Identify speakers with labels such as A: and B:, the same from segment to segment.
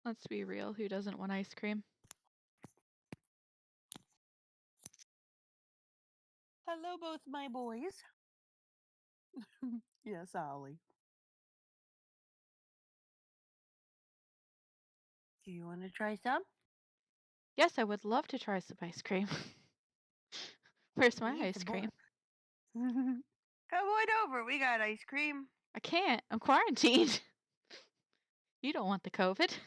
A: Let's be real. Who doesn't want ice cream?
B: Hello, both my boys. Yes, Ollie. Do you want to try some?
A: Yes, I would love to try some ice cream. Where's my
B: We need
A: ice
B: some
A: cream?
B: more. Come on over. We got ice cream.
A: I can't. I'm quarantined. You don't want the COVID.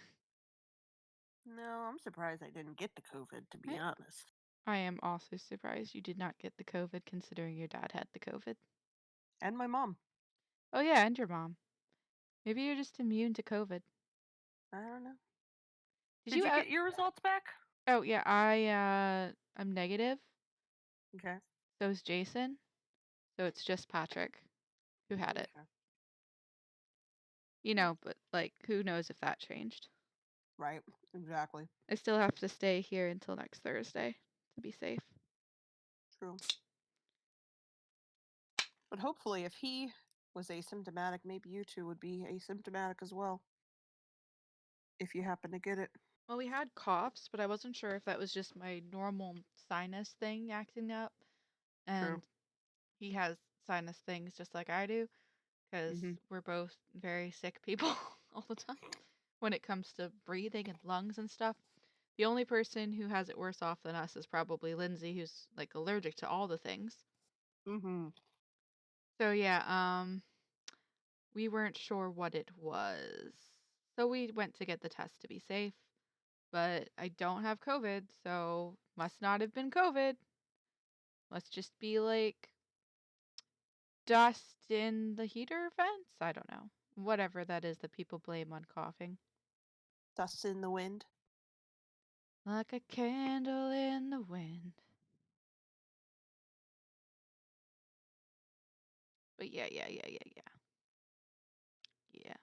B: No, I'm surprised I didn't get the COVID, to be
A: I,
B: honest.
A: I am also surprised you did not get the COVID considering your dad had the COVID.
B: And my mom.
A: Oh yeah, and your mom. Maybe you're just immune to COVID.
B: I don't know.
A: Did
B: Did
A: you
B: you get your results back?
A: Oh yeah, I'm negative.
B: Okay.
A: So is Jason. So it's just Patrick who had it.
B: Okay.
A: You know, but like who knows if that changed.
B: Right. Exactly.
A: I still have to stay here until next Thursday to be safe.
B: True. But hopefully, if he was asymptomatic, maybe you two would be asymptomatic as well. If you happen to get it.
A: Well, we had coughs, but I wasn't sure if that was just my normal sinus thing acting up.
B: True.
A: And he has sinus things just like I do,
B: Mm-hmm.
A: because we're both very sick people all the time when it comes to breathing and lungs and stuff. The only person who has it worse off than us is probably Lindsay, who's like allergic to all the things.
B: Mm-hmm.
A: So yeah, we weren't sure what it was. So we went to get the test to be safe, but I don't have COVID, so must not have been COVID. Must just be like dust in the heater vents. I don't know. Whatever that is that people blame on coughing.
B: Dust in the wind.
A: Like a candle in the wind. But yeah. Yeah.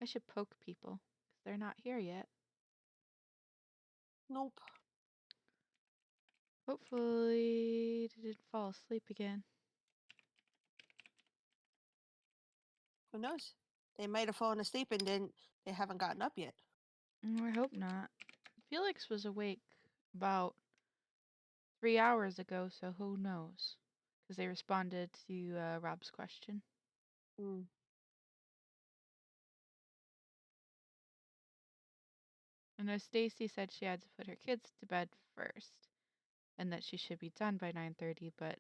A: I should poke people because they're not here yet.
B: Nope.
A: Hopefully, they didn't fall asleep again.
B: Who knows? They might have fallen asleep and they haven't gotten up yet.
A: I hope not. Felix was awake about 3 hours ago, so who knows? Because they responded to Rob's question.
B: Mm.
A: I know Stacy said she had to put her kids to bed first, and that she should be done by 9:30, but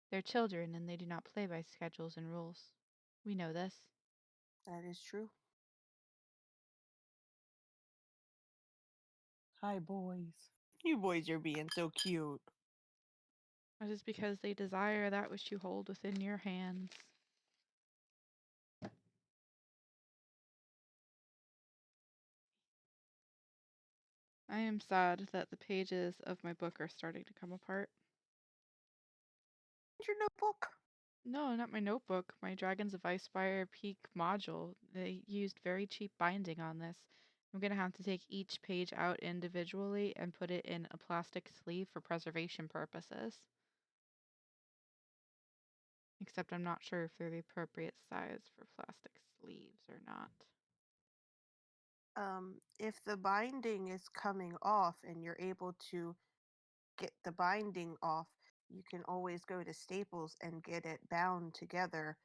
A: they're children and they do not play by schedules and rules. We know this.
B: That is true. Hi, boys. You boys are being so cute.
A: That is because they desire that which you hold within your hands. I am sad that the pages of my book are starting to come apart.
B: Your notebook.
A: No, not my notebook. My Dragons of Icespire Peak module. They used very cheap binding on this. I'm going to have to take each page out individually and put it in a plastic sleeve for preservation purposes. Except I'm not sure if they're the appropriate size for plastic sleeves or not.
B: If the binding is coming off and you're able to get the binding off, you can always go to Staples and get it bound together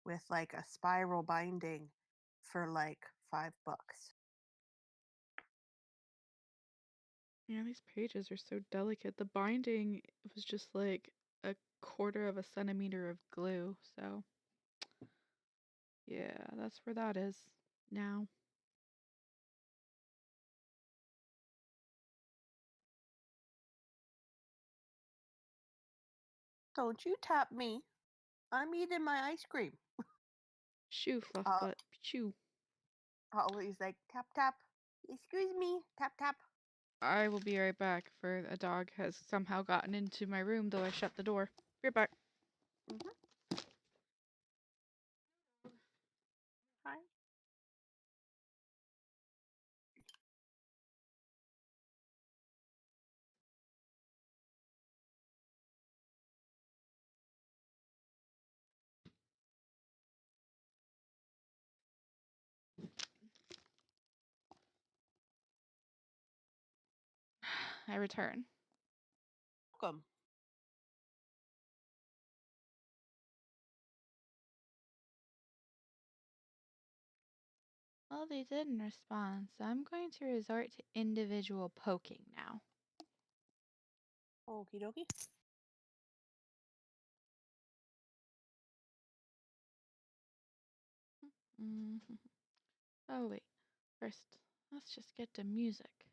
B: with like a spiral binding for like $5.
A: Yeah, these pages are so delicate. The binding was just like a quarter of a centimeter of glue, so yeah, that's where that is now.
B: Don't you tap me. I'm eating my ice cream.
A: Shoo, fluff
B: Uh,
A: butt. Shoo.
B: always like tap tap. Excuse me, tap tap.
A: I will be right back, for a dog has somehow gotten into my room, though I shut the door. Be right back.
B: Mm-hmm. Hi.
A: I return.
B: Welcome.
A: Well, they didn't respond, so I'm going to resort to individual poking now.
B: Okie dokie.
A: Hmm. Oh, wait. First, let's just get to music.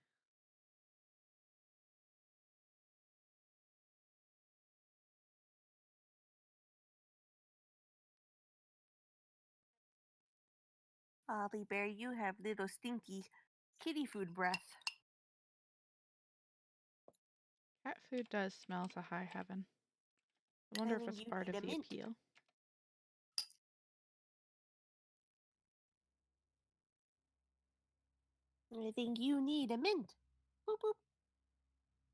B: Ollie Bear, you have little stinky kitty food breath.
A: Cat food does smell to high heaven. I wonder
B: I
A: if
B: think
A: it's
B: you
A: part
B: need
A: of
B: a
A: the
B: mint.
A: appeal.
B: I think you need a mint. Boop boop.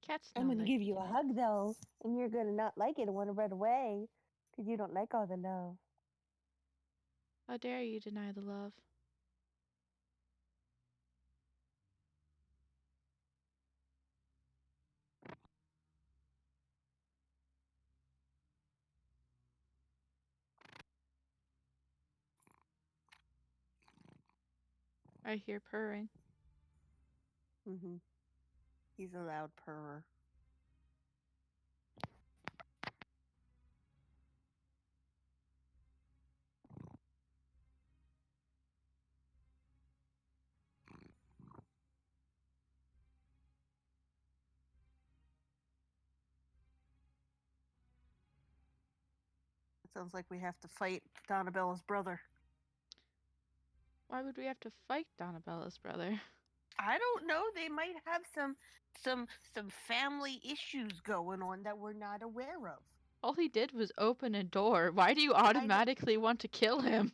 A: Cats
B: I'm
A: know
B: gonna
A: they
B: give
A: can
B: you a
A: get it.
B: hug though, and you're gonna not like it and want to run away because you don't like all the love.
A: How dare you deny the love? I hear purring.
B: Mm-hmm. He's a loud purrer. It sounds like we have to fight Donnabella's brother.
A: Why would we have to fight Donnabella's brother?
B: I don't know. They might have some family issues going on that we're not aware of.
A: All he did was open a door. Why do you
B: I know,
A: automatically want to kill him?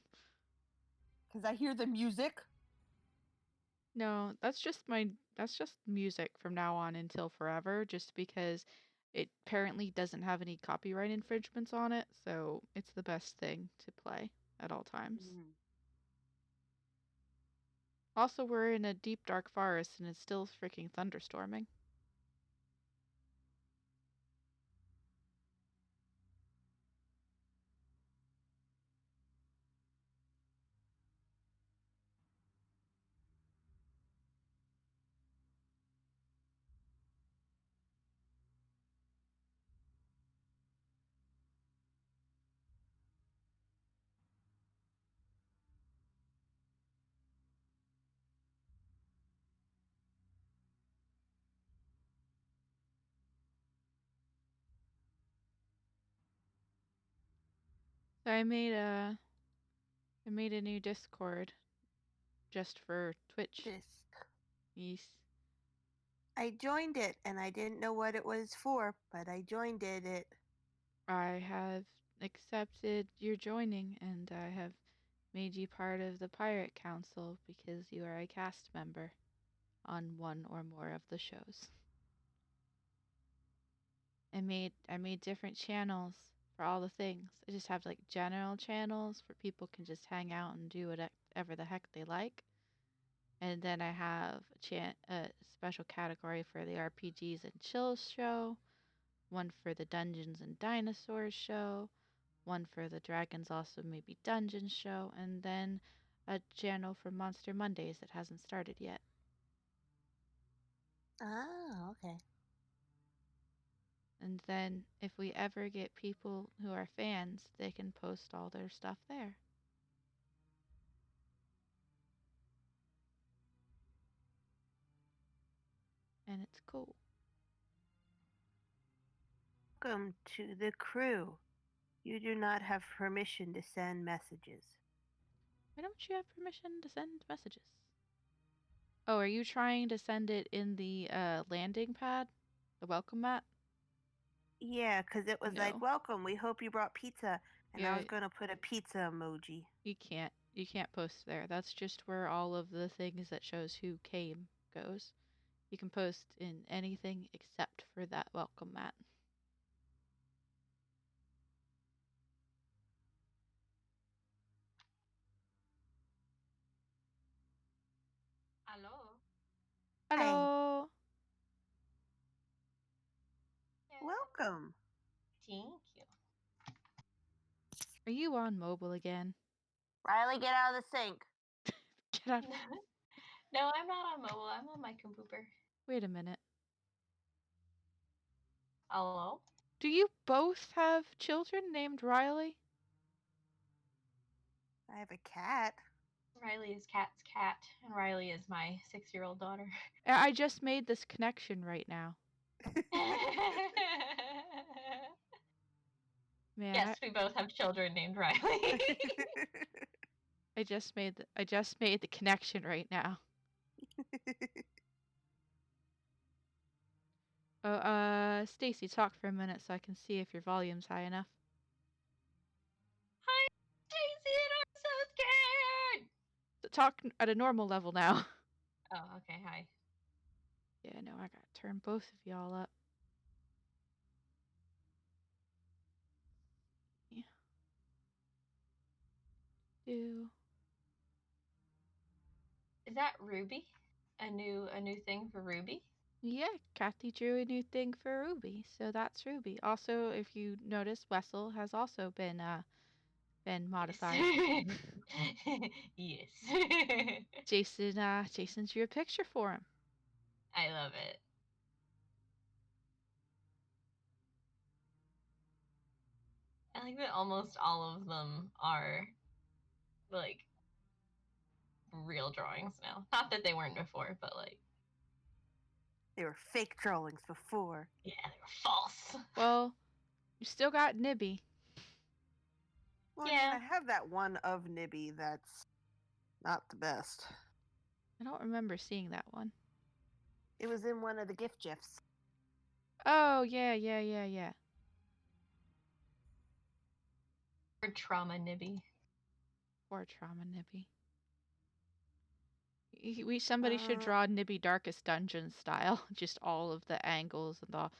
B: because I hear the music.
A: No, that's just music from now on until forever, just because it apparently doesn't have any copyright infringements on it, so it's the best thing to play at all times.
B: Mm.
A: Also, we're in a deep dark forest and it's still freaking thunderstorming. So I made a new Discord just for Twitch.
B: This.
A: Yes.
B: I joined it and I didn't know what it was for, but I joined it.
A: I have accepted your joining and I have made you part of the Pirate Council because you are a cast member on one or more of the shows. I made different channels for all the things. I just have like general channels where people can just hang out and do whatever the heck they like. And then I have a special category for the RPGs and chills show, one for the Dungeons and Dinosaurs show, one for the Dragons also maybe Dungeons show, and then a channel for Monster Mondays that hasn't started yet.
B: Ah, okay.
A: And then if we ever get people who are fans, they can post all their stuff there. And it's cool.
B: Welcome to the crew. You do not have permission to send messages.
A: Why don't you have permission to send messages? Oh, are you trying to send it in the landing pad? The welcome mat?
B: Yeah, 'cause it was like,
A: No.
B: welcome, we hope you brought pizza. And I was
A: Yeah,
B: gonna put a pizza emoji.
A: you can't. You can't post there. That's just where all of the things that shows who came goes. You can post in anything except for that welcome mat.
B: Hello. Hi.
A: Hello.
B: welcome.
C: Thank you.
A: Are you on mobile again?
B: Riley, get out of the sink.
A: Get out.
C: No, I'm not on mobile. I'm on my computer.
A: Wait a minute.
C: Hello?
A: Do you both have children named Riley?
B: I have a cat.
C: Riley is Cat's cat, and Riley is my 6-year-old daughter.
A: I just made this connection right now. Man,
C: Yes, we both have children named Riley.
A: I just made the connection right now. Oh, Stacy, talk for a minute so I can see if your volume's high enough.
C: Hi, Daisy, and I'm so scared.
A: So talk at a normal level now.
C: Oh, okay, hi.
A: Yeah, no, I gotta turn both of y'all up. Yeah. Do.
C: Is that Ruby? A new thing for Ruby?
A: Yeah, Kathy drew a new thing for Ruby, so that's Ruby. Also, if you notice, Wessel has also been modified.
C: Yes.
A: Jason drew a picture for him.
C: I love it. I like that almost all of them are like real drawings now. Not that they weren't before, but like
B: They were fake drawings before.
C: yeah, they were false.
A: Well, you still got Nibby.
B: Well, I mean,
C: Yeah.
B: I have that one of Nibby that's not the best.
A: I don't remember seeing that one.
B: It was in one of the gift gifs.
A: Oh, yeah.
C: Or trauma nibby.
A: Poor trauma Nibby. Somebody should draw Nibby Darkest Dungeon style, just all of the angles and the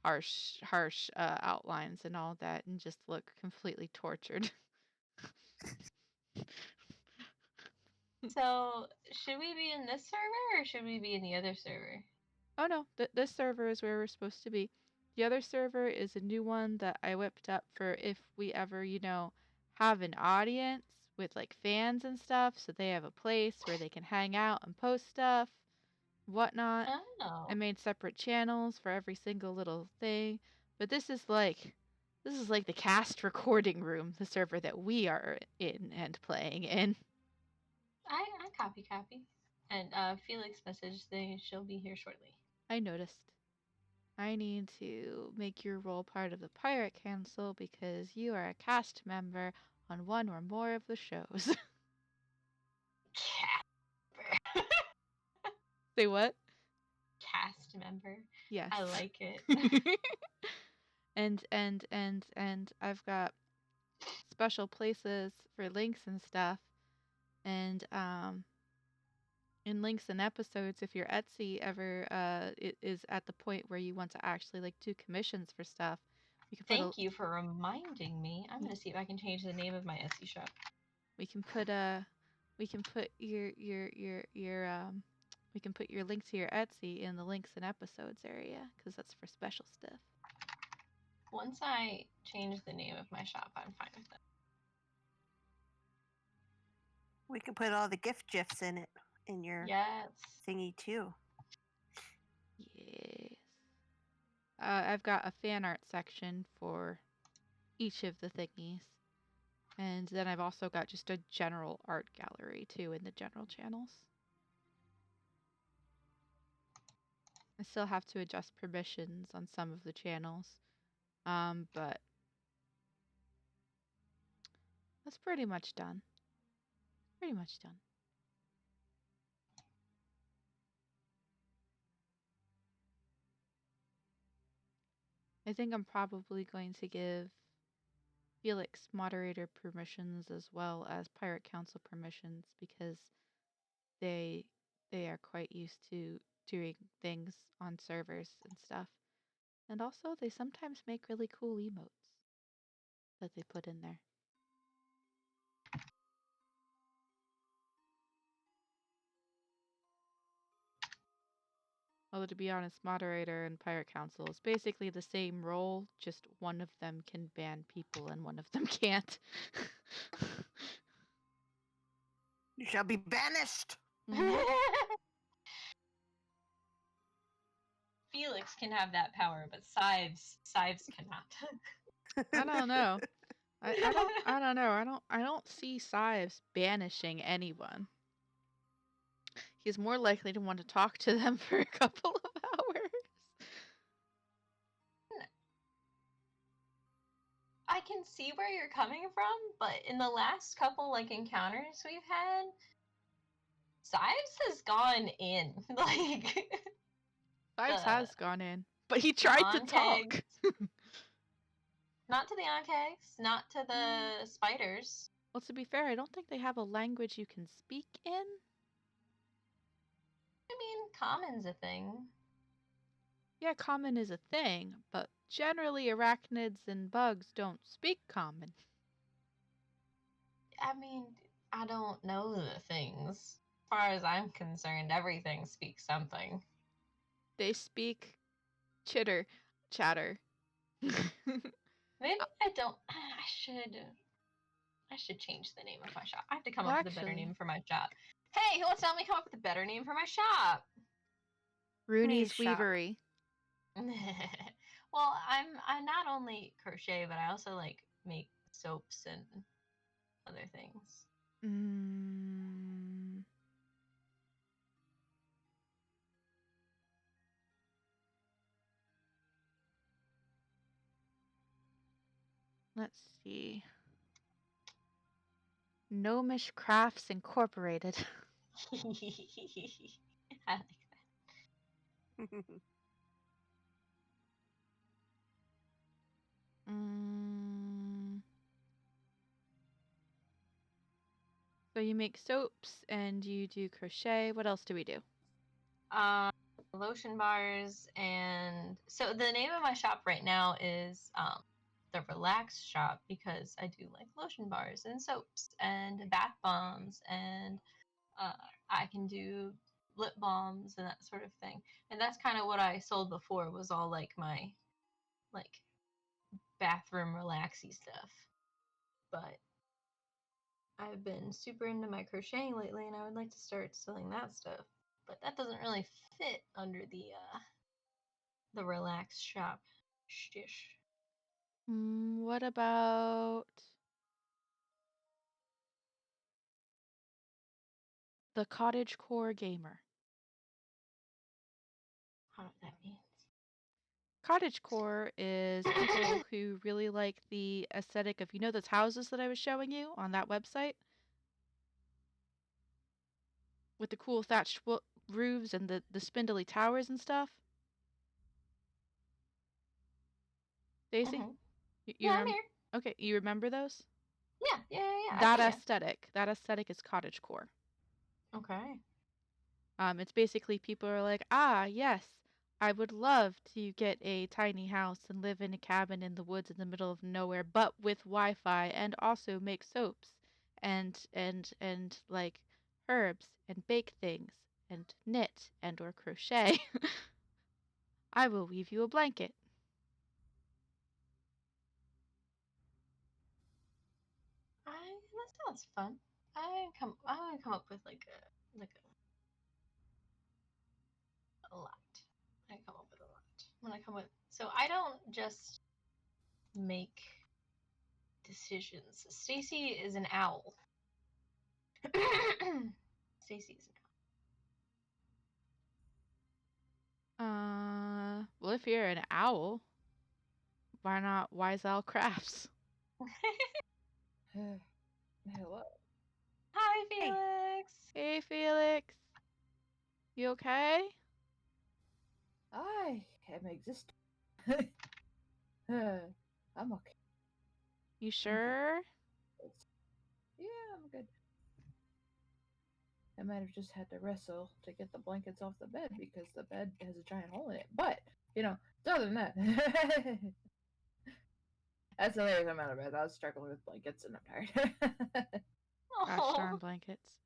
A: harsh outlines and all that, and just look completely tortured.
C: So should we be in this server or should we be in the other server?
A: Oh no, this server is where we're supposed to be. The other server is a new one that I whipped up for if we ever, have an audience with like fans and stuff, so they have a place where they can hang out and post stuff, whatnot. I
C: Oh.
A: made separate channels for every single little thing, but this is like the cast recording room, the server that we are in and playing in.
C: I copy. And Felix messaged they she'll be here shortly.
A: I noticed. I need to make your role part of the Pirate Council because you are a cast member on one or more of the shows.
C: Casper.
A: Say what?
C: Cast member.
A: Yes.
C: I like it.
A: and I've got special places for links and stuff. And in links and episodes, if your Etsy ever is at the point where you want to actually like do commissions for stuff, we can put a
C: Thank you for reminding me. I'm gonna see if I can change the name of my Etsy shop.
A: we can put your link to your Etsy in the links and episodes area because that's for special stuff.
C: Once I change the name of my shop, I'm fine with that.
B: We could put all the gift gifs in it in your
C: Yes.
B: thingy too.
A: Yes. I've got a fan art section for each of the thingies. And then I've also got just a general art gallery too in the general channels. I still have to adjust permissions on some of the channels. But that's pretty much done. Pretty much done. I think I'm probably going to give Felix moderator permissions as well as Pirate Council permissions because they are quite used to doing things on servers and stuff. And also they sometimes make really cool emotes that they put in there. Although, to be honest, moderator and pirate council is basically the same role, just one of them can ban people and one of them can't.
B: You shall be banished.
A: Mhm.
C: Felix can have that power, but Sives cannot.
A: I don't know. I don't know. I don't see Sives banishing anyone. He's more likely to want to talk to them for a couple of hours.
C: I can see where you're coming from, but in the last couple encounters we've had, Sives has gone in.
A: Sives
C: the
A: has gone in, but he
C: the
A: tried to
C: Onkegs.
A: talk.
C: Not to the Onkegs, not to the spiders.
A: Well, to be fair, I don't think they have a language you can speak in.
C: I mean, common's a thing.
A: Yeah, common is a thing, but generally arachnids and bugs don't speak common.
C: I mean, I don't know the things. As far as I'm concerned, everything speaks something.
A: They speak chatter.
C: Maybe I don't. I should change the name of my shop. I have to come
A: Well,
C: up with a better
A: actually,
C: name for my shop. Hey, who wants to help me come up with a better name for my shop?
A: Rooney's
B: shop.
A: Weavery.
C: Well, I not only crochet, but I also make soaps and other things.
A: Let's see. Gnomish Crafts Incorporated.
C: I like that.
A: So you make soaps and you do crochet. What else do we do?
C: Lotion bars, and so the name of my shop right now is the Relax Shop, because I do lotion bars and soaps and bath bombs, and I can do lip balms and that sort of thing. And that's kind of what I sold before, was all my bathroom relaxy stuff. But I've been super into my crocheting lately, and I would like to start selling that stuff. But that doesn't really fit under the Relax Shop stish.
A: What about the Cottagecore Gamer?
C: I don't know what that means.
A: Cottagecore is people who really like the aesthetic of, those houses that I was showing you on that website? With the cool thatched roofs and the spindly towers and stuff? Daisy?
C: Mm-hmm.
A: You
C: Yeah, I'm here.
A: Okay, you remember those?
C: Yeah.
A: That
C: I
A: aesthetic is cottagecore.
C: Okay.
A: It's basically people are like, yes, I would love to get a tiny house and live in a cabin in the woods in the middle of nowhere, but with Wi-Fi, and also make soaps and like herbs and bake things and knit and or crochet. I will weave you a blanket.
C: That sounds fun. I want to come up with a lot. I come up with a lot. When I come with, so I don't just make decisions. Stacy is an owl. Stacy is
A: Well, if you're an owl, why not Wise Owl Crafts?
C: an owl.
D: Hello.
C: Hi, Felix.
A: Hey, Felix. You okay?
D: I am existing. I'm okay.
A: You sure?
D: Yeah, I'm good. I might have just had to wrestle to get the blankets off the bed because the bed has a giant hole in it. But, other than that. That's the only reason I'm out of bed. I was struggling with blankets and I'm tired.
A: Gosh darn blankets.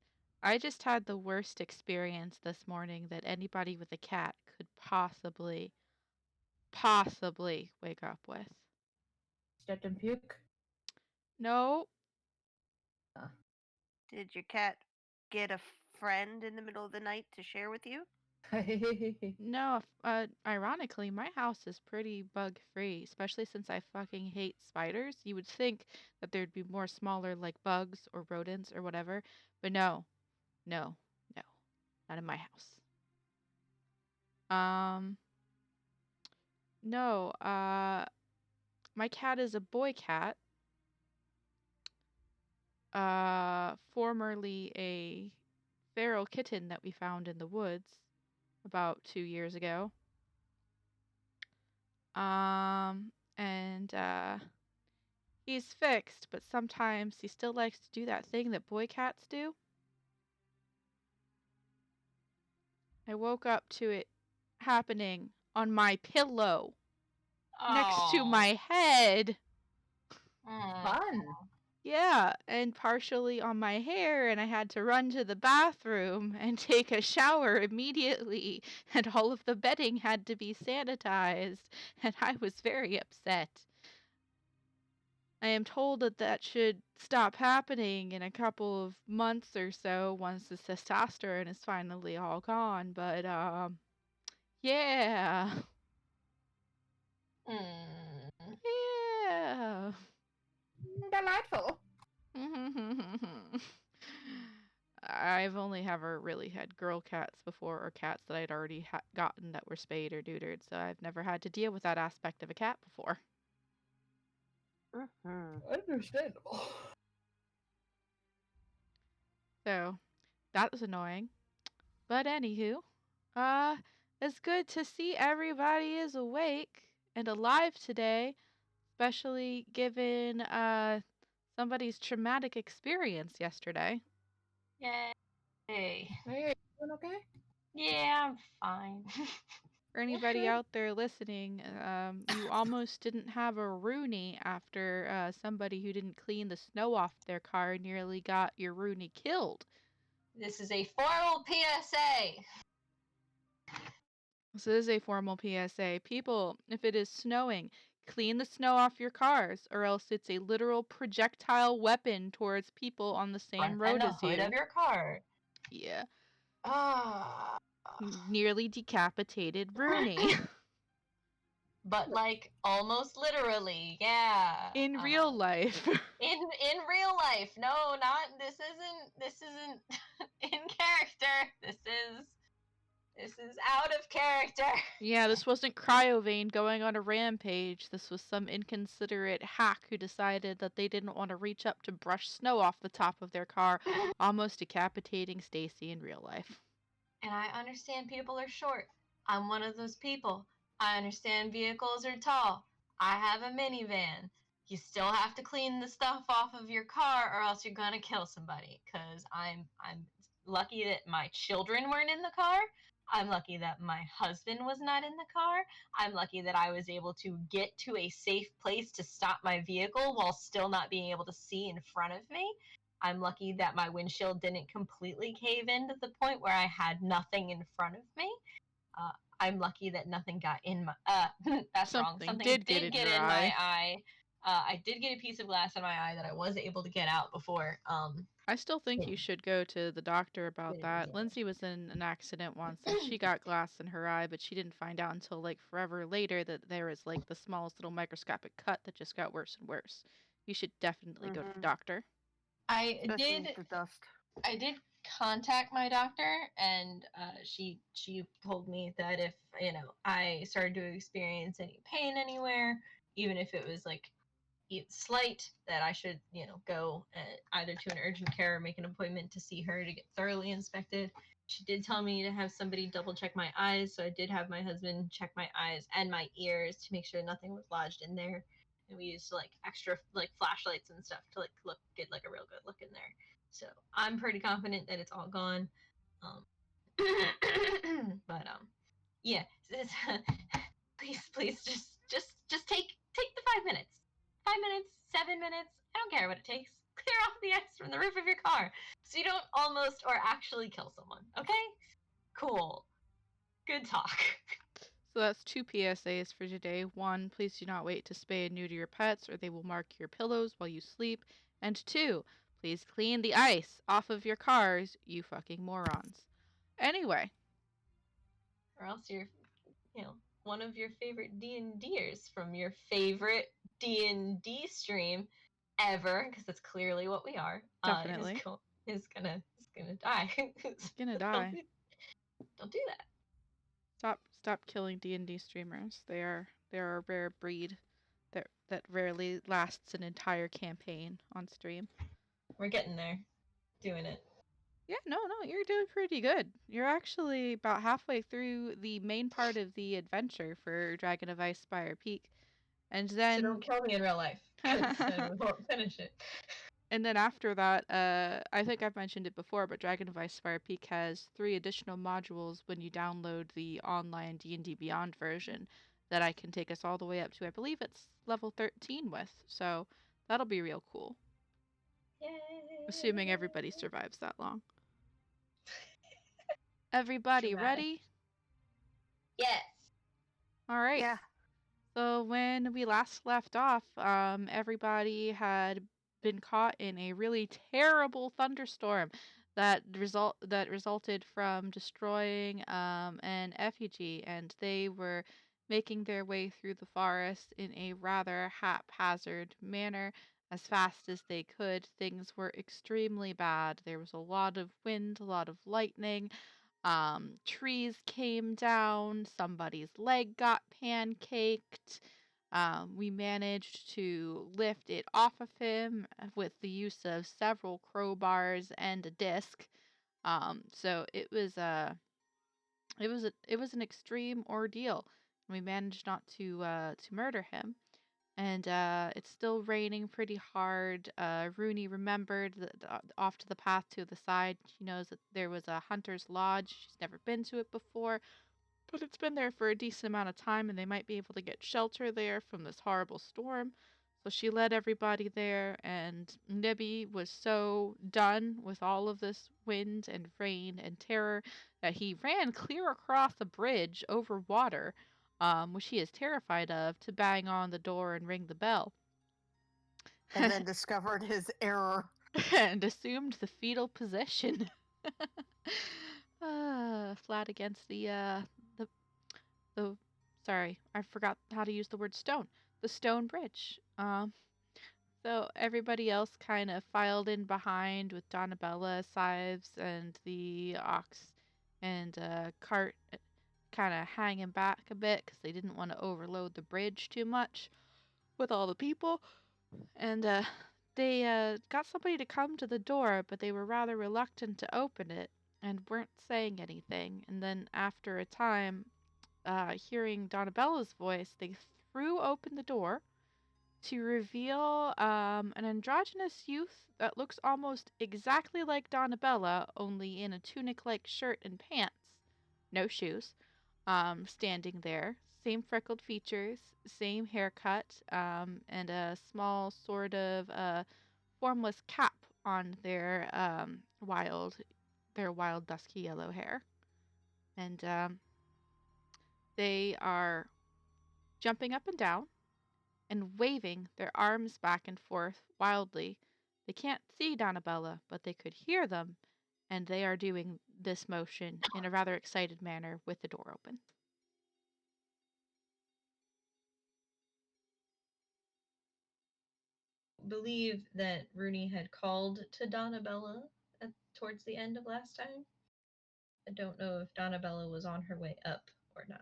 A: I just had the worst experience this morning that anybody with a cat could possibly wake up with.
D: Step and puke.
A: No,
B: Did your cat get a friend in the middle of the night to share with you?
A: no. Ironically, my house is pretty bug free, especially since I fucking hate spiders. You would think that there'd be more smaller like bugs or rodents or whatever, but no, no, no, not in my house. No, my cat is a boy cat. Formerly a feral kitten that we found in the woods about 2 years ago. And he's fixed, but sometimes he still likes to do that thing that boy cats do. I woke up to it happening on my pillow next to my head.
D: Fun.
A: Yeah, and partially on my hair, and I had to run to the bathroom and take a shower immediately, and all of the bedding had to be sanitized, and I was very upset. I am told that that should stop happening in a couple of months or so once the testosterone is finally all gone, but yeah. Yeah.
D: Delightful.
A: I've only ever really had girl cats before, or cats that I'd already gotten that were spayed or neutered, so I've never had to deal with that aspect of a cat before.
D: Understandable.
A: So that was annoying. But anywho, it's good to see everybody is awake and alive today, especially given somebody's traumatic experience yesterday.
C: Yay.
D: Hey, you doing okay?
C: Yeah, I'm fine.
A: For anybody out there listening, you almost didn't have a Rooney after somebody who didn't clean the snow off their car nearly got your Rooney killed.
C: This is a formal PSA.
A: This is a formal PSA. People, if it is snowing, clean the snow off your cars, or else it's a literal projectile weapon towards people on the same
C: Front
A: road
C: and the
A: as
C: hood
A: you.
C: of your car.
A: Yeah.
C: Ah.
A: Nearly decapitated Rooney.
C: But like almost literally, yeah.
A: In real life.
C: In real life. No, not this isn't in character. This is out of character.
A: Yeah, this wasn't Cryovane going on a rampage. This was some inconsiderate hack who decided that they didn't want to reach up to brush snow off the top of their car, almost decapitating Stacy in real life.
C: And I understand people are short. I'm one of those people. I understand vehicles are tall. I have a minivan. You still have to clean the stuff off of your car or else you're gonna kill somebody. Cause I'm lucky that my children weren't in the car. I'm lucky that my husband was not in the car. I'm lucky that I was able to get to a safe place to stop my vehicle while still not being able to see in front of me. I'm lucky that my windshield didn't completely cave in to the point where I had nothing in front of me. I'm lucky that nothing got in my. That's wrong. Something did get in my eye. I did get a piece of glass in my eye that I was able to get out before.
A: I still think you should go to the doctor about that. Lindsay was in an accident once and she got glass in her eye, but she didn't find out until like forever later that there was like the smallest little microscopic cut that just got worse and worse. You should definitely go to the doctor.
B: Especially the dust.
C: I did contact my doctor, and she told me that if I started to experience any pain anywhere, even if it was like slight, that I should go either to an urgent care or make an appointment to see her to get thoroughly inspected. She did tell me to have somebody double check my eyes, so I did have my husband check my eyes and my ears to make sure nothing was lodged in there. And we used like extra like flashlights and stuff to like get like a real good look in there. So I'm pretty confident that it's all gone. But yeah, please just take the 5 minutes. 5 minutes, 7 minutes. I don't care what it takes. clear off the ice from the roof of your car so you don't almost or actually kill someone. Okay? Cool. Good talk.
A: So that's 2 PSAs for today. 1, please do not wait to spay and neuter your pets or they will mark your pillows while you sleep. And 2, please clean the ice off of your cars, you fucking morons. Anyway.
C: Or else you're, one of your favorite D&Ders from your favorite D&D stream ever, because that's clearly what we are.
A: Definitely.
C: Is gonna die.
A: It's gonna die.
C: Don't do that.
A: Stop killing D&D streamers. They're a rare breed that rarely lasts an entire campaign on stream.
C: We're getting there. Doing it.
A: Yeah, no, you're doing pretty good. You're actually about halfway through the main part of the adventure for Dragon of Ice Spire Peak. And then
C: So don't kill me in real life, because then we won't finish it.
A: And then after that, I think I've mentioned it before, but Dragon of Ice Spire Peak has 3 additional modules when you download the online D&D Beyond version that I can take us all the way up to, I believe it's level 13 with. So that'll be real cool.
C: Yay!
A: Assuming everybody survives that long. Everybody
C: Dramatic.
A: ready?
C: Yes.
A: All right.
B: Yeah.
A: So when we last left off, everybody had been caught in a really terrible thunderstorm that resulted from destroying an effigy, and they were making their way through the forest in a rather haphazard manner as fast as they could. Things were extremely bad. There was a lot of wind, a lot of lightning. Trees came down, somebody's leg got pancaked. We managed to lift it off of him with the use of several crowbars and a disc. So it was an extreme ordeal. We managed not to murder him. And it's still raining pretty hard. Rooney remembered that off to the path to the side, she knows that there was a hunter's lodge. She's never been to it before, but it's been there for a decent amount of time, and they might be able to get shelter there from this horrible storm. So she led everybody there, and Nibby was so done with all of this wind and rain and terror that he ran clear across a bridge over water, which he is terrified of, to bang on the door and ring the bell.
B: And then discovered his error.
A: And assumed the fetal position. Flat against the sorry, I forgot how to use the word stone. The stone bridge. So everybody else kind of filed in behind with Donabella, Sives, and the ox and cart kind of hanging back a bit because they didn't want to overload the bridge too much with all the people. And they got somebody to come to the door, but they were rather reluctant to open it and weren't saying anything. And then after a time, hearing Donabella's voice, they threw open the door to reveal an androgynous youth that looks almost exactly like Donabella, only in a tunic-like shirt and pants, no shoes, standing there. Same freckled features, same haircut, and a small sort of formless cap on their wild dusky yellow hair. And they are jumping up and down and waving their arms back and forth wildly. They can't see Donabella, but they could hear them, and they are doing this motion in a rather excited manner with the door open.
C: Believe that Rooney had called to Donabella towards the end of last time. I don't know if Donabella was on her way up or not.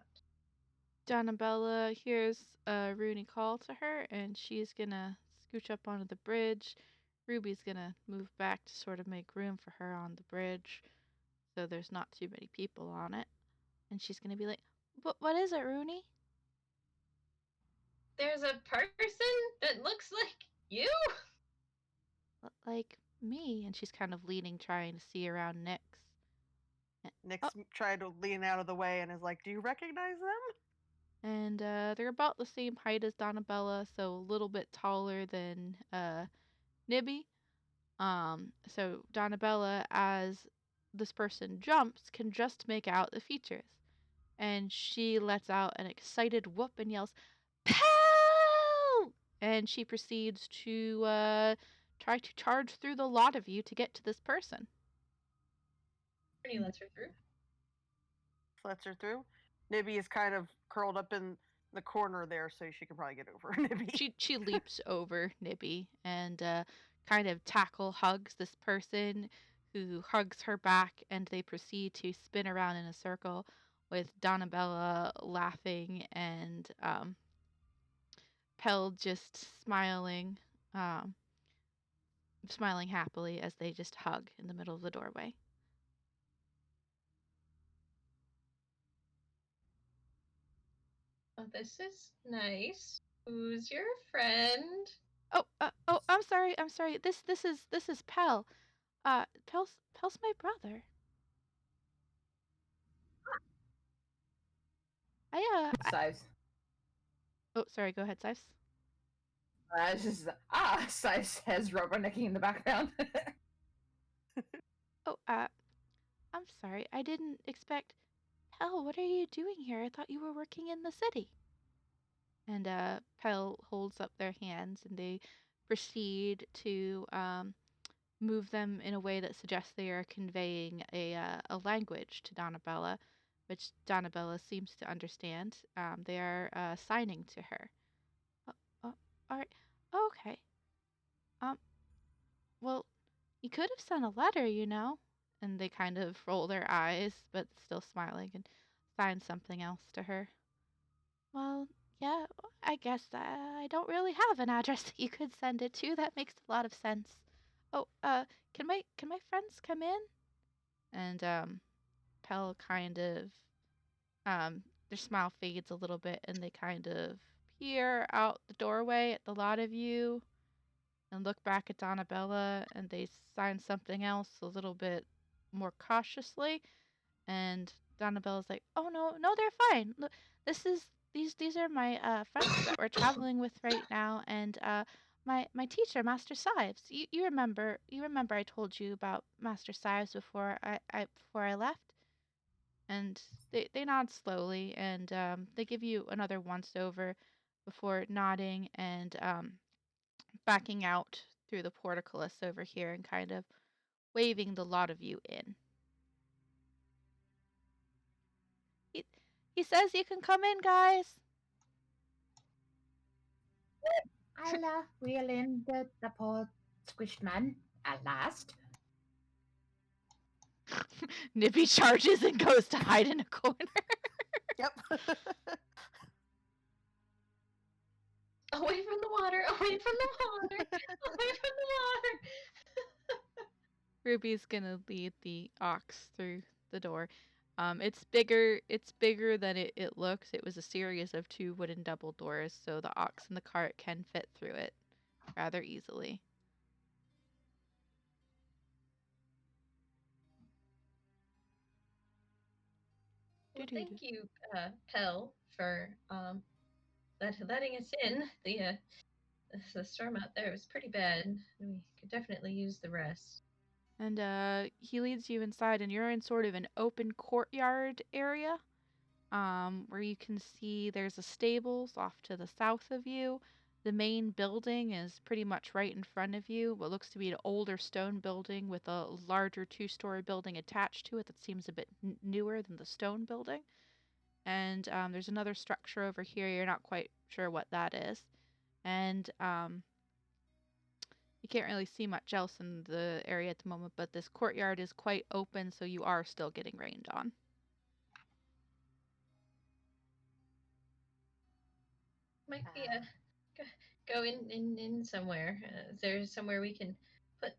A: Donabella hears Rooney call to her, and she's gonna scooch up onto the bridge. Ruby's gonna move back to sort of make room for her on the bridge, so there's not too many people on it. And she's gonna be like, "What is it, Rooney?"
C: There's a person that looks like you?
A: Like me. And she's kind of leaning, trying to see around Nyx.
B: Nyx tried to lean out of the way and is like, "Do you recognize them?"
A: And they're about the same height as Donabella, so a little bit taller than Nibby. So Donabella, as this person jumps, can just make out the features. And she lets out an excited whoop and yells, "Pal!" And she proceeds to try to charge through the lot of you to get to this person.
C: Pretty lets her through.
B: Lets her through. Nibby is kind of curled up in the corner there, so she can probably get over Nibby.
A: She leaps over Nibby and kind of tackle hugs this person, who hugs her back, and they proceed to spin around in a circle with Donabella laughing and Pell just um, smiling happily as they just hug in the middle of the doorway.
C: Oh, this is nice. Who's your friend?
A: Oh, I'm sorry. This is Pell. Pell's my brother.
D: Size.
A: Oh, sorry. Go ahead, Sives.
D: Size has rubbernecking in the background.
A: Oh, I'm sorry. I didn't expect. Pell, what are you doing here? I thought you were working in the city. And Pell holds up their hands, and they proceed to move them in a way that suggests they are conveying a language to Donabella, which Donabella seems to understand. They are signing to her. Oh, oh, all right. Okay. Um. Well, you could have sent a letter, you know. And they kind of roll their eyes, but still smiling, and sign something else to her. Well, yeah, I guess I don't really have an address that you could send it to. That makes a lot of sense. Oh, can my friends come in? And Pell kind of their smile fades a little bit, and they kind of peer out the doorway at the lot of you and look back at Donabella, and they sign something else a little bit more cautiously. And Donnabella's like, "Oh no, they're fine. Look, these are my friends that we're traveling with right now, and my teacher, Master Sives. You remember I told you about Master Sives before I left." And they nod slowly, and they give you another once over before nodding and backing out through the portcullis over here and kind of waving the lot of you in. He, he says you can come in, guys.
D: Wheel in the poor squished man at last.
A: Nippy charges and goes to hide in a corner.
B: Yep.
C: Away from the water, away from the water, away from the water.
A: Ruby's gonna lead the ox through the door. It's bigger than it looks. It was a series of 2 wooden double doors, so the ox and the cart can fit through it rather easily.
C: Well, thank you, Pell, for letting us in. The storm out there was pretty bad. We could definitely use the rest.
A: And he leads you inside, and you're in sort of an open courtyard area, where you can see there's a stables off to the south of you. The main building is pretty much right in front of you, what looks to be an older stone building with a larger 2-story building attached to it that seems a bit newer than the stone building. And there's another structure over here. You're not quite sure what that is. And you can't really see much else in the area at the moment, but this courtyard is quite open, so you are still getting rained on.
C: Might be a go in somewhere. Is there somewhere we can put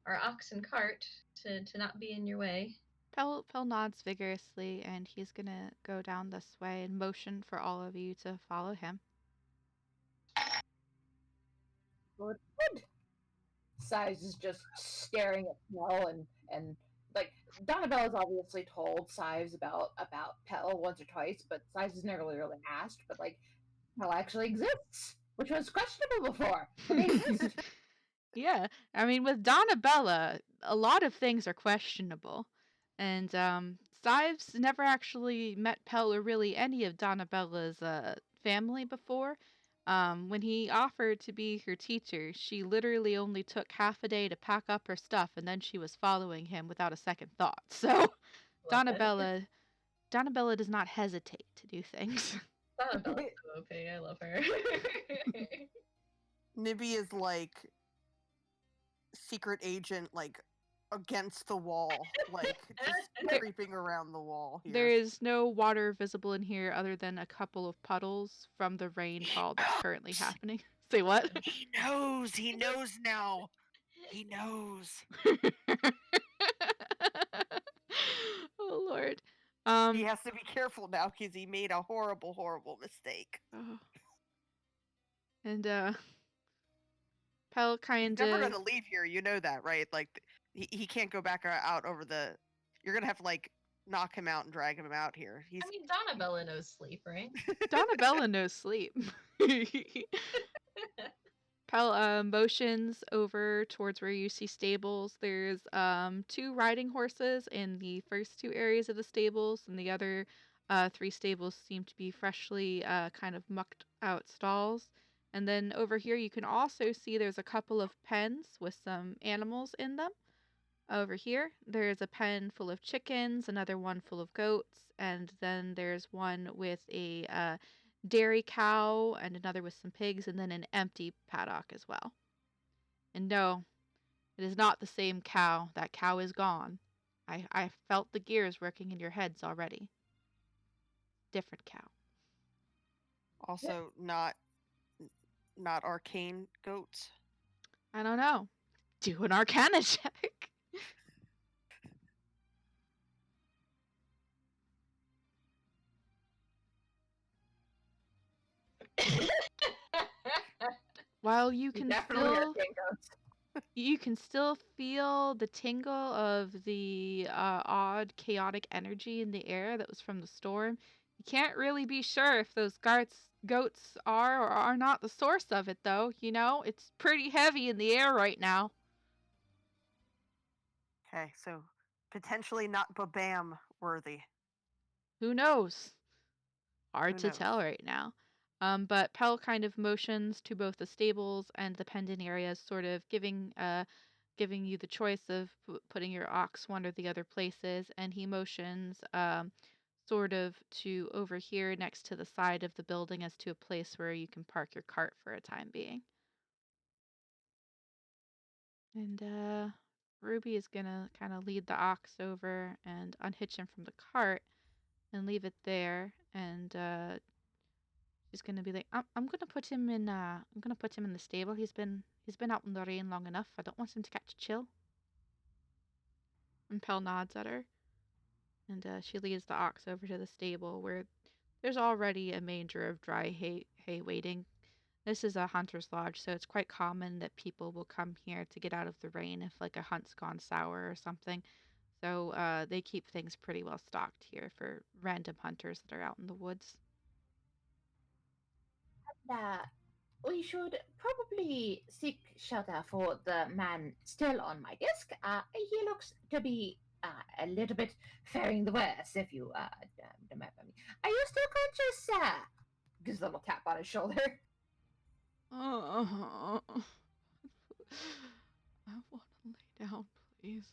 C: our ox and cart to not be in your way?
A: Pell nods vigorously, and he's gonna go down this way and motion for all of you to follow him.
D: Good. Size is just staring at Pell and like Donnabella's obviously told Sives about Pell once or twice, but Sives has never really asked. But like Pell actually exists, which was questionable before.
A: Yeah, I mean, with Donabella, a lot of things are questionable, and Stives never actually met Pell or really any of Donabella's family before. When he offered to be her teacher, she literally only took half a day to pack up her stuff, and then she was following him without a second thought. So,
C: Love it.
A: Donabella, Donabella does not hesitate to do things.
C: Donnabella's so OP. I love her.
B: Nibby is like secret agent, like against the wall, like just creeping around the wall
A: There
B: here.
A: is no water visible in here other than a couple of puddles from the rainfall that's currently happening. Say what?
B: He knows. He knows now. He knows.
A: Oh Lord.
B: He has to be careful now because he made a horrible, horrible mistake.
A: Oh. And Pell
B: He's
A: kind
B: never
A: of
B: gonna leave here. You know that, right? Like he can't go back out over the. You're gonna have to like knock him out and drag him out here. He's
C: I mean, Donnabella knows sleep, right?
A: Donabella knows sleep. Pell motions over towards where you see stables. There's two riding horses in the first two areas of the stables, and the other three stables seem to be freshly kind of mucked out stalls. And then over here, you can also see there's a couple of pens with some animals in them. Over here, there's a pen full of chickens, another one full of goats, and then there's one with a dairy cow and another with some pigs, and then an empty paddock as well. And no, it is not the same cow. That cow is gone. I felt the gears working in your heads already. Different cow.
B: also not arcane goats.
A: I don't know. Do an arcana check. While you
D: You
A: can
D: definitely are
A: still
D: seeing ghosts.
A: you can still feel the tingle of the odd chaotic energy in the air that was from the storm. You can't really be sure if those goats are or are not the source of it, though. You know, it's pretty heavy in the air right now.
B: Okay, so potentially not Babam worthy.
A: Who knows? Hard
B: Who
A: to
B: knows?
A: tell right now. But Pell kind of motions to both the stables and the pendant areas, sort of giving you the choice of putting your ox one or the other places, and he motions sort of to over here next to the side of the building as to a place where you can park your cart for a time being. And Ruby is gonna kind of lead the ox over and unhitch him from the cart and leave it there, and she's gonna be like, I'm gonna put him in I'm gonna put him in the stable. He's been out in the rain long enough. I don't want him to catch a chill. And Pell nods at her, and she leads the ox over to the stable where there's already a manger of dry hay waiting. This is a hunter's lodge, so it's quite common that people will come here to get out of the rain if like a hunt's gone sour or something. So they keep things pretty well stocked here for random hunters that are out in the woods.
D: Uh, we should probably seek shelter for the man still on my desk. He looks to be a little bit faring the worse, if you remember me. Are you still conscious, sir? Gives a little tap on his shoulder.
A: I want to lay down, please.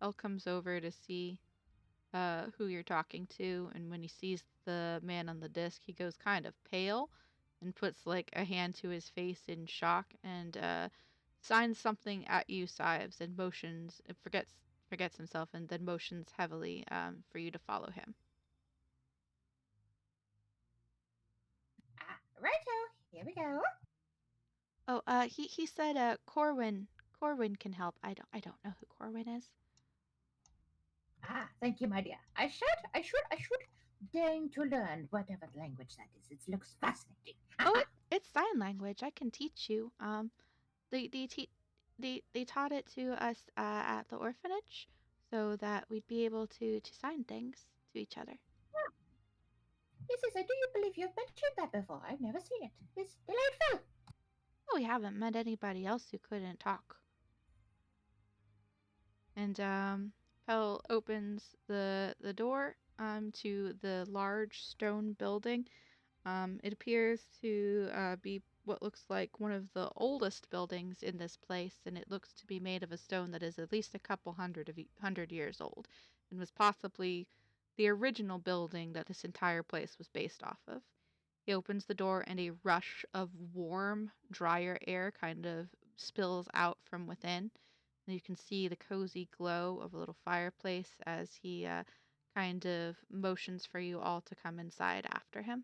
A: Elle comes over to see who you're talking to, and when he sees the man on the disc, he goes kind of pale and puts like a hand to his face in shock and signs something at you, Sives, and motions. Forgets himself and then motions heavily for you to follow him.
D: Righto, here we go.
A: Oh, he said Corwin can help. I don't know who Corwin is.
D: Thank you, my dear. I should deign to learn whatever language that is. It looks fascinating.
A: Oh, it's sign language. I can teach you. They taught it to us at the orphanage, so that we'd be able to sign things to each other.
D: Yes, I do believe you've mentioned that before. I've never seen it. It's delightful.
A: we haven't met anybody else who couldn't talk. And Pell opens the door to the large stone building. It appears to be what looks like one of the oldest buildings in this place, and it looks to be made of a stone that is at least a couple hundred years old, and was possibly the original building that this entire place was based off of. He opens the door, and a rush of warm, drier air kind of spills out from within. And you can see the cozy glow of a little fireplace as he kind of motions for you all to come inside after him.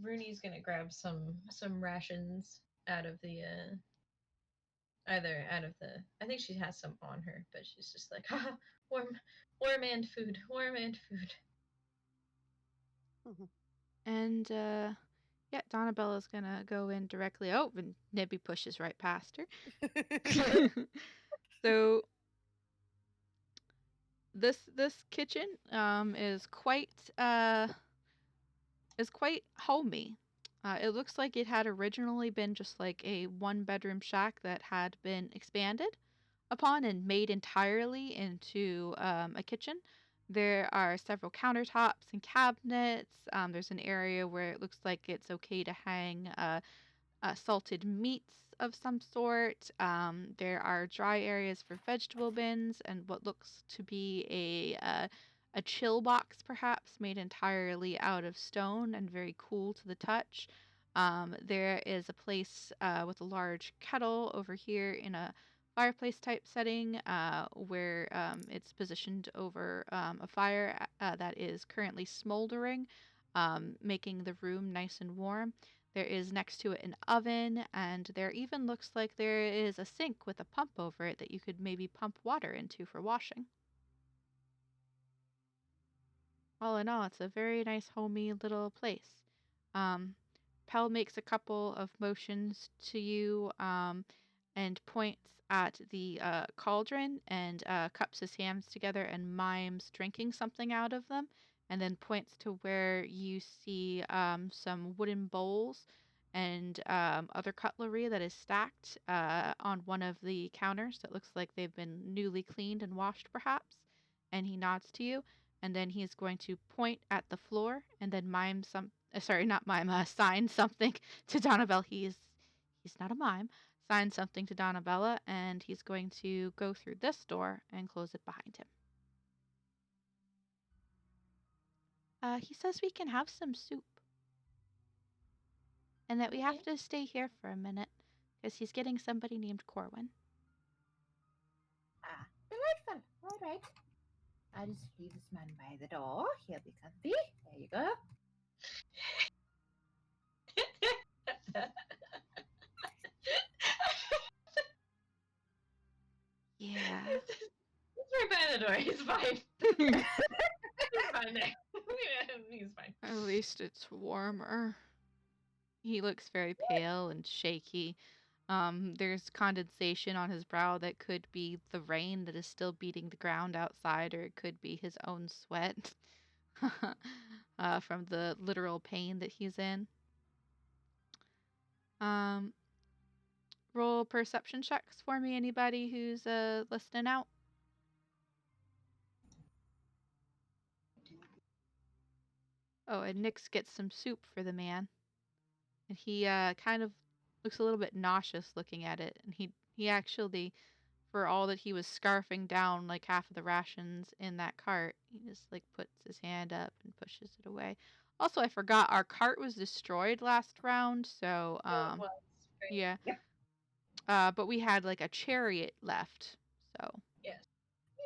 C: Rooney's gonna grab some rations out of the either out of the, I think she has some on her, but she's just like, haha, warm and food, warm and food.
A: And yeah, Donnabella's gonna go in directly. Oh, and Nibby pushes right past her. So this kitchen is quite homey. It looks like it had originally been just like a one-bedroom shack that had been expanded upon and made entirely into a kitchen. There are several countertops and cabinets. There's an area where it looks like it's okay to hang salted meats of some sort. There are dry areas for vegetable bins and what looks to be a chill box, perhaps made entirely out of stone and very cool to the touch. There is a place with a large kettle over here in a fireplace type setting where it's positioned over a fire that is currently smoldering, making the room nice and warm. There is next to it an oven, and there even looks like there is a sink with a pump over it that you could maybe pump water into for washing. All in all, it's a very nice, homey little place. Um, Pell makes a couple of motions to you and points at the cauldron and cups his hands together and mimes drinking something out of them, and then points to where you see some wooden bowls and other cutlery that is stacked on one of the counters that looks like they've been newly cleaned and washed, perhaps. And he nods to you, and then he's going to point at the floor and then mime some. Sorry, not mime. Sign something to Donnabelle. He's not a mime. Sign something to Donnabella, and he's going to go through this door and close it behind him. He says we can have some soup, and that we have to stay here for a minute because he's getting somebody named Corwin.
D: Ah, delightful. All right. I'll just leave this man by the door. He'll be comfy. There you go.
A: Yeah.
C: He's right by the door. He's fine. He's fine there. He's fine.
A: At least it's warmer. He looks very pale and shaky. There's condensation on his brow that could be the rain that is still beating the ground outside, or it could be his own sweat from the literal pain that he's in. Roll perception checks for me, anybody who's listening out. Oh, and Nyx gets some soup for the man. And he kind of looks a little bit nauseous looking at it. And he actually, for all that he was scarfing down like half of the rations in that cart, he just like puts his hand up and pushes it away. Also, I forgot our cart was destroyed last round, so
C: It was great.
A: yeah.
D: Yep.
A: But we had like a chariot left, so
C: Yes.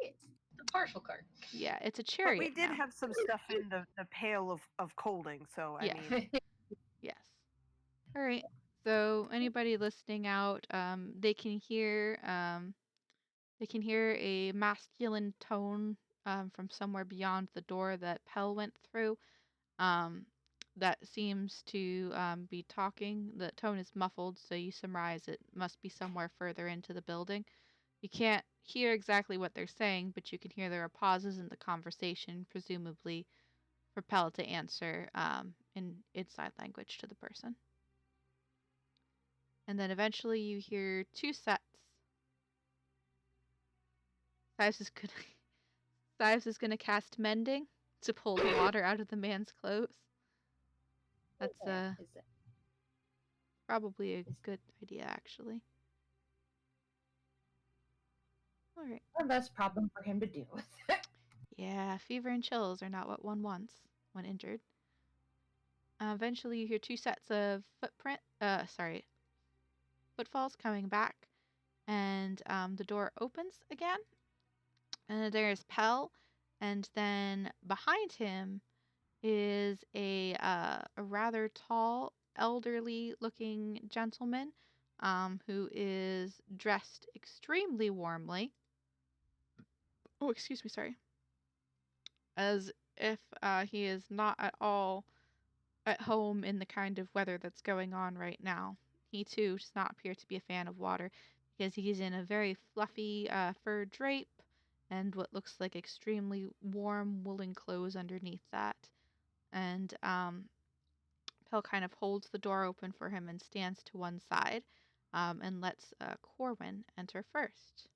D: Yes.
C: The partial card.
A: yeah, it's a
B: But
A: chariot.
B: we did
A: now.
B: have some stuff in the pail of colding, so
A: Yeah.
B: I mean,
A: Yes. All right. So anybody listening out, they can hear a masculine tone from somewhere beyond the door that Pell went through. That seems to be talking. The tone is muffled, so you surmise it must be somewhere further into the building. You can't hear exactly what they're saying, but you can hear there are pauses in the conversation, presumably for Pell to answer in its sign language to the person. And then eventually you hear 2 sets. Sives is gonna cast mending to pull the water out of the man's clothes. That's probably a good idea, actually. All right.
D: One less problem for him to deal with.
A: Yeah, fever and chills are not what one wants when injured. Eventually, you hear 2 sets of footfalls coming back, and the door opens again, and there's Pell, and then behind him is a rather tall, elderly-looking gentleman, who is dressed extremely warmly. Oh, excuse me, sorry. As if he is not at all at home in the kind of weather that's going on right now. He too does not appear to be a fan of water because he's in a very fluffy fur drape and what looks like extremely warm woolen clothes underneath that. And Pell kind of holds the door open for him and stands to one side and lets Corwin enter first.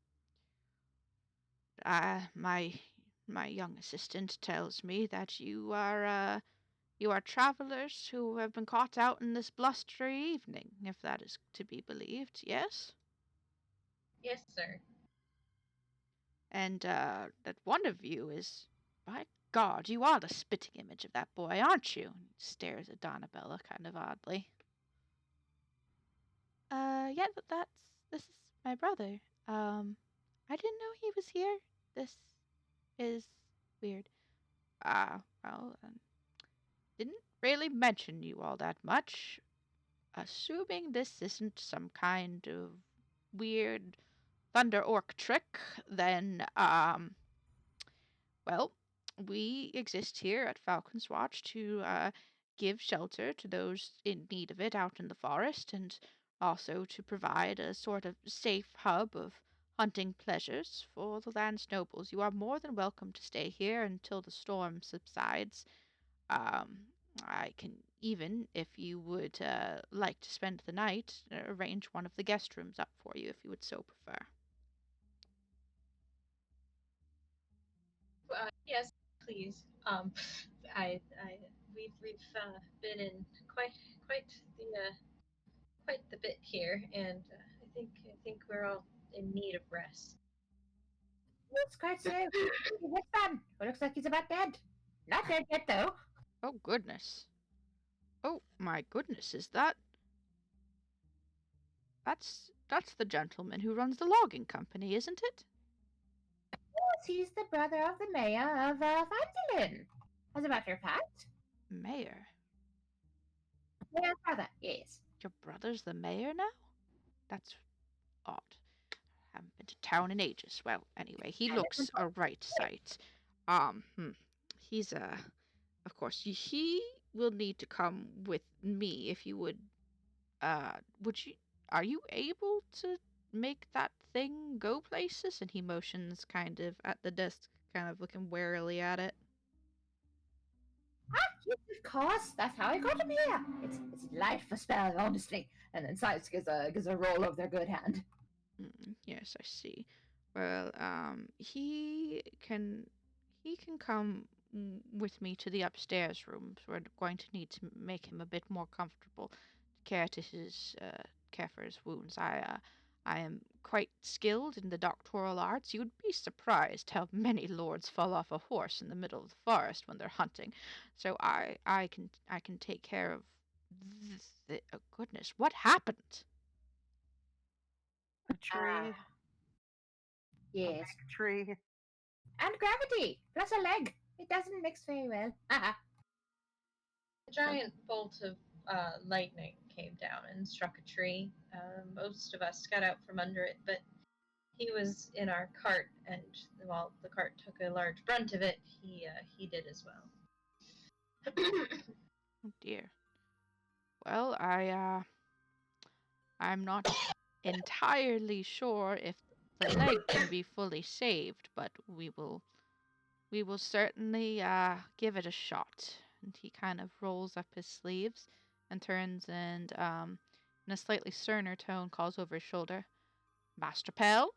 A: My young assistant tells me that you are travelers who have been caught out in this blustery evening, if that is to be believed, yes?
C: Yes, sir.
A: And that one of you is, by God, you are the spitting image of that boy, aren't you? And he stares at Donabella kind of oddly. Yeah, this is my brother. I didn't know he was here. This is weird. Well, didn't really mention you all that much. Assuming this isn't some kind of weird Thunder Orc trick, then, well, we exist here at Falcon's Watch to give shelter to those in need of it out in the forest, and also to provide a sort of safe hub of hunting pleasures for the land's nobles. You are more than welcome to stay here until the storm subsides. Um, I can even, if you would like to spend the night, arrange one of the guest rooms up for you if you would so prefer.
C: Yes, please. We've been in quite the quite the bit here, and I think we're all in need of rest.
D: That's quite so. This man, who looks like he's about dead. Not dead yet, though.
A: Oh, goodness. Oh, my goodness, that's the gentleman who runs the logging company, isn't it?
D: Yes, he's the brother of the mayor of Vandelin. As a matter of fact.
A: Mayor?
D: Mayor's brother, yes.
A: Your brother's the mayor now? That's odd. Haven't been to town in ages. Well, anyway, he looks a right sight. He's of course, he will need to come with me if you would. Would you? Are you able to make that thing go places? And he motions kind of at the desk, kind of looking warily at it.
D: Yes, of course. That's how I got him here. It's a delightful spell, honestly. And then Sides gives a roll of their good hand.
A: Yes, I see. Well, he can come with me to the upstairs rooms. We're going to need to make him a bit more comfortable, care for his wounds. I am quite skilled in the doctoral arts. You'd be surprised how many lords fall off a horse in the middle of the forest when they're hunting. So I can take care of this. Oh goodness, what happened?
B: A tree.
D: Yes.
B: A tree.
D: And gravity, plus a leg. It doesn't mix very well.
C: A giant bolt of lightning came down and struck a tree. Most of us got out from under it, but he was in our cart, and while the cart took a large brunt of it, he did as well.
A: Oh dear. Well, I'm not entirely sure if the leg can be fully saved, but we We will certainly give it a shot. And he kind of rolls up his sleeves and turns and, in a slightly sterner tone, calls over his shoulder, Master Pell.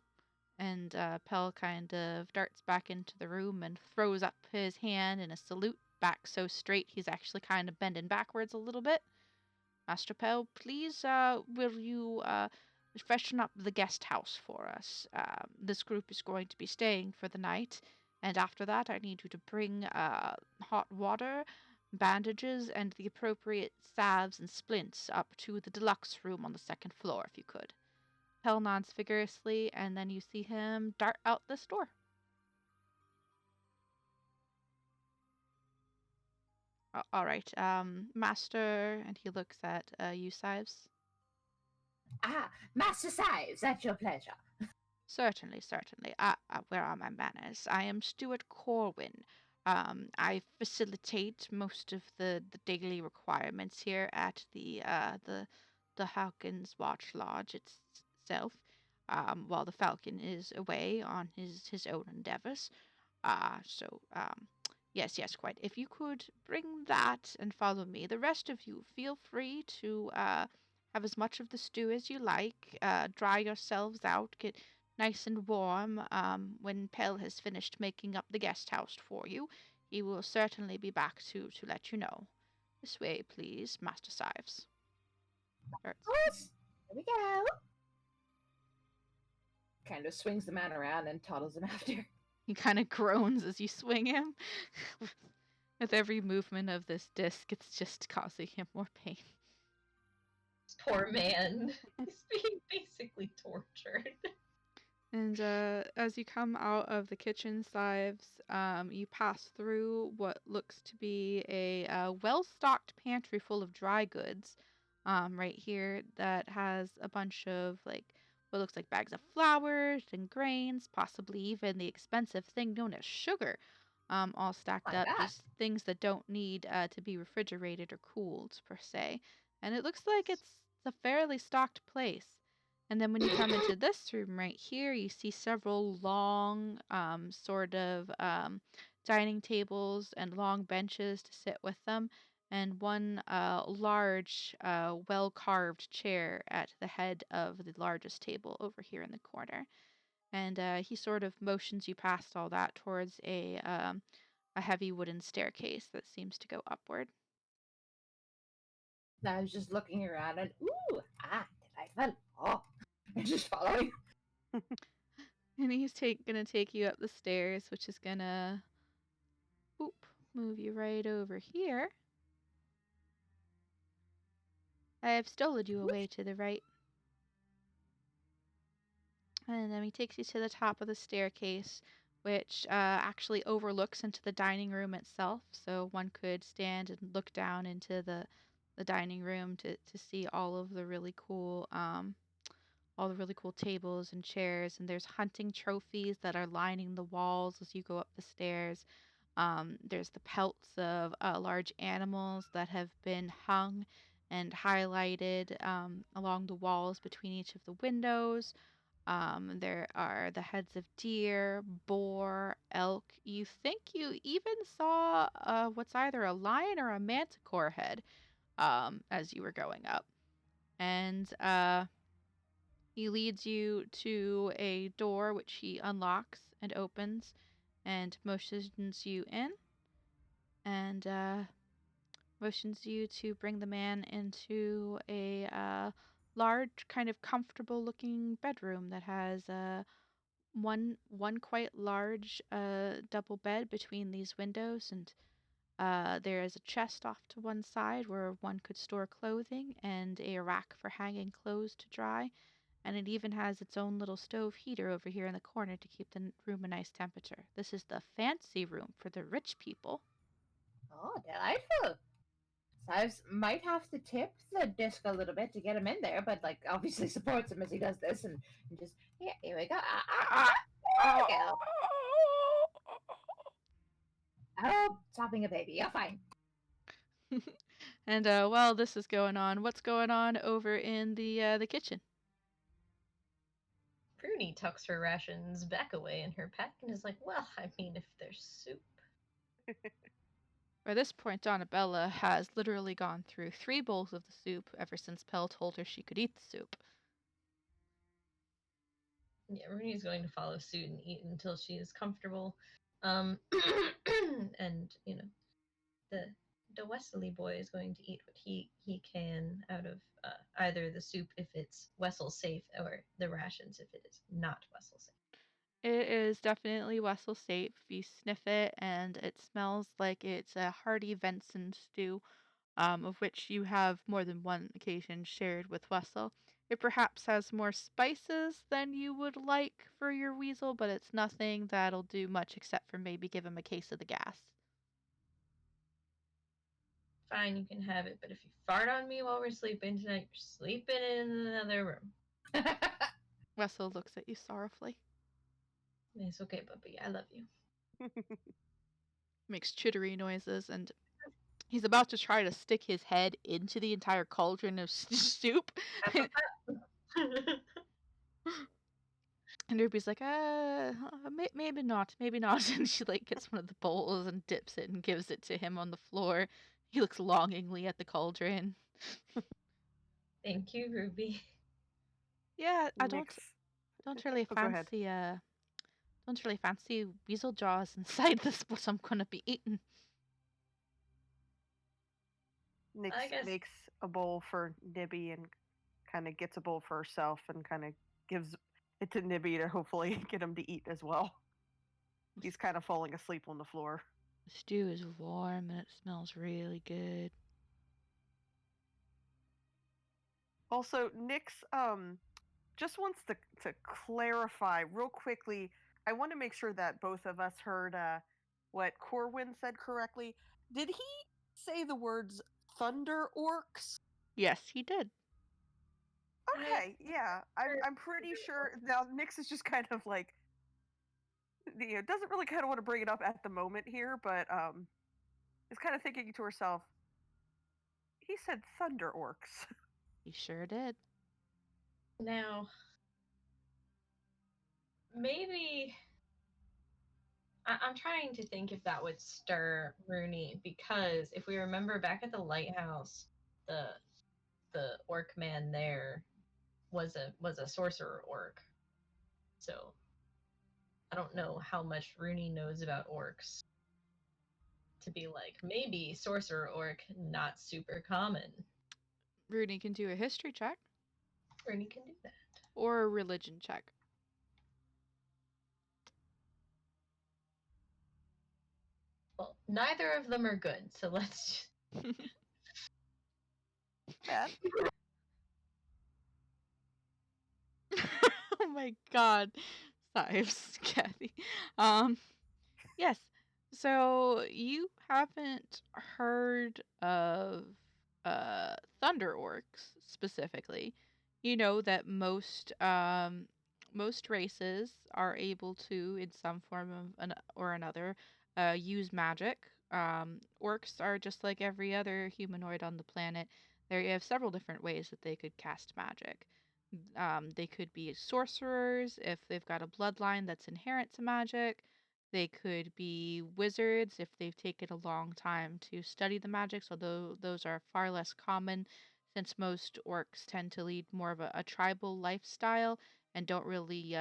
A: And Pell kind of darts back into the room and throws up his hand in a salute, back so straight he's actually kind of bending backwards a little bit. Master Pell, please, will you freshen up the guest house for us? This group is going to be staying for the night, and after that, I need you to bring hot water, bandages, and the appropriate salves and splints up to the deluxe room on the second floor, if you could. Pell nods vigorously, and then you see him dart out this door. All right, Master, and he looks at you, Sives.
D: Master Sives, at your pleasure.
A: Certainly, certainly. Where are my manners? I am Stuart Corwin. I facilitate most of the daily requirements here at the Hawkins Watch Lodge itself, while the Falcon is away on his own endeavors. Yes, quite. If you could bring that and follow me. The rest of you, feel free to have as much of the stew as you like. Dry yourselves out, get nice and warm. When Pell has finished making up the guest house for you, he will certainly be back to let you know. This way, please, Master Sives.
D: Yes, here we go. Kind of swings the man around and toddles him after.
A: He kind of groans as you swing him. With every movement of this disc, it's just causing him more pain.
C: This poor man. He's being basically tortured.
A: And as you come out of the kitchen, Sives, you pass through what looks to be a well-stocked pantry full of dry goods right here that has a bunch of what looks like bags of flour and grains, possibly even the expensive thing known as sugar, all stacked up, just things that don't need to be refrigerated or cooled per se. And it looks like it's a fairly stocked place. And then when you come into this room right here, you see several long sort of dining tables and long benches to sit with them, and one large, well-carved chair at the head of the largest table over here in the corner. And he sort of motions you past all that towards a heavy wooden staircase that seems to go upward.
D: I was just looking around and delightful. Oh, and just following.
A: And he's gonna take you up the stairs, which is gonna move you right over here. I have stolen you away to the right. And then he takes you to the top of the staircase, which actually overlooks into the dining room itself. So one could stand and look down into the dining room to see all the really cool tables and chairs. And there's hunting trophies that are lining the walls as you go up the stairs. There's the pelts of large animals that have been hung and highlighted along the walls between each of the windows. There are the heads of deer, boar, elk. You think you even saw what's either a lion or a manticore head as you were going up. And he leads you to a door which he unlocks and opens and motions you in. And motions you to bring the man into a large, kind of comfortable looking bedroom that has one quite large double bed between these windows, and there is a chest off to one side where one could store clothing and a rack for hanging clothes to dry. And it even has its own little stove heater over here in the corner to keep the room a nice temperature. This is the fancy room for the rich people.
D: Oh, delightful. Sives might have to tip the disc a little bit to get him in there, but obviously supports him as he does this, and just here we go. There we go. Oh, stopping a baby. You're fine.
A: And while this is going on, what's going on over in the kitchen?
C: Pruny tucks her rations back away in her pack and is like, well, I mean, if there's soup,
A: By this point, Donabella has literally gone through 3 bowls of the soup ever since Pell told her she could eat the soup.
C: Yeah, Rooney's going to follow suit and eat until she is comfortable. And the Wesley boy is going to eat what he can out of either the soup if it's Wessel safe or the rations if it is not Wessel safe.
A: It is definitely Wessel safe. You sniff it, and it smells like it's a hearty venison stew, of which you have more than one occasion shared with Wessel. It perhaps has more spices than you would like for your weasel, but it's nothing that'll do much except for maybe give him a case of the gas.
C: Fine, you can have it, but if you fart on me while we're sleeping tonight, you're sleeping in another room.
A: Wessel looks at you sorrowfully.
C: It's okay, puppy. I love you.
A: Makes chittery noises, and he's about to try to stick his head into the entire cauldron of soup. And Ruby's like, maybe not, maybe not. And she like gets one of the bowls and dips it and gives it to him on the floor. He looks longingly at the cauldron.
C: Thank you, Ruby.
A: Yeah, I
B: Nix.
A: don't really
B: Oh, go ahead.
A: fancy weasel jaws inside this what I'm gonna be eating.
B: Nix
C: I guess-
B: makes a bowl for Nibby and kind of gets a bowl for herself and kind of gives it to Nibby to hopefully get him to eat as well. He's kind of falling asleep on the floor.
A: The stew is warm and it smells really good.
B: Also, Nix just wants to clarify real quickly. I want to make sure that both of us heard what Corwin said correctly. Did he say the words thunder orcs?
A: Yes, he did.
B: Okay, yeah. I'm pretty sure now Nix is just kind of like doesn't really kind of want to bring it up at the moment here, but is kind of thinking to herself, he said thunder orcs.
A: He sure did.
C: Now, maybe I'm trying to think if that would stir Rooney, because if we remember back at the lighthouse, the orc man there was a sorcerer orc. So I don't know how much Rooney knows about orcs. To be like, maybe sorcerer orc, not super common.
A: Rooney can do a history check
C: Rooney can do that.
A: or a religion check.
C: Well, neither of them are good, so let's.
B: Bad.
A: Oh my god. Sighs, Kathy. Yes. So you haven't heard of thunder orcs specifically. You know that most races are able to, in some form or another, use magic. Orcs are just like every other humanoid on the planet. They have several different ways that they could cast magic. They could be sorcerers if they've got a bloodline that's inherent to magic. They could be wizards if they've taken a long time to study the magics, although those are far less common since most orcs tend to lead more of a tribal lifestyle and don't really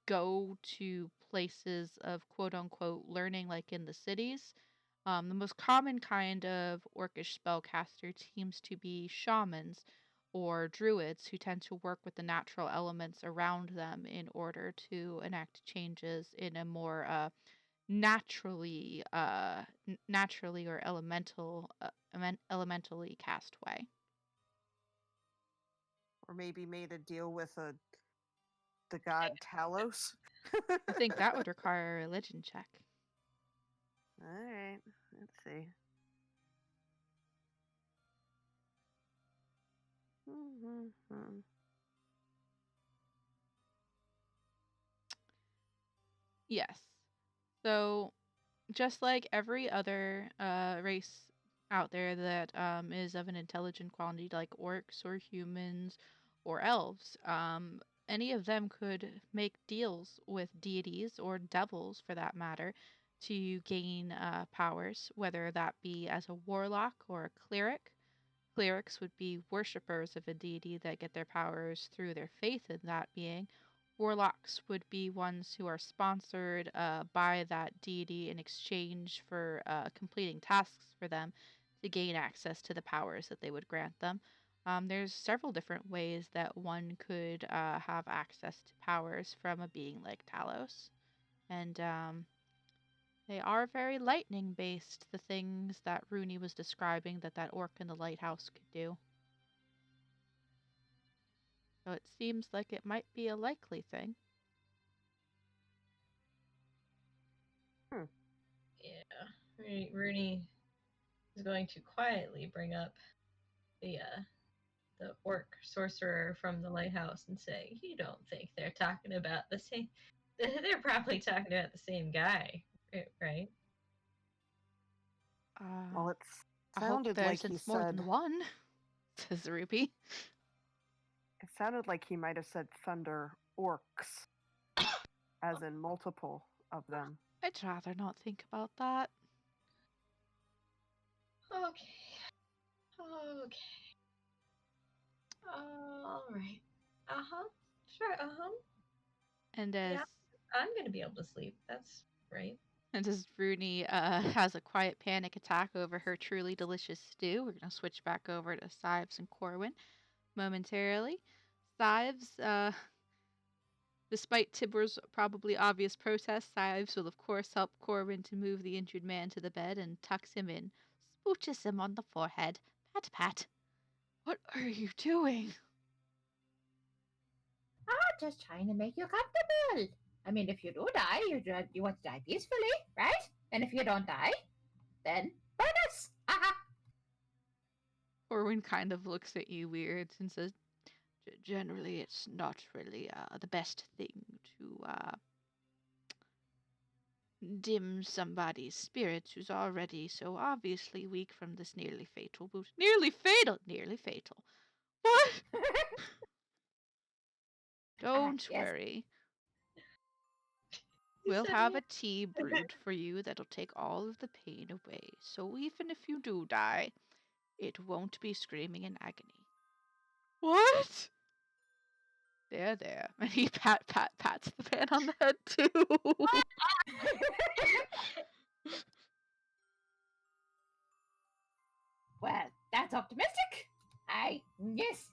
A: go to places of quote unquote learning like in the cities. The most common kind of orcish spellcaster seems to be shamans or druids who tend to work with the natural elements around them in order to enact changes in a more naturally or elementally cast way.
B: Or maybe made a deal with the god Talos.
A: I think that would require a religion check.
B: All right, let's see. Mm-hmm.
A: Yes. So just like every other race out there that is of an intelligent quality, like orcs or humans or elves, any of them could make deals with deities or devils, for that matter, to gain powers, whether that be as a warlock or a cleric. Clerics would be worshippers of a deity that get their powers through their faith in that being. Warlocks would be ones who are sponsored by that deity in exchange for completing tasks for them to gain access to the powers that they would grant them. There's several different ways that one could have access to powers from a being like Talos. And they are very lightning based, the things that Rooney was describing that orc in the lighthouse could do. So it seems like it might be a likely thing.
C: Yeah. Rooney is going to quietly bring up the orc sorcerer from the lighthouse and say, "You don't think they're talking about the same? They're probably talking about the same guy, right?"
B: Well, it
A: I hope
B: sounded like he
A: there's more than
B: said.
A: one, says Ruby.
B: It sounded like he might have said thunder orcs, as in multiple of them.
A: I'd rather not think about that.
C: Okay. Okay. All right. Uh-huh. Sure, uh-huh.
A: And as
C: Yeah, I'm gonna be able to sleep. That's right.
A: and as Rooney has a quiet panic attack over her truly delicious stew, we're gonna switch back over to Sives and Corwin momentarily. Sives, despite Tibor's probably obvious protest, Sives will of course help Corwin to move the injured man to the bed and tucks him in, smooches him on the forehead. Pat, pat. What are you doing?
D: Just trying to make you comfortable. I mean, if you do die, you want to die peacefully, right? And if you don't die, then bonus.
A: Corwin kind of looks at you weird and says, Generally, it's not really the best thing to dim somebody's spirits who's already so obviously weak from this nearly fatal wound. Nearly fatal! Nearly fatal. What? Don't
D: Yes.
A: worry.
C: He
A: We'll
C: said
A: have
C: me.
A: a tea brewed for you that'll take all of the pain away. So even if you do die, it won't be screaming in agony. What? There. And he pats the man on the head too.
D: Well, that's optimistic. Yes.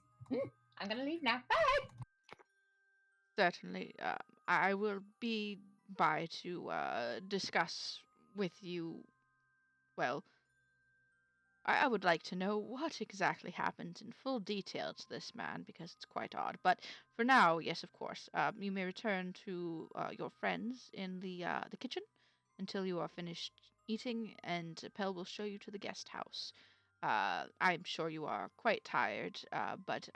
D: I'm gonna leave now. Bye.
A: Certainly, I will be by to discuss with you. Well, I would like to know what exactly happened in full detail to this man because it's quite odd. But for now, yes, of course, you may return to your friends in the kitchen until you are finished eating, and Pell will show you to the guest house. I'm sure you are quite tired, but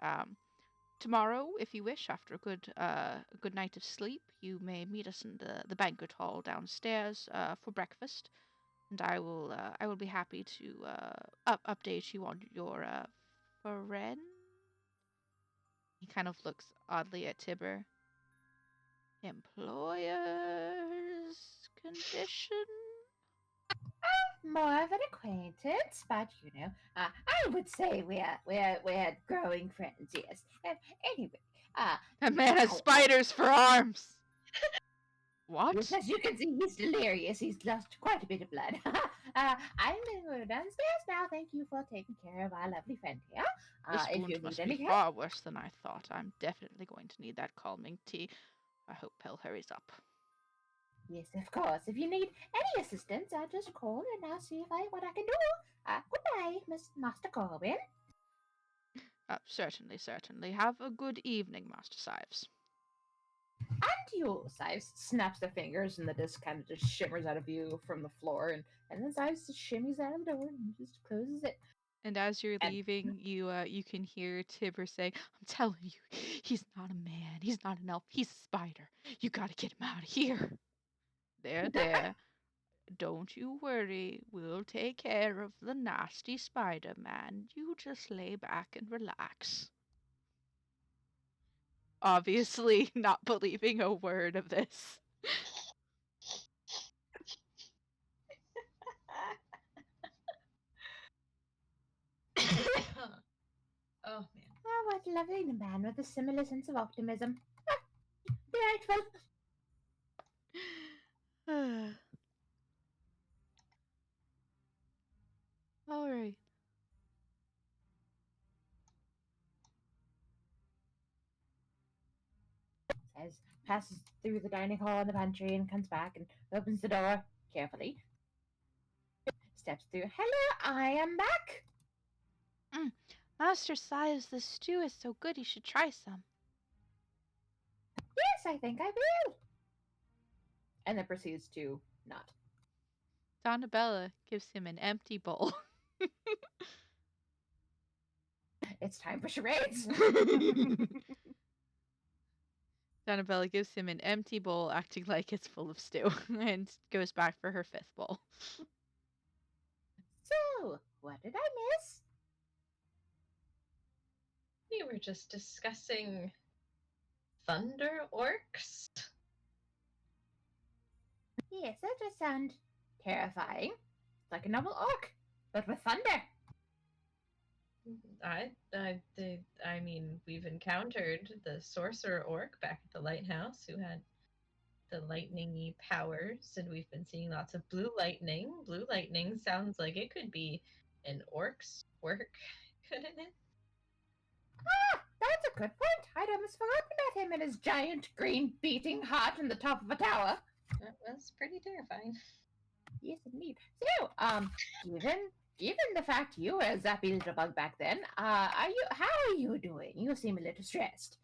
A: tomorrow, if you wish, after a good night of sleep, you may meet us in the banquet hall downstairs for breakfast, and I will be happy to update you on your friend. He kind of looks oddly at Tibber. Employer's condition.
D: More of an acquaintance, but I would say we're growing friends. Yes. Anyway,
A: That man has spiders for arms. What?
D: yes, as you can see, he's delirious. He's lost quite a bit of blood. I'm going to go downstairs now. Thank you for taking care of our lovely friend here.
A: This
D: If
A: wound
D: you
A: must
D: need
A: be
D: anything,
A: far worse than I thought. I'm definitely going to need that calming tea. I hope Pell hurries up.
D: yes, of course. If you need any assistance, just call and I'll see what I can do. Goodbye, Master Corbin.
A: Certainly. Have a good evening, Master Sives.
D: And you, Sives snaps their fingers, and the disc kind of just shimmers out of view from the floor, and then Sives just shimmies out of the door and just closes it.
A: And as you're leaving, you can hear Tibber say, "I'm telling you, he's not a man. He's not an elf. He's a spider. You gotta get him out of here." There. Don't you worry. We'll take care of the nasty Spider Man. You just lay back and relax. Obviously, not believing a word of this.
D: lovely man with a similar sense of optimism. Delightful.
A: All right.
D: Says, passes through the dining hall and the pantry and comes back and opens the door carefully. Steps through. Hello, I am back.
A: Master sighs the stew is so good you should try some.
D: Yes, I think I will. And then proceeds to not.
A: Donabella gives him an empty bowl.
D: It's time for charades.
A: Donabella gives him an empty bowl, acting like it's full of stew, and goes back for her fifth bowl.
D: So, what did I miss?
C: We were just discussing thunder orcs.
D: Yes, that does sound terrifying. It's like a normal orc, but with thunder.
C: I mean, we've encountered the sorcerer orc back at the lighthouse who had the lightningy powers, and we've been seeing lots of blue lightning. Blue lightning sounds like it could be an orc's work, couldn't it?
D: Ah, that's a good point. I'd almost forgotten about him and his giant green beating heart in the top of a tower.
C: That was pretty terrifying.
D: Yes, indeed. So, given the fact you were a zappy little bug back then, how are you doing? You seem a little stressed.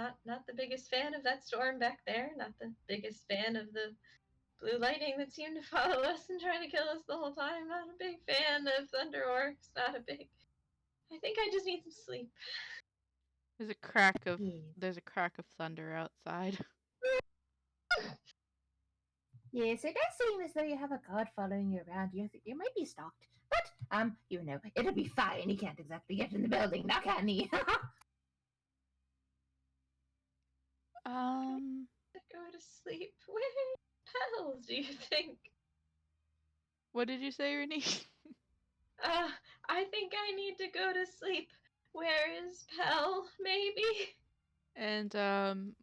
C: Not the biggest fan of that storm back there. Not the biggest fan of the blue lightning that seemed to follow us and trying to kill us the whole time. Not a big fan of thunder orcs. Not a big. I think I just need some sleep.
A: There's a crack of
D: Yes.
A: there's a crack of thunder outside.
D: Yes, it does seem as though you have a guard following you around. You might be stalked, but it'll be fine. He can't exactly get in the building, now can he?
C: Go to sleep. Where the hell do you think?
A: What did you say, Renee?
C: I think I need to go to sleep. Where is Pell? Maybe.
A: And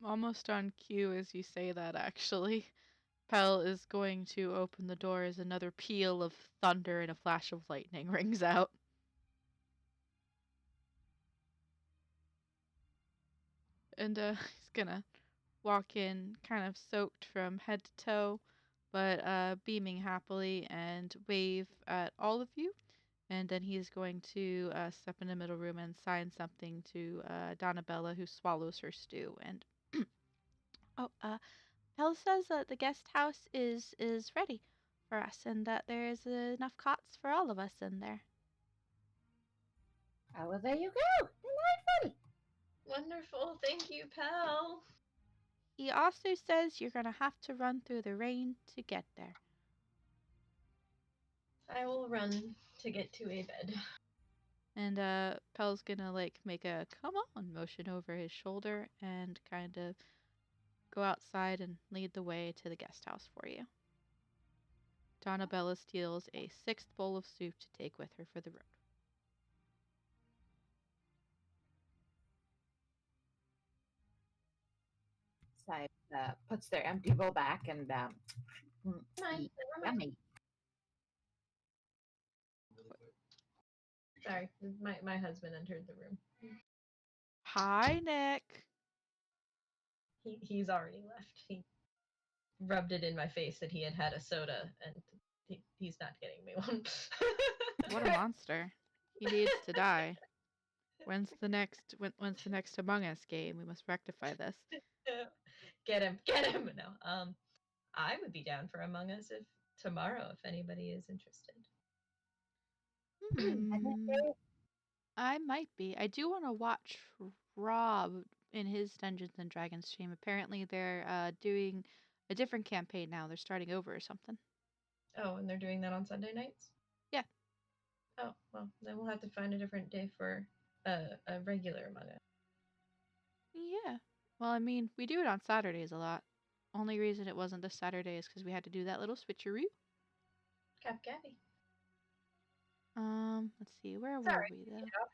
A: almost on cue as you say that, actually, Pell is going to open the door as another peal of thunder and a flash of lightning rings out. And he's gonna walk in kind of soaked from head to toe, but beaming happily and wave at all of you. And then he's going to step in the middle room and sign something to Donabella, who swallows her stew. And Pell says that the guest house is ready for us, and that there is enough cots for all of us in there.
D: Oh, well, there you go. Delightful.
C: Wonderful. Thank you, Pell.
A: He also says you're gonna have to run through the rain to get there.
C: I will run to get to a bed.
A: And Pell's gonna make a come on motion over his shoulder and kind of go outside and lead the way to the guest house for you. Donabella steals a sixth bowl of soup to take with her for the road.
D: Side puts their empty bowl back and
C: Never mind.
D: yummy.
C: Sorry, my husband entered the room.
A: Hi, Nick.
C: He's already left. He rubbed it in my face that he had a soda, and he's not getting me one.
A: What a monster. He needs to die. When's the next Among Us game? We must rectify this.
C: Get him! No, I would be down for Among Us tomorrow if anybody is interested.
A: I might be. I do want to watch Rob in his Dungeons and Dragons stream. Apparently, they're doing a different campaign now. They're starting over or something.
C: Oh, and they're doing that on Sunday nights?
A: Yeah.
C: Oh, well, then we'll have to find a different day for a regular Among Us.
A: Yeah. Well, I mean, we do it on Saturdays a lot. Only reason it wasn't this Saturday is because we had to do that little switcheroo.
C: Gabby.
A: Let's see, where were
C: Sorry,
A: we though?
C: get off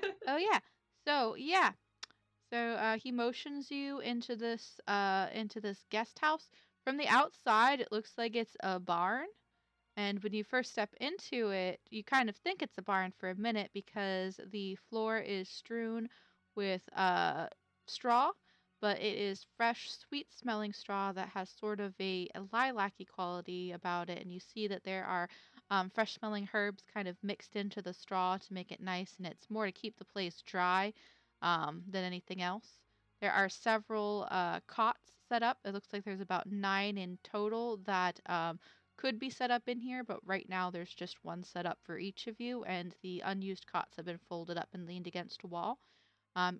C: track.
A: Oh yeah. So yeah. So he motions you into this guest house. From the outside, it looks like it's a barn. And when you first step into it, you kind of think it's a barn for a minute because the floor is strewn with straw, but it is fresh, sweet smelling straw that has sort of a lilac-y quality about it. And you see that there are fresh smelling herbs kind of mixed into the straw to make it nice, and it's more to keep the place dry than anything else. There are several cots set up. It looks like there's about 9 in total that could be set up in here, but right now there's just one set up for each of you, and the unused cots have been folded up and leaned against a wall.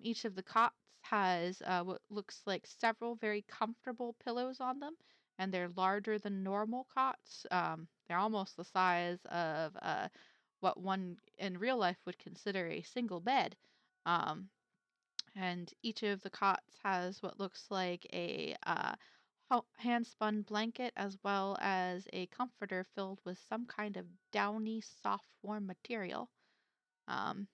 A: Each of the cots has what looks like several very comfortable pillows on them, and they're larger than normal cots. They're almost the size of what one in real life would consider a single bed. Um, and each of the cots has what looks like a hand-spun blanket as well as a comforter filled with some kind of downy, soft, warm material. Um,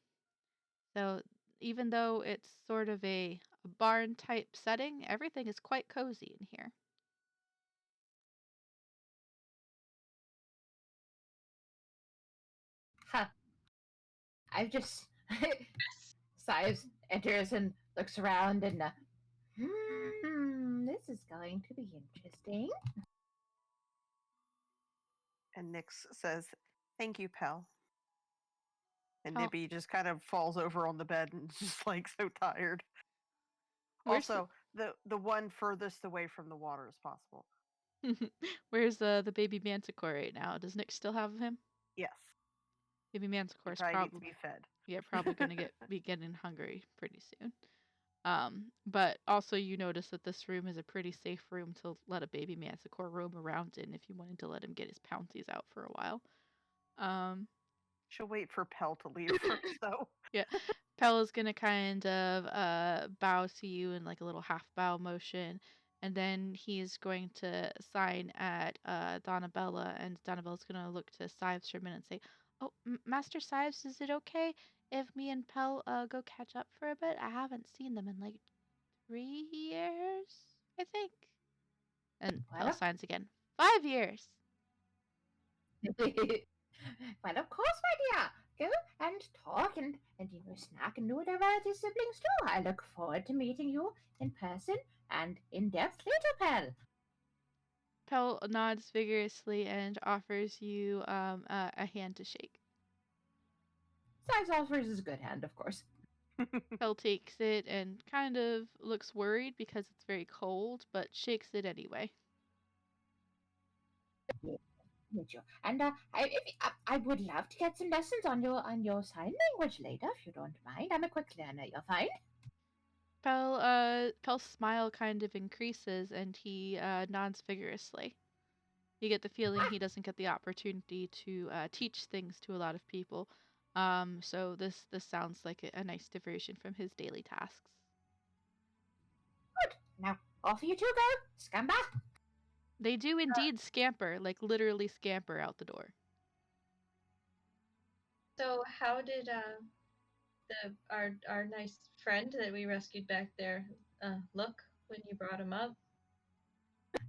A: so even though it's sort of a barn type setting, everything is quite cozy in here.
D: Huh. I've just Sives enters and looks around and this is going to be interesting.
B: And Nyx says, "Thank you, Pell." And
A: Oh,
B: Nibby just kind of falls over on the bed and is just like so tired.
A: where's
B: Also, the one furthest away from the water as possible.
A: where's the baby Manticore right now? Does Nick still have him?
B: Yes,
A: Baby
B: he
A: Manticore's
B: probably needs to
A: probably
B: be fed.
A: probably gonna be getting hungry pretty soon. But also you notice that this room is a pretty safe room to let a baby Manticore roam around in if you wanted to let him get his pouncies out for a while. Um,
B: She'll wait for Pell to leave first, though.
A: yeah, Pella's gonna kind of bow to you in like a little half bow motion, and then he's going to sign at Donabella, and Donabella's gonna look to Sives for a minute and say, "Oh, Master Sives, is it okay if me and Pell go catch up for a bit? I haven't seen them in like 3 years, I think." And Pell
D: Well,
A: signs again. 5 years.
D: well, of course, my dear. Go and talk and snack and do whatever the siblings do. I look forward to meeting you in person and in depth later, Pell.
A: Pell nods vigorously and offers you a hand to shake.
D: Sives offers his good hand, of course.
A: Pell takes it and kind of looks worried because it's very cold, but shakes it anyway.
D: Meet you. And I would love to get some lessons on your sign language later, if you don't mind. I'm a quick learner. You're fine.
A: Pell's smile kind of increases and he nods vigorously. You get the feeling
D: Ah,
A: he doesn't get the opportunity to teach things to a lot of people. So this sounds like a nice diversion from his daily tasks.
D: good. Now off you two go, scamba.
A: They do indeed scamper, like literally scamper out the door.
C: So how did our nice friend that we rescued back there look when you brought him up?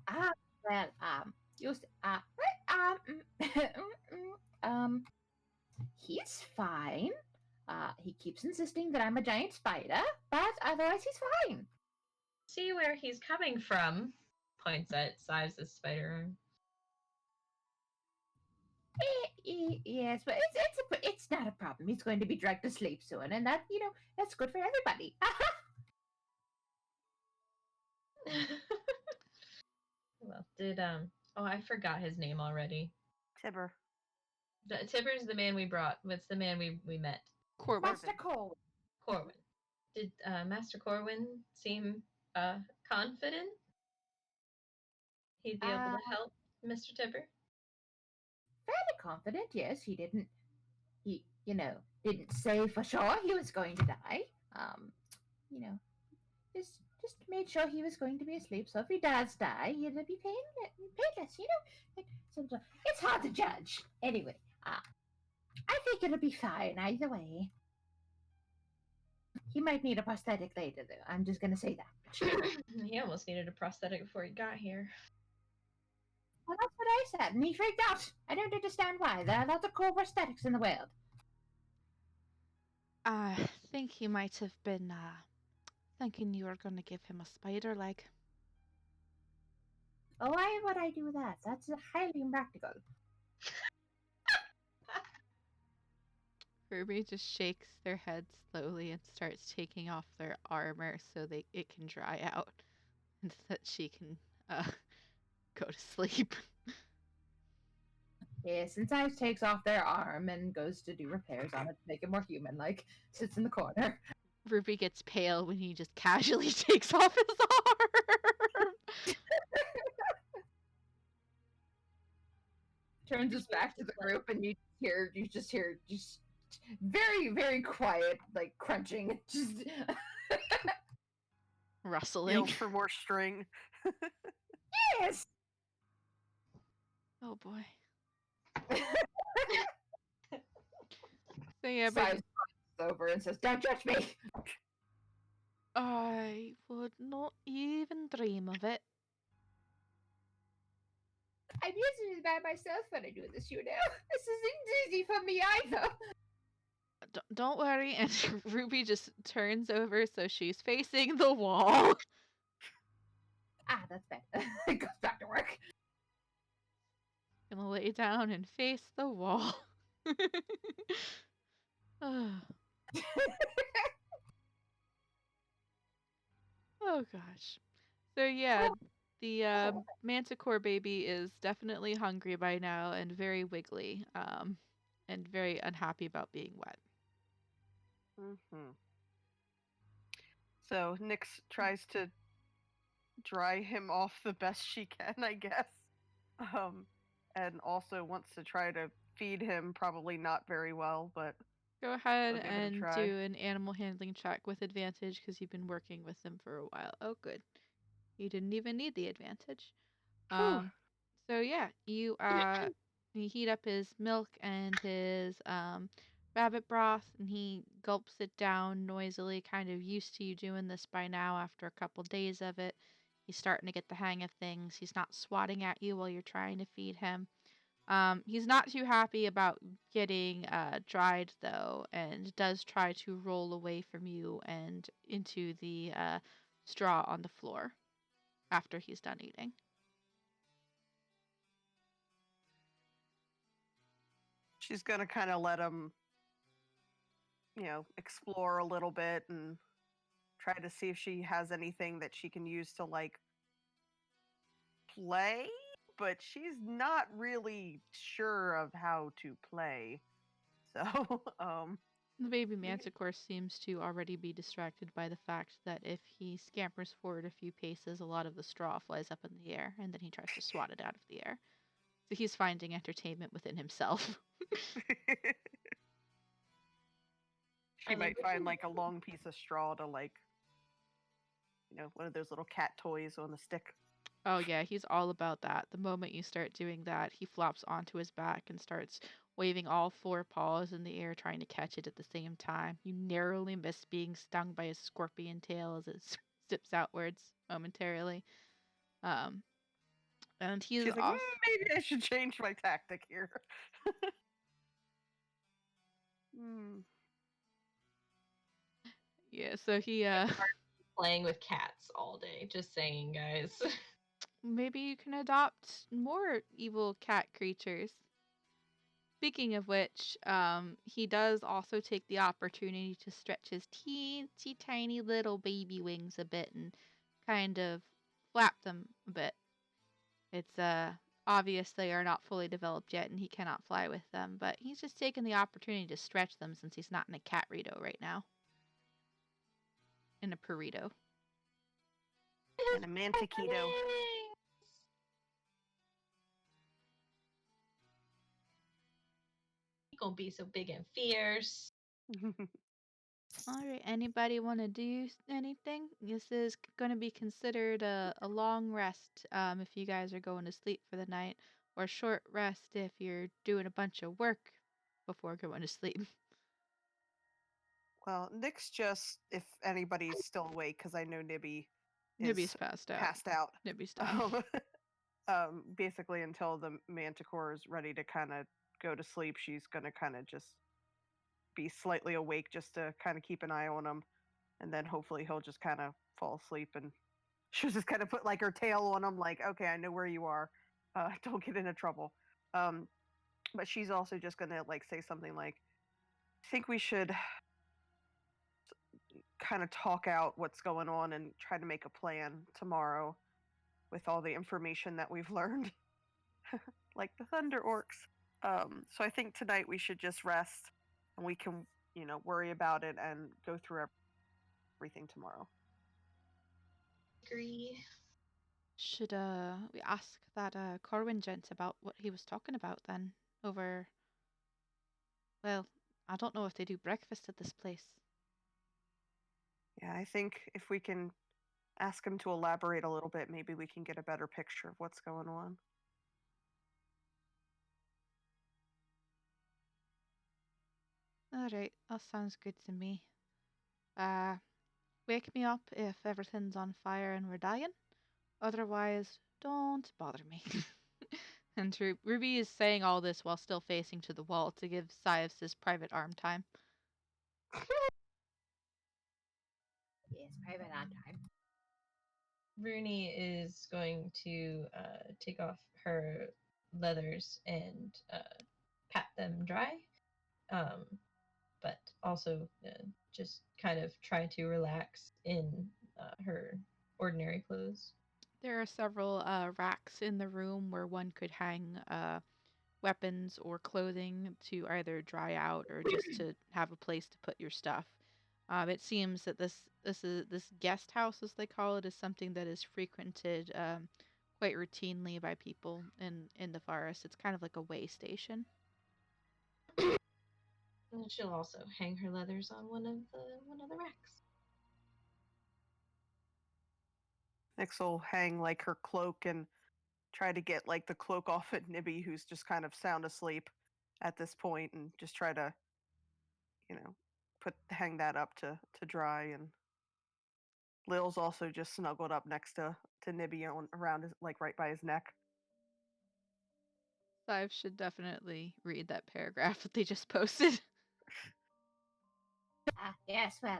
D: Ah, well, you he's fine. He keeps insisting that I'm a giant spider, but otherwise he's fine.
C: See where he's coming from. Points at Sives' spider arm.
D: Yes, but it's not a problem. He's going to be dragged to sleep soon, and that's good for everybody.
C: Well, did oh, I forgot his name already.
B: Tibber.
C: Tibber's the man we brought. What's the man we met?
A: Corwin.
D: Master Cole.
C: Corwin. Did Master Corwin seem confident he'd be able to help Mr. Tibber?
D: Fairly confident. Yes, he didn't say for sure he was going to die. You know, just just made sure he was going to be asleep. So if he does die, he'll be painless. Like, it's hard to judge. Anyway, I think it'll be fine either way. He might need a prosthetic later, though. I'm just gonna say that.
C: He almost needed a prosthetic before he got here.
D: Well, that's what I said, and he freaked out. I don't understand why. There are lots of cool prosthetics in the world.
A: I think he might have been thinking you were going to give him a spider leg.
D: Oh, why would I do that? That's highly impractical.
A: Ruby just shakes their head slowly and starts taking off their armor so it can dry out and so that she can go to sleep.
D: Yes, and Sives takes off their arm and goes to do repairs on it to make it more human-like. Sits in the corner.
A: Ruby gets pale when he just casually takes off his arm.
D: Turns his back to the group, and you just hear very, very quiet, like crunching. Just
A: Rustling.
B: Yells for more string.
D: yes.
A: Oh boy. So yeah, but
D: Sives over and says, "Don't judge me."
A: I would not even dream of it.
D: I'm usually by myself when I do this, you know. This isn't easy for me either.
A: Don't worry. And Ruby just turns over so she's facing the wall.
D: Ah, that's better. Goes back to work.
A: Gonna lay down and face the wall. Oh gosh. So yeah, the Manticore baby is definitely hungry by now and very wiggly, and very unhappy about being wet.
B: Mm-hmm. So Nyx tries to dry him off the best she can, I guess. And also wants to try to feed him, probably not very well, but
A: Go ahead
B: give it a
A: and
B: try.
A: do an animal handling check with advantage because you've been working with them for a while. Oh, good. You didn't even need the advantage.
B: Whew.
A: So yeah, you heat up his milk and his rabbit broth, and he gulps it down noisily, kind of used to you doing this by now after a couple days of it. He's starting to get the hang of things. He's not swatting at you while you're trying to feed him. He's not too happy about getting dried though, and does try to roll away from you and into the straw on the floor after he's done eating.
B: She's gonna kind of let him, explore a little bit and try to see if she has anything that she can use to like play, but she's not really sure of how to play. So,
A: The baby manticore seems to already be distracted by the fact that if he scampers forward a few paces, a lot of the straw flies up in the air, and then he tries to swat it out of the air. So he's finding entertainment within himself.
B: she might find like a long piece of straw to like, one of those little cat toys on the stick.
A: Oh yeah, he's all about that. The moment you start doing that, he flops onto his back and starts waving all four paws in the air, trying to catch it at the same time. You narrowly miss being stung by a scorpion tail as it zips outwards momentarily. And he's
B: She's like,
A: off.
B: maybe I should change my tactic here.
A: Yeah, so he
C: Playing with cats all day. Just saying, guys.
A: maybe you can adopt more evil cat creatures. Speaking of which, he does also take the opportunity to stretch his teensy tiny little baby wings a bit and kind of flap them a bit. It's obvious they are not fully developed yet and he cannot fly with them, but he's just taken the opportunity to stretch them since he's not in a cat-rito right now. In a burrito.
B: And a mantiquito.
C: He gonna be so big and fierce.
A: All right. Anybody want to do anything? This is going to be considered a long rest if you guys are going to sleep for the night, or short rest if you're doing a bunch of work before going to sleep.
B: Well, Nick's just if anybody's still awake, because I know Nibby
A: Nibby's
B: is
A: passed out.
B: passed out.
A: Nibby's done.
B: Basically until the Manticore is ready to kind of go to sleep, she's gonna kind of just be slightly awake just to kind of keep an eye on him, and then hopefully he'll just kind of fall asleep, and she'll just kind of put like her tail on him, like, okay, I know where you are. Don't get into trouble. Um, but she's also just gonna like say something like, I think we should kind of talk out what's going on and try to make a plan tomorrow with all the information that we've learned, like the Thunder Orcs. So I think tonight we should just rest and we can, worry about it and go through everything tomorrow.
C: Agree.
A: Should we ask that Corwin gent about what he was talking about then? Over, well, I don't know if they do breakfast at this place.
B: Yeah, I think if we can ask him to elaborate a little bit, maybe we can get a better picture of what's going on.
A: All right, that sounds good to me. Uh, wake me up if everything's on fire and we're dying. Otherwise, don't bother me. And Ruby is saying all this while still facing to the wall to give Sias his private arm time.
D: Yes, private on time.
C: Rooney is going to take off her leathers and pat them dry, um, but also just kind of try to relax in her ordinary clothes.
A: There are several racks in the room where one could hang weapons or clothing to either dry out or just to have a place to put your stuff. It seems that this guest house, as they call it, is something that is frequented quite routinely by people in the forest. It's kind of like a way station.
C: And she'll also hang her leathers on one of the racks.
B: Nyx will hang like her cloak and try to get like the cloak off at Nibby, who's just kind of sound asleep at this point, and just try to, hang that up to dry. And Lil's also just snuggled up next to Nibby on around his, like right by his neck.
A: I should definitely read that paragraph that they just posted.
D: Yes, well,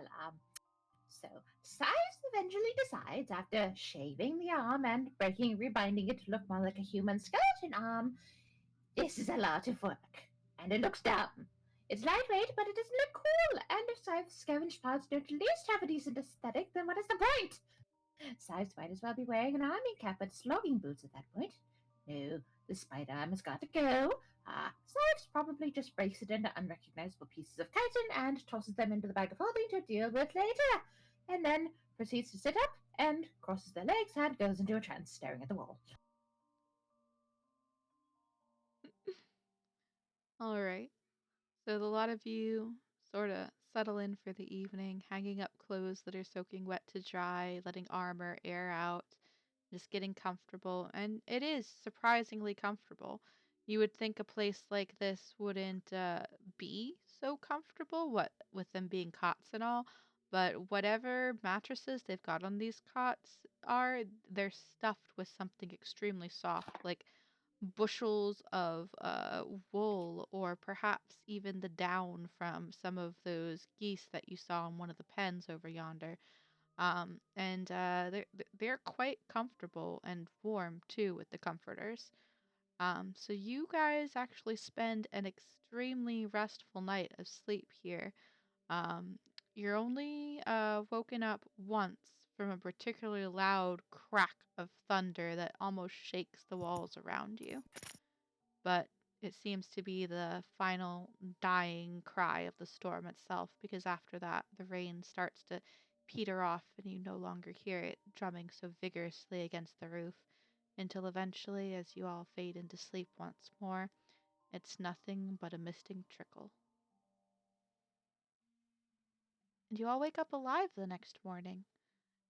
D: so Sives eventually decides, after shaving the arm and rebinding it to look more like a human skeleton arm, this is a lot of work, and it looks dumb. It's lightweight, but it doesn't look cool, and if Sives' scavenged parts don't at least have a decent aesthetic, then what is the point? Sives might as well be wearing an army cap and slogging boots at that point. No, the spider arm has got to go. Sives probably just breaks it into unrecognizable pieces of chitin and tosses them into the bag of holding to deal with later, and then proceeds to sit up and crosses their legs and goes into a trance staring at the wall.
A: All right. So a lot of you sort of settle in for the evening, hanging up clothes that are soaking wet to dry, letting armor air out, just getting comfortable. And it is surprisingly comfortable. You would think a place like this wouldn't be so comfortable, what with them being cots and all. But whatever mattresses they've got on these cots are, they're stuffed with something extremely soft, like bushels of wool, or perhaps even the down from some of those geese that you saw in one of the pens over yonder. And they're quite comfortable and warm too with the comforters. So you guys actually spend an extremely restful night of sleep here. Um, you're only woken up once from a particularly loud crack of thunder that almost shakes the walls around you, but it seems to be the final dying cry of the storm itself, because after that the rain starts to peter off and you no longer hear it drumming so vigorously against the roof, until eventually, as you all fade into sleep once more, it's nothing but a misting trickle. and you all wake up alive the next morning.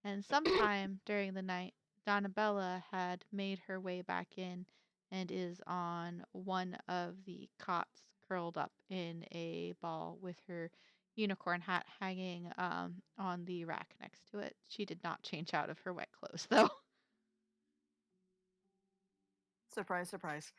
A: And sometime during the night, Donabella had made her way back in and is on one of the cots curled up in a ball with her unicorn hat hanging on the rack next to it. She did not change out of her wet clothes, though.
B: Surprise, surprise.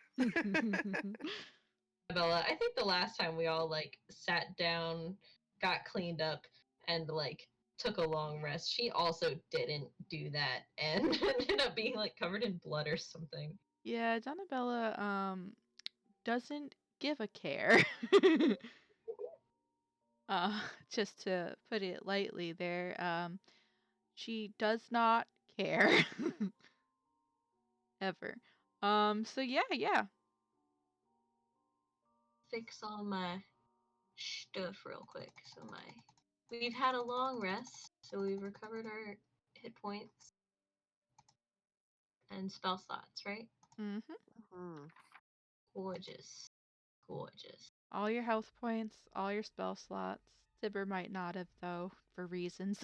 C: Bella, I think the last time we all like sat down, got cleaned up, and like took a long rest, she also didn't do that and ended up being like covered in blood or something.
A: Yeah, Donabella doesn't give a care. uh just to put it lightly there. She does not care ever. So yeah.
C: Fix all my stuff real quick. So we've had a long rest, so we've recovered our hit points and spell slots, right?
A: Mhm.
B: Hmm.
C: Gorgeous. Gorgeous.
A: All your health points, all your spell slots. Tibber might not have though, for reasons.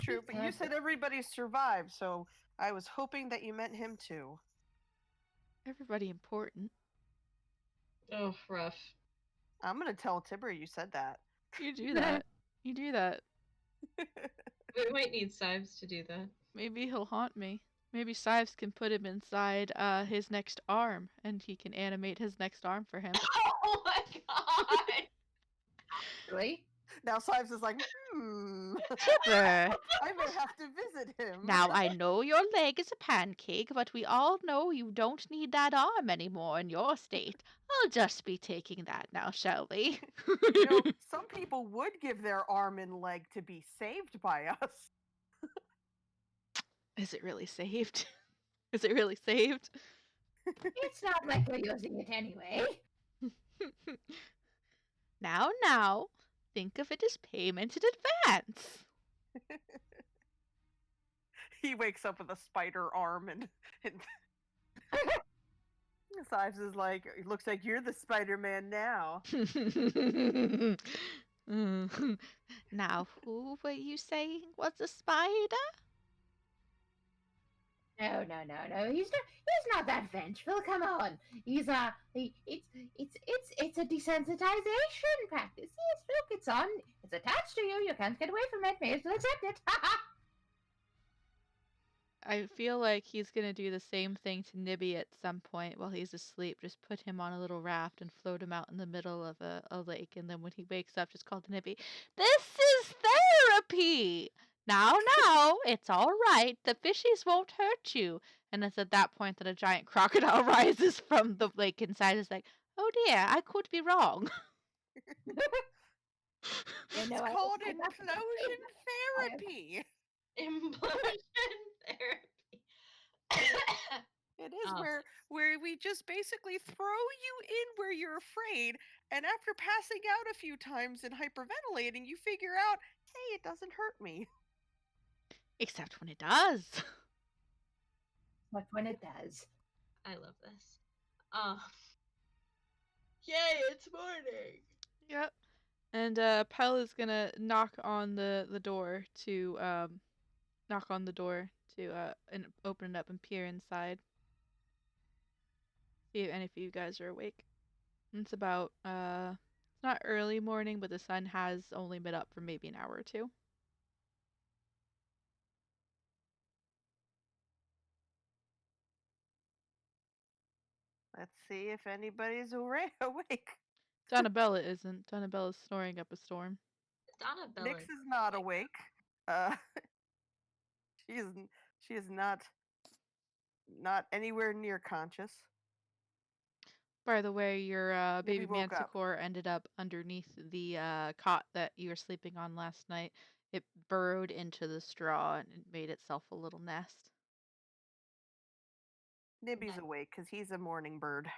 B: True, but you said everybody survived, so I was hoping that you meant him too.
A: Everybody important.
C: Oh, rough.
B: I'm gonna tell Tibber you said that.
A: You do that. You do that.
C: We might need Sives to do that.
A: Maybe he'll haunt me. Maybe Sives can put him inside his next arm, and he can animate his next arm for him.
C: Oh my god!
D: Really?
B: Now Sives is like,
A: Tibber!
B: I may have to visit him.
A: Now I know your leg is a pancake, but we all know you don't need that arm anymore in your state. I'll just be taking that now, shall we?
B: You know, some people would give their arm and leg to be saved by us.
A: Is it really saved? Is it really saved?
D: It's not like we're using it anyway.
A: Now, think of it as payment in advance.
B: He wakes up with a spider arm and Sives is like, it looks like you're the Spider-Man now.
A: Now, who were you saying was a spider?
D: No. He's not that vengeful. Come on. He's it's a desensitization practice. Yes, look, it's attached to you. You can't get away from it. May as well accept it.
A: I feel like he's gonna do the same thing to Nibby at some point while he's asleep. Just put him on a little raft and float him out in the middle of a lake, and then when he wakes up, just call to Nibby, "This is therapy! Now, it's all right. The fishies won't hurt you." And it's at that point that a giant crocodile rises from the lake inside. Is like, "Oh dear, I could be wrong."
D: You know,
B: It's called implosion therapy.
C: Implosion therapy.
B: It is where we just basically throw you in where you're afraid, and after passing out a few times and hyperventilating, you figure out, hey, it doesn't hurt me.
A: Except when it does.
D: But when it does.
C: I love this. Yay, it's morning.
A: Yep. And Pell is gonna knock on the door to and open it up and peer inside. See if any of you guys are awake. It's about it's not early morning, but the sun has only been up for maybe an hour or two.
B: Let's see if anybody's awake.
A: Donabella isn't. Donabella's snoring up a storm.
C: Donabella.
B: Nyx is not awake. Uh, she is she is not anywhere near conscious.
A: By the way, your
B: Maybe
A: baby
B: woke up.
A: Manticore ended up underneath the cot that you were sleeping on last night. It burrowed into the straw and it made itself a little nest.
B: Nibby's awake because he's a morning bird.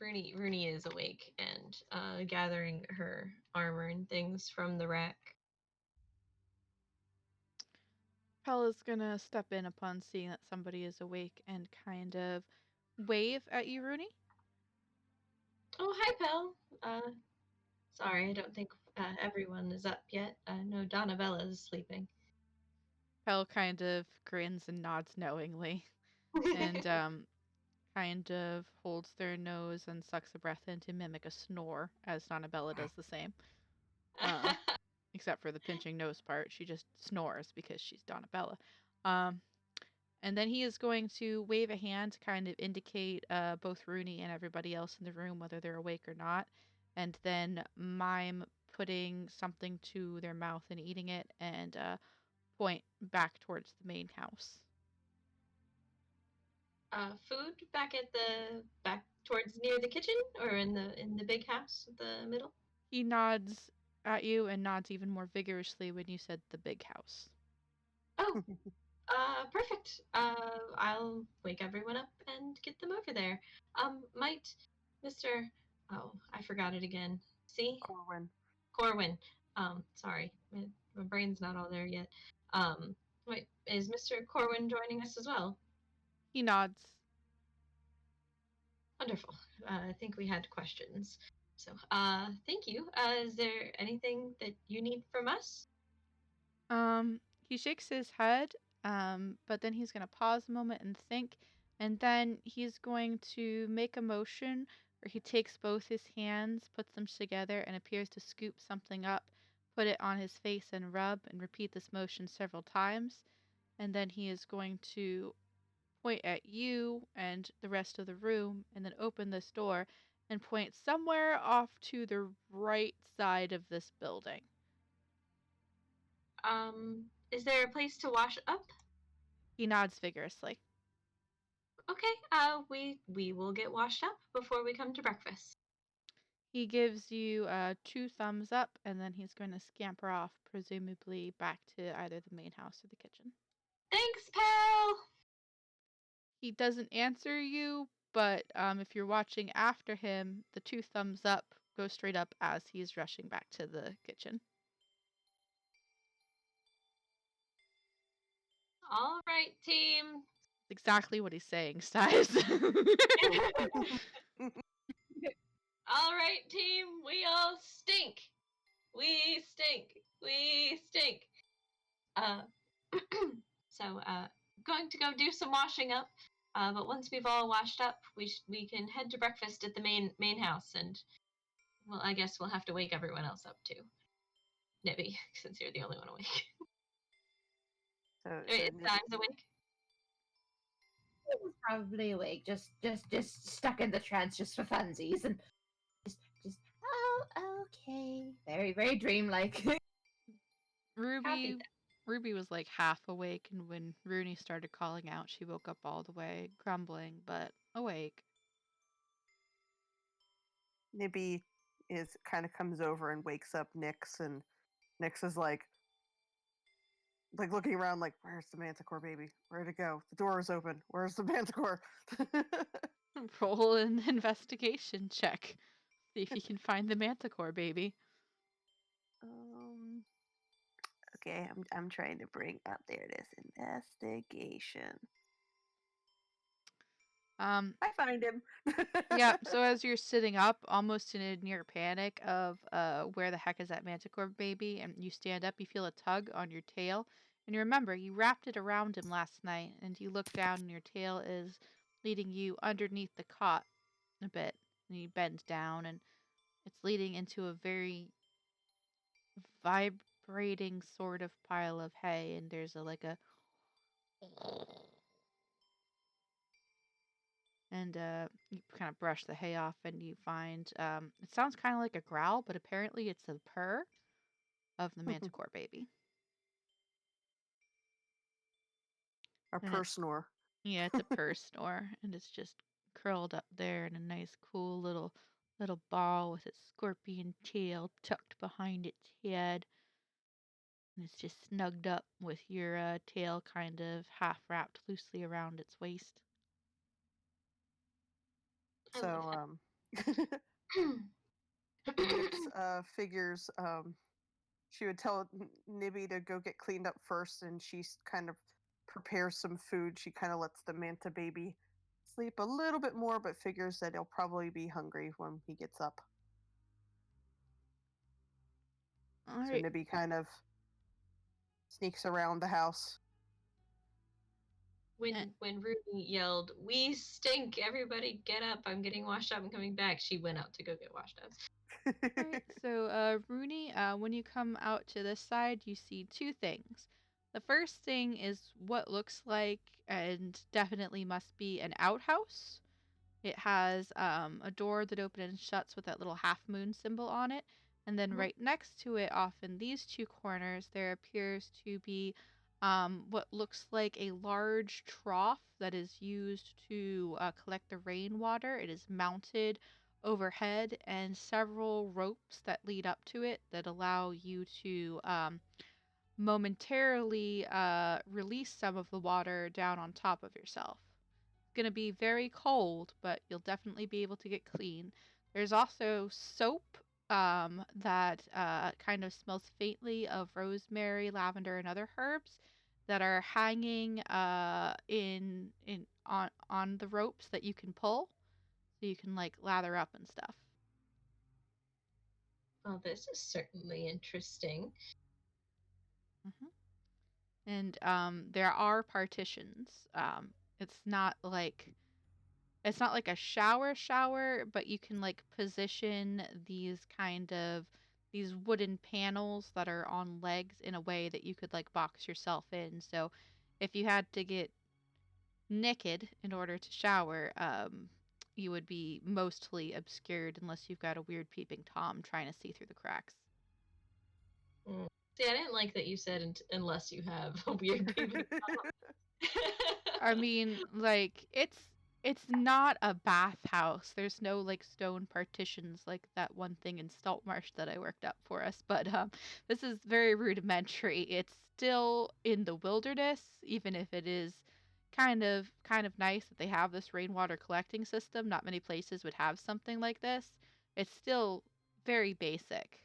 C: Rooney is awake and gathering her armor and things from the rack.
A: Pella's gonna step in upon seeing that somebody is awake and kind of wave at you, Rooney.
C: Oh, hi, Pell. Sorry, I don't think everyone is up yet. No, Donabella is sleeping.
A: Pell kind of grins and nods knowingly, and kind of holds their nose and sucks a breath in to mimic a snore, as Donabella does the same. Uh, except for the pinching nose part, she just snores because she's Donabella. Um, and then he is going to wave a hand to kind of indicate both Rooney and everybody else in the room whether they're awake or not, and then mime putting something to their mouth and eating it, and point back towards the main house.
C: Food back towards near the kitchen or in the big house at the middle.
A: He nods at you and nods even more vigorously when you said the big house.
C: Oh, perfect. I'll wake everyone up and get them over there. Might Mr. Oh, I forgot it again. See?
B: Corwin.
C: Corwin. Sorry, my brain's not all there yet. Wait, is Mr. Corwin joining us as well?
A: He nods.
C: Wonderful. I think we had questions. So, thank you. Is there anything that you need from us?
A: He shakes his head, but then he's gonna pause a moment and think, and then he's going to make a motion where he takes both his hands, puts them together, and appears to scoop something up, put it on his face and rub, and repeat this motion several times. And then he is going to point at you and the rest of the room, and then open this door and point somewhere off to the right side of this building.
C: Is there a place to wash up?
A: He nods vigorously.
C: Okay, we will get washed up before we come to breakfast.
A: He gives you 2 thumbs up, and then he's going to scamper off, presumably back to either the main house or the kitchen.
C: Thanks, pal!
A: He doesn't answer you, but if you're watching after him, the 2 thumbs up go straight up as he's rushing back to the kitchen.
C: All right, team.
A: That's exactly what he's saying, Styles.
C: All right, team. We all stink. We stink. We stink. Uh, so going to go do some washing up. But once we've all washed up, we can head to breakfast at the main house, and well, I guess we'll have to wake everyone else up too. Nibby, since you're the only one awake.
B: So,
C: Wait,
B: Nibby-
C: Dime's awake.
D: It was probably awake, just stuck in the trance just for funsies, and just oh, okay, very, very dreamlike.
A: Ruby Ruby was like half awake, and when Rooney started calling out, she woke up all the way, grumbling but awake.
B: Nibby is kind of comes over and wakes up Nyx, and Nyx is like looking around, like, "Where's the Manticore baby? Where'd it go? The door is open. Where's the Manticore?"
A: Roll an investigation check. See if you can find the Manticore baby.
B: Okay, I'm trying to bring up, there it is, investigation. I find him.
A: Yeah, so as you're sitting up, almost in a near panic of where the heck is that Manticore baby, and you stand up, you feel a tug on your tail, and you remember you wrapped it around him last night, and you look down and your tail is leading you underneath the cot a bit, and you bend down, and it's leading into a very vibrating sort of pile of hay, and there's a and you kind of brush the hay off, and you find it sounds kind of like a growl, but apparently it's a purr of the Manticore baby.
B: Our
A: And
B: purr snore.
A: yeah, it's a purr snore, and it's just curled up there in a nice, cool little ball with its scorpion tail tucked behind its head, and it's just snugged up with your tail kind of half wrapped loosely around its waist.
C: I
B: So
C: love
B: Nyx figures she would tell Nibby to go get cleaned up first, and she kind of prepares some food. She kind of lets the Manta baby sleep a little bit more, but figures that he'll probably be hungry when he gets up.
A: All
B: So
A: right.
B: Nibby kind of sneaks around the house.
A: Eh,
C: When Ruby yelled, "We stink! Everybody get up! I'm getting washed up and coming back," she went out to go get washed up.
A: All right. So, Rooney, when you come out to this side, you see two things. The first thing is what looks like and definitely must be an outhouse. It has a door that opens and shuts with that little half moon symbol on it. And then right next to it, off in these two corners, there appears to be what looks like a large trough that is used to collect the rainwater. It is mounted overhead, and several ropes that lead up to it that allow you to momentarily release some of the water down on top of yourself. It's going to be very cold, but you'll definitely be able to get clean. There's also soap that kind of smells faintly of rosemary, lavender, and other herbs that are hanging in on the ropes that you can pull, so you can like lather up and stuff.
C: Well, this is certainly interesting.
A: hmm And there are partitions. It's not like it's not like a shower, but you can like position these wooden panels that are on legs in a way that you could like box yourself in. So if you had to get naked in order to shower, you would be mostly obscured unless you've got a weird peeping Tom trying to see through the cracks.
C: Mm. See, I didn't like that you said unless you have a weird people.
A: I mean, like it's not a bathhouse. There's no like stone partitions like that one thing in Saltmarsh that I worked up for us. But this is very rudimentary. It's still in the wilderness, even if it is kind of nice that they have this rainwater collecting system. Not many places would have something like this. It's still very basic.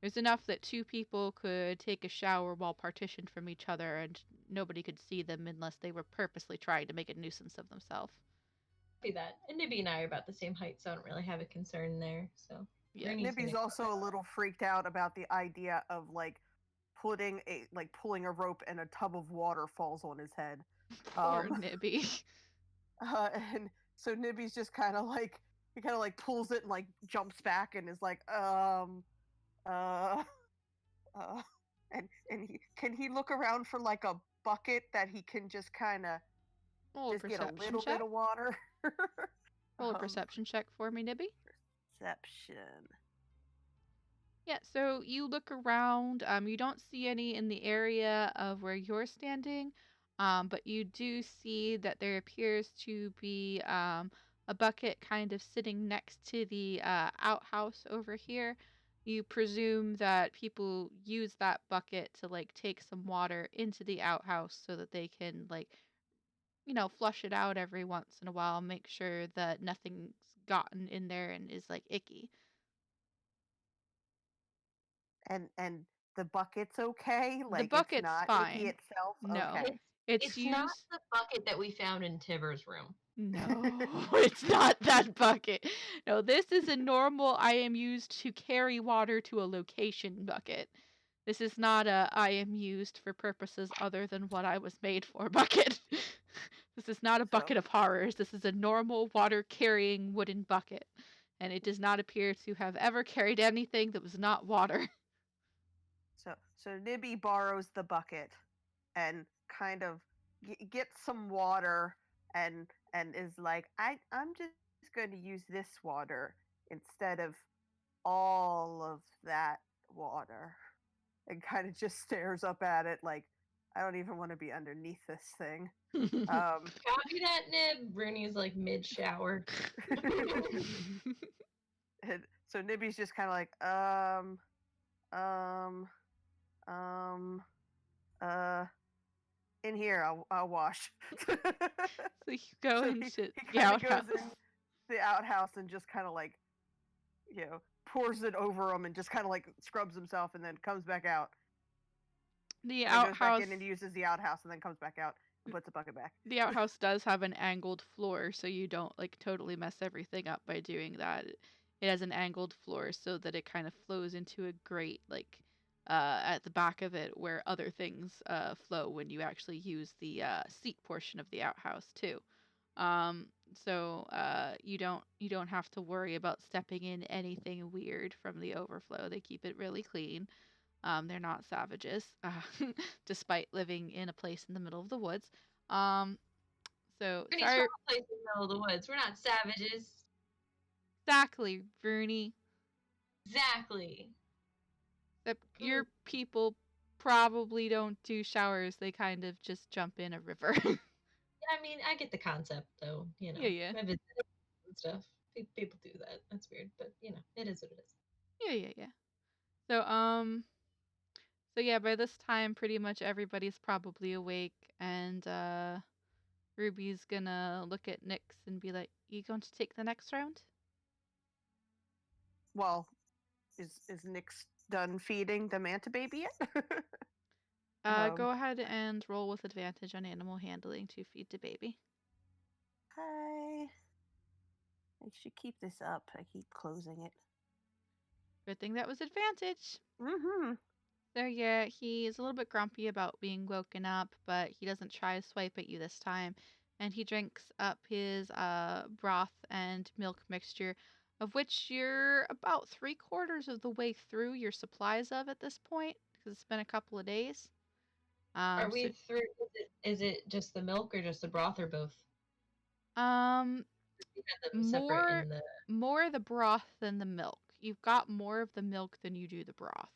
A: There's enough that two people could take a shower while partitioned from each other and nobody could see them unless they were purposely trying to make a nuisance of themselves.
C: Be that. And Nibby and I are about the same height, so I don't really have a concern there. So
A: Yeah.
C: Rooney's
B: Nibby's
C: gonna
B: also a little freaked out about the idea of pulling a rope and a tub of water falls on his head.
A: Poor
B: Um,
A: Nibby.
B: and so Nibby's just kind of like he kind of like pulls it and like jumps back and is like uh uh and he look around for like a bucket that he can just kind of
A: Roll a
B: just get a
A: perception
B: little
A: check.
B: bit of water.
A: Roll a perception check for me, Nibby.
B: Perception.
A: Yeah, so you look around. You don't see any in the area of where you're standing, but you do see that there appears to be a bucket kind of sitting next to the outhouse over here. You presume that people use that bucket to like take some water into the outhouse so that they can like, flush it out every once in a while, make sure that nothing's gotten in there and is like icky.
B: And the bucket's okay,
A: The
B: like it's
A: bucket's
B: not icky
A: fine.
B: itself.
A: No.
B: Okay.
C: It's
A: It's
C: it's not
A: used.
C: the bucket that we found in Tiber's room.
A: No, it's not that bucket. No, this is a normal I am used to carry water to a location bucket. This is not a I am used for purposes other than what I was made for bucket. This is not a
B: So
A: bucket of horrors. This is a normal water carrying wooden bucket. And it does not appear to have ever carried anything that was not water.
B: so Nibby borrows the bucket and kind of gets some water and is like, I'm just going to use this water instead of all of that water, and kind of just stares up at it like, I don't even want to be underneath this thing.
C: Copy that, Nib. Rooney's like mid shower.
B: And so Nibby's just kind of like, um, um, uh, in here, I'll wash.
A: So you go
B: So
A: into
B: he
A: the
B: kind of goes
A: outhouse.
B: in the outhouse and just kind of like, pours it over him and just kind of like scrubs himself and then comes back out.
A: The
B: And then goes back
A: outhouse
B: in and uses the outhouse and then comes back out Puts the bucket back.
A: The outhouse does have an angled floor, so you don't like totally mess everything up by doing that. It has an angled floor so that it kind of flows into a grate like at the back of it where other things flow when you actually use the seat portion of the outhouse too. Um, so you don't have to worry about stepping in anything weird from the overflow. They keep it really clean. They're not savages, despite living in a place in the middle of the woods. Um, so
C: Pretty
A: sorry,
C: small place in the middle of the woods. We're not savages.
A: exactly, Rooney.
C: Exactly.
A: Except your people probably don't do showers. They kind of just jump in a river.
C: I mean, I get the concept, though. You know,
A: Yeah.
C: I visited and stuff. People do that. That's weird, but you know, it is what it is.
A: Yeah. So so yeah, by this time, pretty much everybody's probably awake, and Ruby's gonna look at Nyx and be like, "You going to take the next round?"
B: Well, is Nyx done feeding the manta baby yet?
A: Go ahead and roll with advantage on animal handling to feed the baby.
B: Hi. I should keep this up. I keep closing it.
A: Good thing that was advantage.
B: Mm-hmm.
A: So yeah, he's a little bit grumpy about being woken up, but he doesn't try to swipe at you this time. And he drinks up his broth and milk mixture, of which you're about 3/4 of the way through your supplies of at this point, because it's been a couple of days.
C: Are
A: So
C: we through? Is it just the milk or just the broth or both?
A: um,
C: You had them separate in the.
A: more the broth than the milk. You've got more of the milk than you do the broth,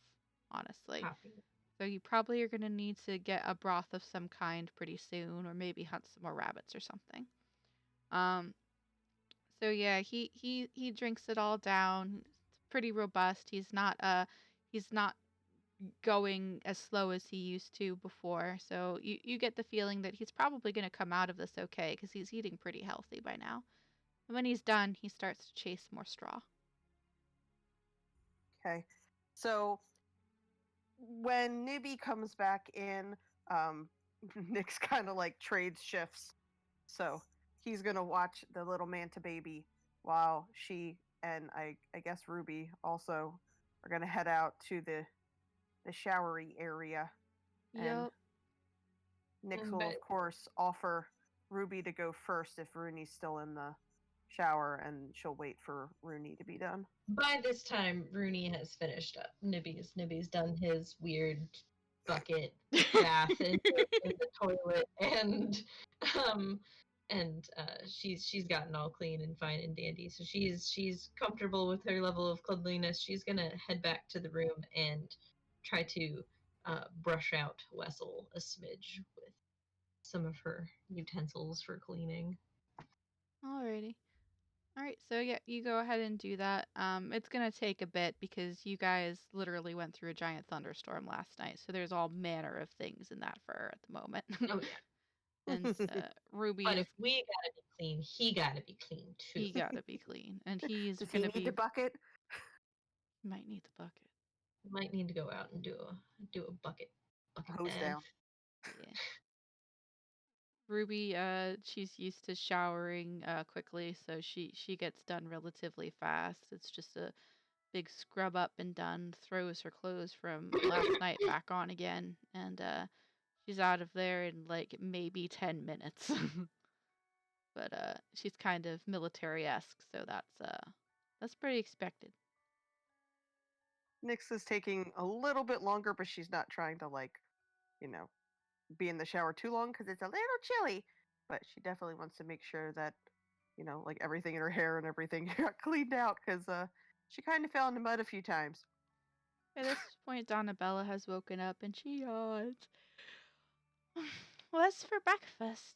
A: honestly.
C: Copy.
A: So you probably are going to need to get a broth of some kind pretty soon, or maybe hunt some more rabbits or something. Um, so yeah, he drinks it all down. It's pretty robust. He's not going as slow as he used to before. So you get the feeling that he's probably going to come out of this okay because he's eating pretty healthy by now. And when he's done, he starts to chase more straw.
B: Okay. So when Nibby comes back in, Nyx kind of like trades shifts. So he's gonna watch the little manta baby while she and I guess Ruby also are gonna head out to the showery area, and
A: Yup.
B: Nyx will
C: But
B: of course offer Ruby to go first if Rooney's still in the shower, and she'll wait for Rooney to be done.
C: by this time, Rooney has finished up. Nibby's done his weird bucket bath in the toilet, um, she's gotten all clean and fine and dandy. So she's comfortable with her level of cleanliness. She's gonna head back to the room and try to brush out Wessel a smidge with some of her utensils for cleaning.
A: Alrighty. All right, so yeah, you go ahead and do that. It's gonna take a bit because you guys literally went through a giant thunderstorm last night, so there's all manner of things in that fur at the moment.
C: Oh yeah.
A: And Ruby
C: But
A: is
C: if we gotta be clean, he gotta be clean too.
A: he gotta be clean, and he's
B: Does he
A: gonna
B: need
A: be
B: the bucket?
A: might need the bucket.
C: Might need to go out and do a bucket
B: Hose
C: bath.
B: down.
A: Yeah. Ruby, she's used to showering quickly, so she gets done relatively fast. It's just a big scrub up and done. Throws her clothes from last night back on again, and she's out of there in like maybe 10 minutes. But she's kind of military-esque, so that's pretty expected.
B: Nyx is taking a little bit longer, but she's not trying to like, you know, be in the shower too long because it's a little chilly. But she definitely wants to make sure that, like everything in her hair and everything got cleaned out because she kind of fell in the mud a few times.
A: At this point, Donabella has woken up and she yawns. What's for breakfast?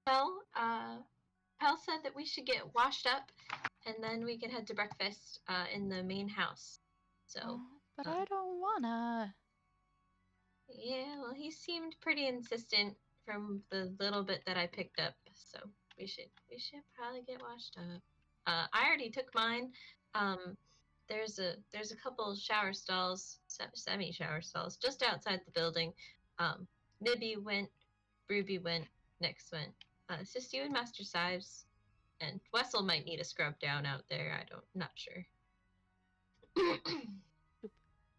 C: Well, Pell said that we should get washed up, and then we can head to breakfast in the main house. So,
A: Oh, but I don't wanna.
C: yeah, well, he seemed pretty insistent from the little bit that I picked up. So we should probably get washed up. I already took mine. Um, there's a couple shower stalls, semi shower stalls, just outside the building. Nibby went, Ruby went, Nyx went. It's just you and Master Sives, and Wessel might need a scrub down out there. Not sure.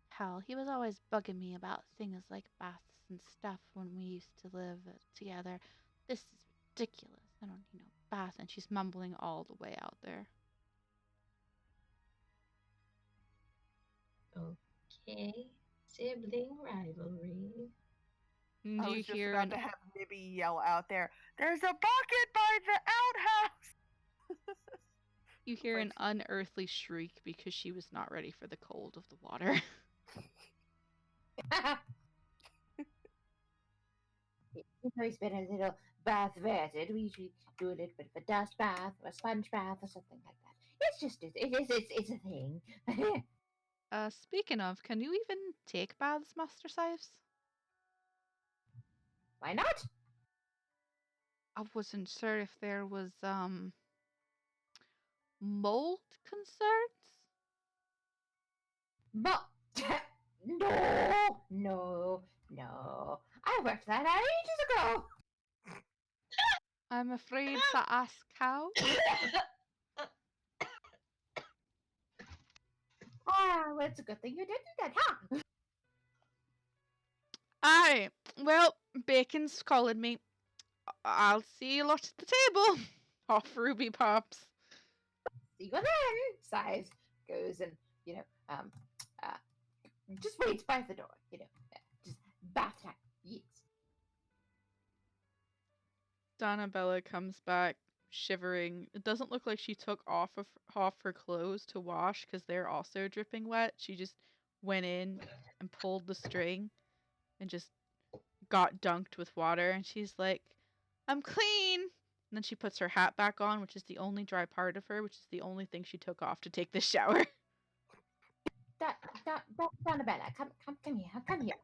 A: Hell, he was always bugging me about things like baths and stuff when we used to live together. This is ridiculous. I don't need no bath. And she's mumbling all the way out there.
C: Okay, sibling rivalry.
A: And
B: I
A: you
B: was just
A: hear
B: about to have Nibby yell out there, "There's a bucket by the outhouse!"
A: you hear
B: like-
A: an unearthly shriek because she was not ready for the cold of the water.
D: It's always been a little bath vetted. We usually do a little bit of a dust bath or a sponge bath or something like that. It's just it's a thing.
A: Speaking of, can you even take baths, Master Sives?
D: Why not?
A: I wasn't sure if there was mold concerns.
D: But no. I worked that out ages ago.
A: I'm afraid to ask how.
D: Ah, well, it's a good thing you did that, huh?
A: Aye, well, Bacon's calling me. I'll see you lot at the table. Off Ruby pops.
D: See you then. Sighs goes and uh, just waits by the door. Just bath time. Yes.
A: Donabella comes back shivering. It doesn't look like she took off her clothes to wash because they're also dripping wet. She just went in and pulled the string and just got dunked with water. And she's like, "I'm clean." And then she puts her hat back on, which is the only dry part of her, which is the only thing she took off to take this shower.
D: Donabella, come here, come here.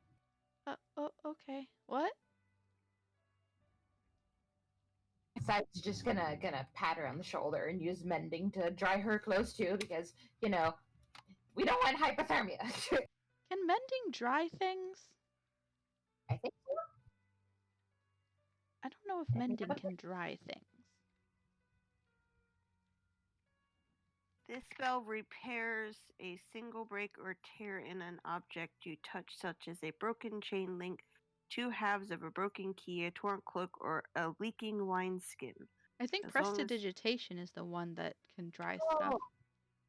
A: Oh, okay. What?
D: Sighs just gonna pat her on the shoulder and use mending to dry her clothes too, because we don't want hypothermia.
A: Can mending dry things?
D: I think so.
A: I don't know if
D: I think
A: mending
D: that's
A: can dry things.
B: This spell repairs a single break or tear in an object you touch, such as a broken chain link, two halves of a broken key, a torn cloak, or a leaking wineskin.
A: I think
B: As long as-
A: prestidigitation is the one that can dry stuff.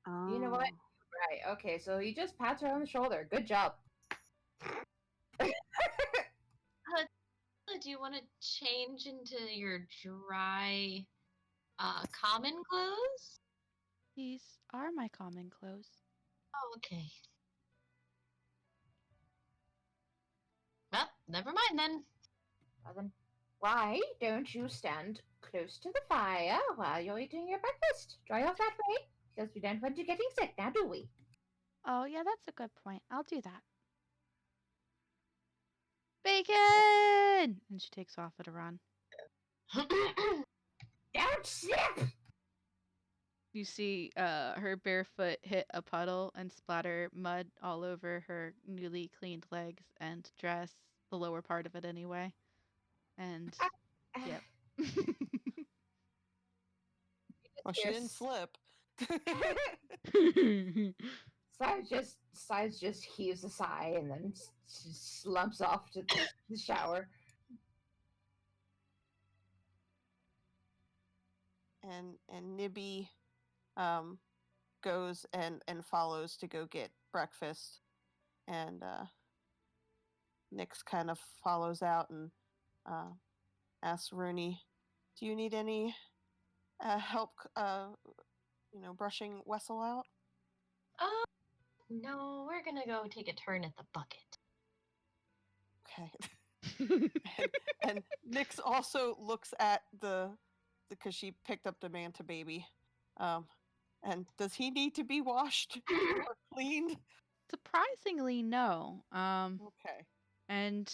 D: Oh, you know what? Right. Okay. So he just pats her on the shoulder. Good job.
C: Do you want to change into your dry, common clothes?
A: These are my common clothes.
C: Oh, okay. Well, never mind then.
D: Well, then, why don't you stand close to the fire while you're eating your breakfast? Dry off that way, because we don't want you getting sick now, do we?
A: Oh, yeah, that's a good point. I'll do that. Bacon! And she takes off at a run.
D: Don't slip!
A: You see her bare foot hit a puddle and splatter mud all over her newly cleaned legs and dress, the lower part of it anyway. And, yep.
B: Well, she didn't slip.
D: Sides just heaves a sigh and then slumps off to the shower.
B: And Nibby goes and follows to go get breakfast, and Nyx kind of follows out and asks Rooney, "Do you need any help? Brushing Wessel out?"
C: No, we're gonna go take a turn at the bucket.
B: Okay. and Nyx also looks at because she picked up the manta baby. And does he need to be washed or cleaned?
A: Surprisingly, no.
B: Okay.
A: And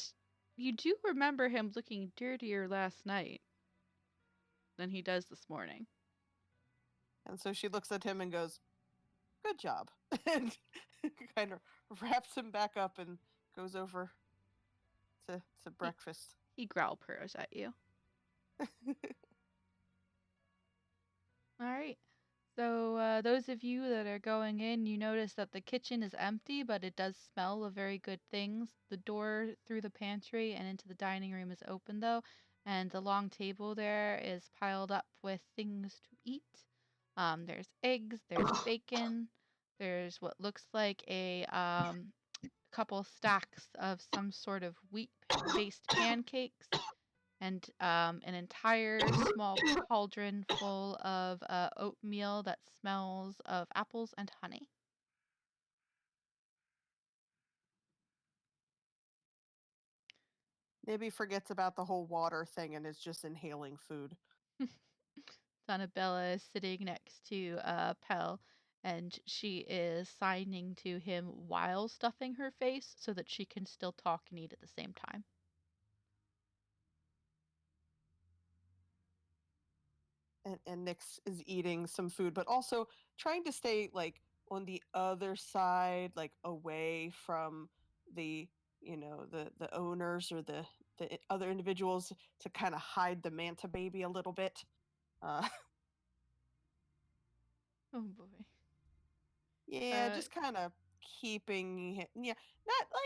A: you do remember him looking dirtier last night than he does this morning.
B: And so she looks at him and goes, "Good job." and kind of wraps him back up and goes over to breakfast.
A: He growl purrs at you. All right. So those of you that are going in, you notice that the kitchen is empty, but it does smell of very good things. The door through the pantry and into the dining room is open though, and the long table there is piled up with things to eat. There's eggs, there's bacon, there's what looks like a couple stacks of some sort of wheat-based pancakes, and an entire small cauldron full of oatmeal that smells of apples and honey.
B: Maybe forgets about the whole water thing and is just inhaling food.
A: Donabella is sitting next to Pell, and she is signing to him while stuffing her face so that she can still talk and eat at the same time.
B: And Nyx is eating some food, but also trying to stay like on the other side, like away from the the owners or the other individuals to kind of hide the manta baby a little bit. Uh,
A: Oh boy.
B: yeah,
A: Uh,
B: just kind of keeping him, yeah,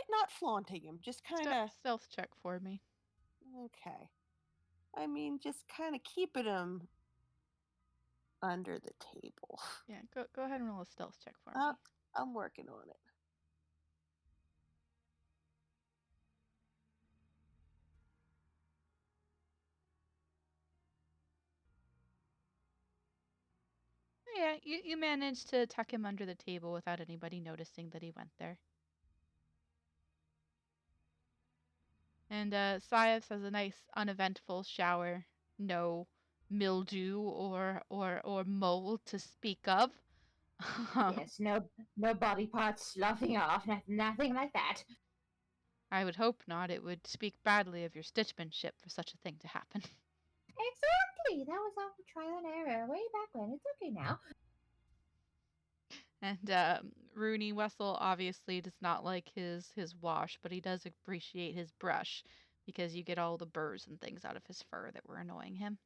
B: not flaunting him, just kind of
A: stealth check for me.
B: okay. I mean, just kind of keeping him under the table.
A: Yeah, go ahead and roll a stealth check for
B: Uh,
A: me.
B: I'm working on it.
A: Yeah, you managed to tuck him under the table without anybody noticing that he went there. And Syaf has a nice uneventful shower. No mildew or mold to speak of.
D: Yes, no body parts sloughing off, nothing like that.
A: I would hope not. It would speak badly of your stitchmanship for such a thing to happen.
D: Exactly. That was all trial and error way back when. It's okay now.
A: And Rooney Wessel obviously does not like his wash, but he does appreciate his brush because you get all the burrs and things out of his fur that were annoying him.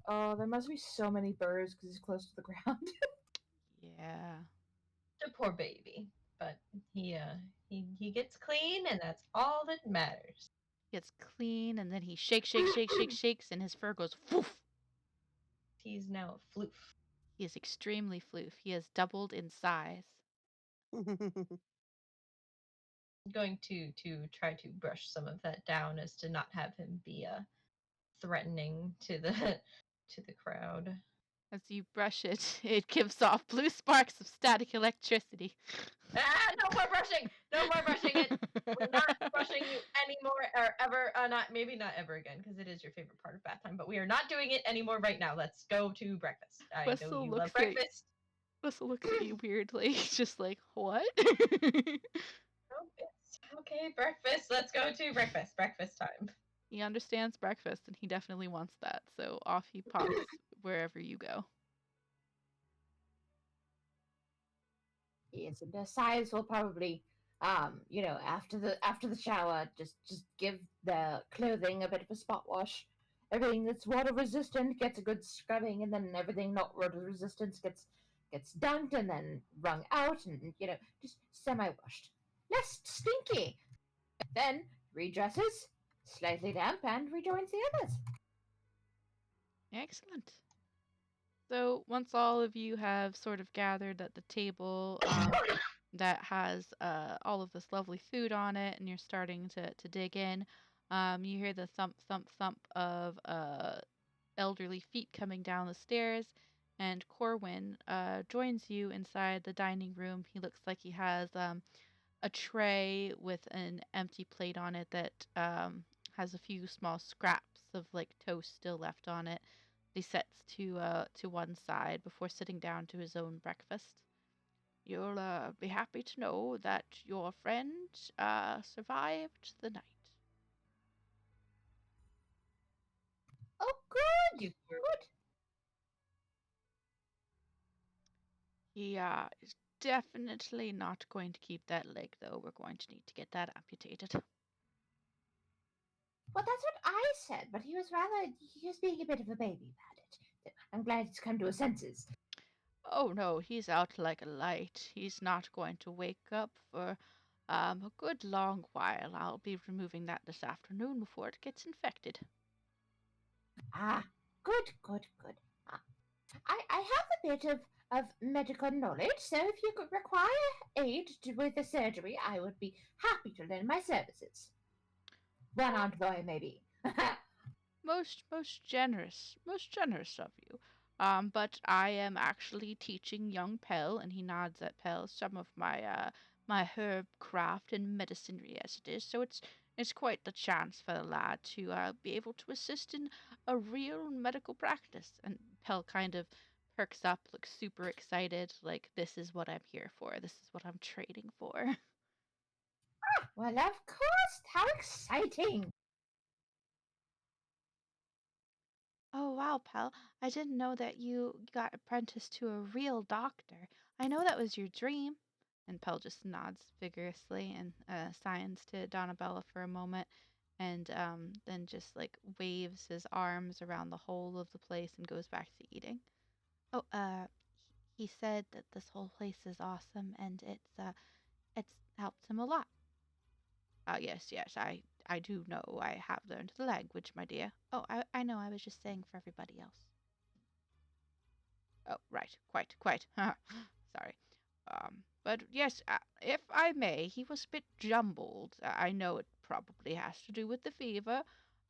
D: Oh, there must be so many birds because he's close to the ground.
A: Yeah.
C: The poor baby, but he gets clean, and that's all that matters.
A: Gets clean and then he shakes, and his fur goes foof.
C: He's now a floof.
A: He is extremely floof. He has doubled in size.
C: I'm going to try to brush some of that down as to not have him be threatening to the to the crowd.
A: As you brush it, it gives off blue sparks of static electricity.
C: Ah, no more brushing! No more brushing it! We're not brushing you anymore, or ever. Not maybe not ever again, because it is your favorite part of bath time. But we are not doing it anymore right now. Let's go to breakfast. I know
A: Whistle
C: you
A: looks
C: love breakfast.
A: Whistle looks at you weirdly, just like, what?
C: Oh, it's okay, breakfast. Let's go to breakfast. Breakfast time.
A: He understands breakfast and he definitely wants that, so off he pops wherever you go.
D: Yes, and the size will probably, after the shower, just give the clothing a bit of a spot wash. Everything that's water resistant gets a good scrubbing, and then everything not water resistant gets dunked and then wrung out, and just semi washed, less stinky. Then redresses, slightly damp, and rejoins the others.
A: Excellent. So once all of you have sort of gathered at the table that has all of this lovely food on it, and you're starting to dig in, you hear the thump, thump, thump of elderly feet coming down the stairs, and Corwin joins you inside the dining room. He looks like he has a tray with an empty plate on it that has a few small scraps of like toast still left on it. He sets to one side before sitting down to his own breakfast. You'll be happy to know that your friend survived the night.
D: Oh, good,
C: You
D: good.
A: He definitely not going to keep that leg, though. We're going to need to get that amputated.
D: Well, that's what I said, but he was being a bit of a baby about it. I'm glad he's come to his senses.
A: Oh no, he's out like a light. He's not going to wake up for a good long while. I'll be removing that this afternoon before it gets infected.
D: Ah, good, good, good. Ah, I have a bit of medical knowledge, so if you could require aid with the surgery, I would be happy to lend my services. One
A: Oh,
D: armed boy, maybe.
A: most generous of you. But I am actually teaching young Pell, and he nods at Pell, some of my herb craft and medicinry as it is. So it's quite the chance for the lad to be able to assist in a real medical practice. And Pell kind of perks up, looks super excited, like this is what I'm here for. This is what I'm trading for.
D: Well, of course. How exciting!
A: Oh, wow, pal. I didn't know that you got apprenticed to a real doctor. I know that was your dream. And Pell just nods vigorously and signs to Donabella for a moment and then just like waves his arms around the whole of the place and goes back to eating. Oh, he said that this whole place is awesome and it's helped him a lot. Yes, I do know. I have learned the language, my dear. Oh, I know. I was just saying for everybody else. Oh, right. Quite. Sorry. But yes, if I may, he was a bit jumbled. I know it probably has to do with the fever.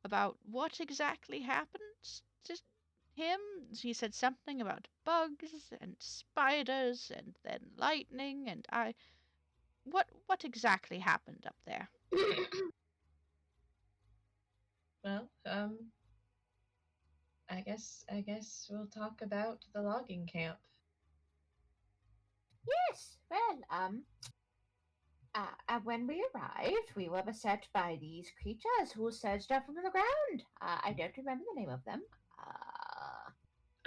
A: About what exactly happened to him? He said something about bugs and spiders and then lightning and I. What exactly happened up there?
C: Well, I guess we'll talk about the logging camp.
D: Yes, well, when we arrived, we were beset by these creatures who surged up from the ground. I don't remember the name of them.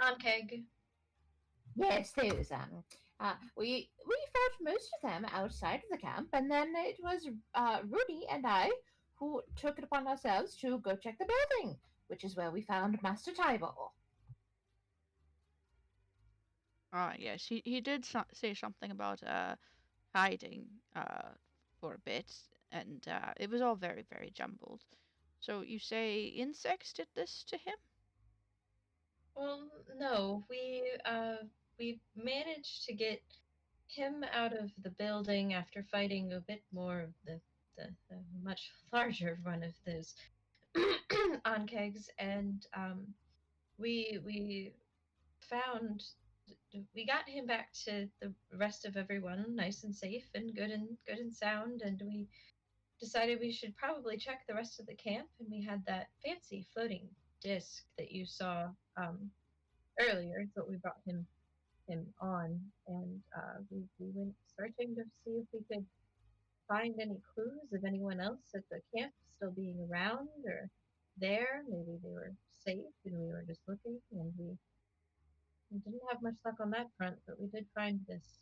C: On keg.
D: Yes, those. We fought most of them outside of the camp, and then it was Rudy and I who took it upon ourselves to go check the building, which is where we found Master Tybor.
A: Yes, he did say something about hiding for a bit, and it was all very, very jumbled. So you say insects did this to him?
C: Well, no, we managed to get him out of the building after fighting a bit more of the much larger one of those on kegs, and we found we got him back to the rest of everyone nice and safe and good and sound, and we decided we should probably check the rest of the camp, and we had that fancy floating disc that you saw earlier. It's what we brought him on, and we went searching to see if we could find any clues of anyone else at the camp still being around or there. Maybe they were safe and we were just looking, and we didn't have much luck on that front, but we did find this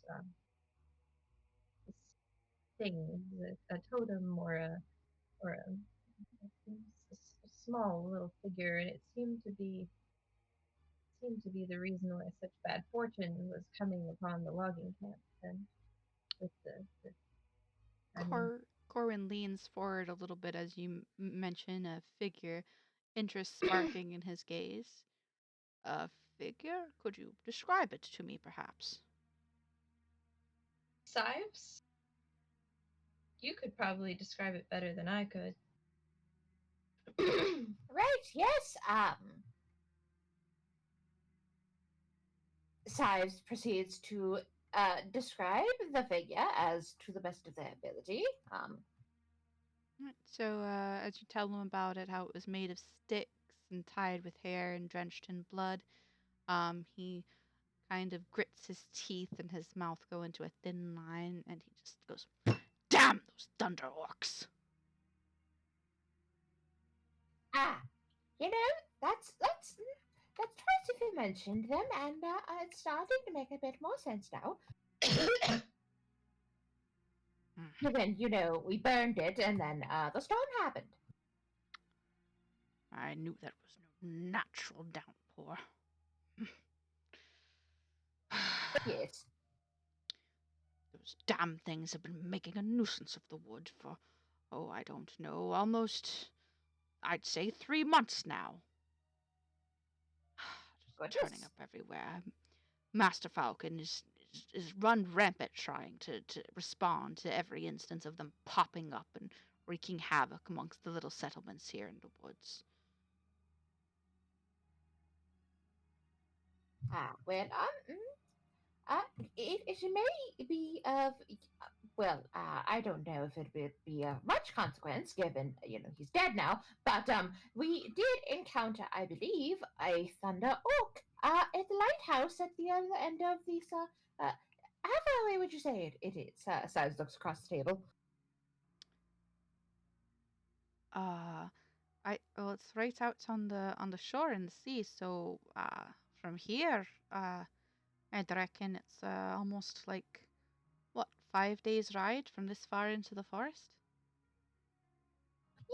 C: thing, a totem or a small little figure, and it seemed to be the reason why such bad fortune was coming upon the logging camp. And with the I mean,
A: Corwin leans forward a little bit as you mention a figure, interest sparking in his gaze. A figure? Could you describe it to me, perhaps?
C: Sives, you could probably describe it better than I could.
D: Right, yes. Sives proceeds to describe the figure as to the best of their ability.
A: Right, so, as you tell him about it, how it was made of sticks and tied with hair and drenched in blood, he kind of grits his teeth and his mouth go into a thin line and he just goes, "Damn those thunder orcs!"
D: Ah, you know, that's twice if you mentioned them, and it's starting to make a bit more sense now. given, we burned it and then the storm happened.
A: I knew that was no natural downpour.
D: Yes.
A: Those damn things have been making a nuisance of the wood for, I don't know, almost, I'd say 3 months now. Just turning
D: Goodness.
A: up everywhere. Master Falcon is run rampant trying to respond to every instance of them popping up and wreaking havoc amongst the little settlements here in the woods.
D: Well, it may be of, well, I don't know if it would be of much consequence given, he's dead now, but we did encounter, I believe, a thunder oak at the lighthouse at the other end of this, how far away would you say it is? Size looks across the table.
A: It's right out on the shore in the sea, so from here, I'd reckon it's almost like, what, 5 days ride from this far into the forest?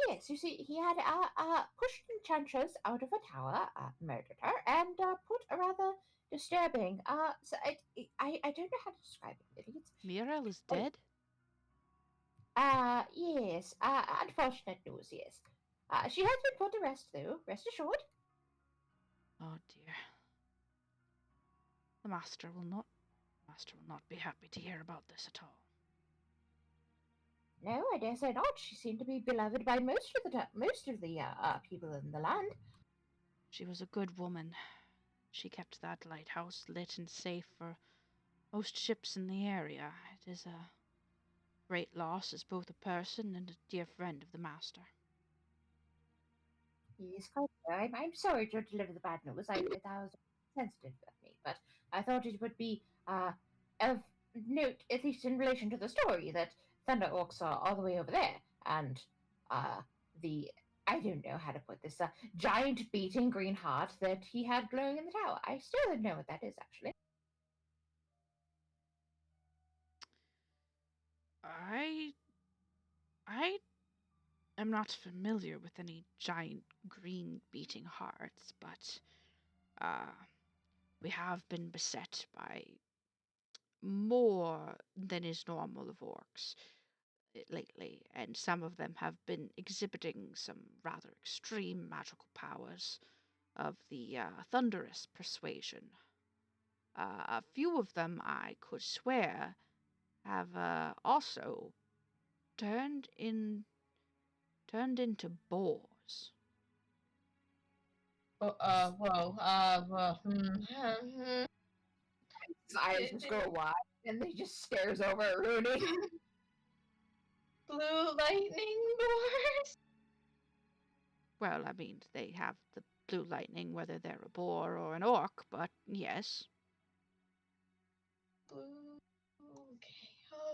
D: Yes, you see, he had pushed Enchantress out of a tower, murdered her, and put a rather disturbing. So I don't know how to describe it. Really.
A: Mirel is
D: Oh,
A: dead?
D: yes. Unfortunate news. Yes. She has been put to rest, though. Rest assured.
A: Oh dear. The master will not be happy to hear about this at all.
D: No, I dare say not. She seemed to be beloved by most of the people in the land.
A: She was a good woman. She kept that lighthouse lit and safe for most ships in the area. It is a great loss as both a person and a dear friend of the master.
D: Yes, quite so. I'm sorry to deliver the bad news. That was sensitive of me, but I thought it would be of note, at least in relation to the story, that Thunder Orcs are all the way over there, and the I don't know how to put this giant beating green heart that he had glowing in the tower. I still don't know what that is actually.
A: I am not familiar with any giant green beating hearts, but uh, we have been beset by more than is normal of orcs lately, and some of them have been exhibiting some rather extreme magical powers of the thunderous persuasion. A few of them, I could swear, have also turned into boars.
C: Well,
D: His eyes just go wide, and he just stares over at Rooney.
C: Blue lightning boars?
A: Well, I mean, they have the blue lightning, whether they're a boar or an orc, but yes.
C: Blue.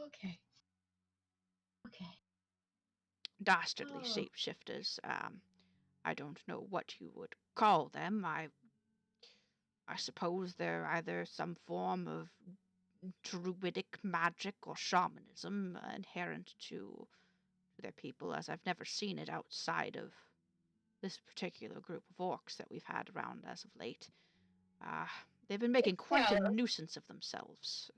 C: Okay.
A: Dastardly
C: Oh.
A: shapeshifters. I don't know what you would call them. I suppose they're either some form of druidic magic or shamanism inherent to their people, as I've never seen it outside of this particular group of orcs that we've had around as of late. They've been making quite a nuisance of themselves,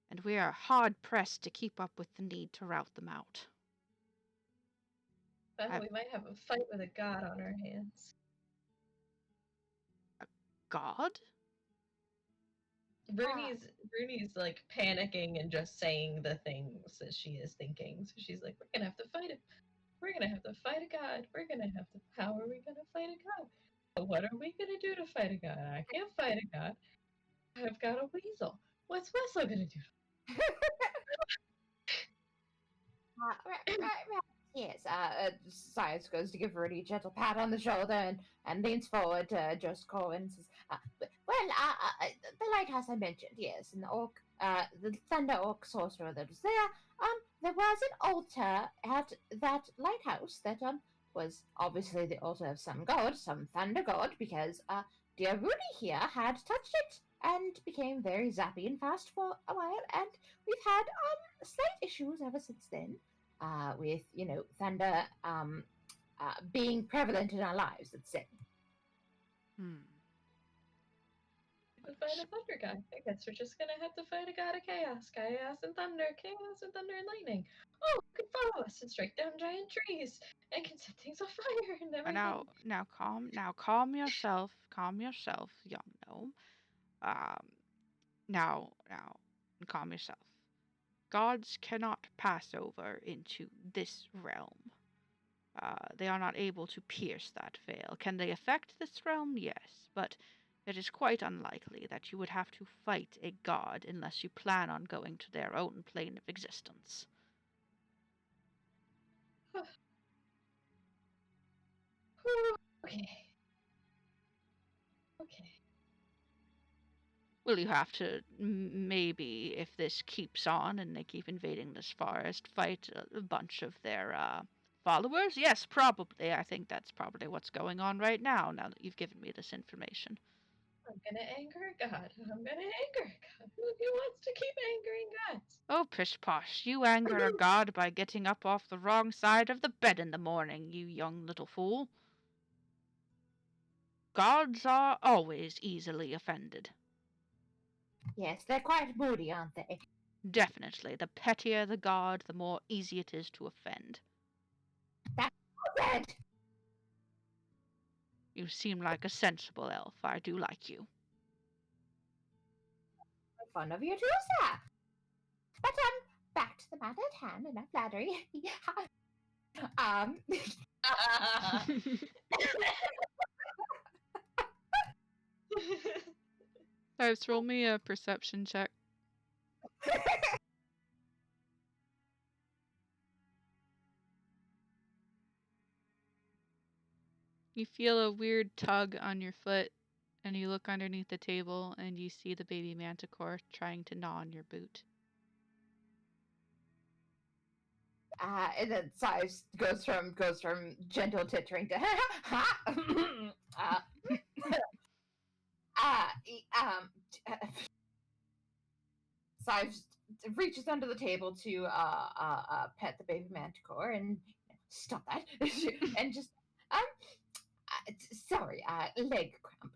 A: and we are hard pressed to keep up with the need to rout them out.
C: We might have a fight with a god on our hands.
A: A god?
C: Rooney's like panicking and just saying the things that she is thinking. So she's like, "We're gonna have to fight it. We're gonna have to fight a god. We're gonna have to. How are we gonna fight a god? But what are we gonna do to fight a god? I can't fight a god. I've got a weasel. What's Wesley gonna do?"
D: Right. Yes. Science goes to give Rudy a gentle pat on the shoulder and leans forward to Joseph Cole and says, the lighthouse I mentioned, yes, and the Thunder Orc sorcerer that was there. There was an altar at that lighthouse that was obviously the altar of some god, some thunder god, because dear Rudy here had touched it and became very zappy and fast for a while. And we've had slight issues ever since then, with thunder being prevalent in our lives. Let's say.
A: Hmm.
C: To fight a thunder guy. I guess we're just gonna have to fight a god of chaos and thunder, chaos and thunder and lightning. Oh, you can follow us and strike down giant trees and can set things on fire and everything.
A: Calm yourself, young gnome. Now, calm yourself. Gods cannot pass over into this realm. They are not able to pierce that veil. Can they affect this realm? Yes, but it is quite unlikely that you would have to fight a god unless you plan on going to their own plane of existence.
C: Okay. Okay.
A: Will you have to, maybe, if this keeps on and they keep invading this forest, fight a bunch of their followers? Yes, probably. I think that's probably what's going on right now that you've given me this information.
C: I'm gonna anger a god. I'm gonna anger a god. Who wants to keep angering gods?
A: Oh, pish posh, you anger a god by getting up off the wrong side of the bed in the morning, you young little fool. Gods are always easily offended.
D: Yes, they're quite moody, aren't they?
A: Definitely. The pettier the god, the more easy it is to offend.
D: That's red.
A: You seem like a sensible elf. I do like you.
D: Fun of you too, sir. But back to the matter at hand, enough flattery. um,
A: Guys, roll me a perception check. You feel a weird tug on your foot, and you look underneath the table, and you see the baby manticore trying to gnaw on your boot.
D: and then Size goes from gentle tittering to Sives reaches under the table to pet the baby manticore and stop that and just sorry, leg cramp.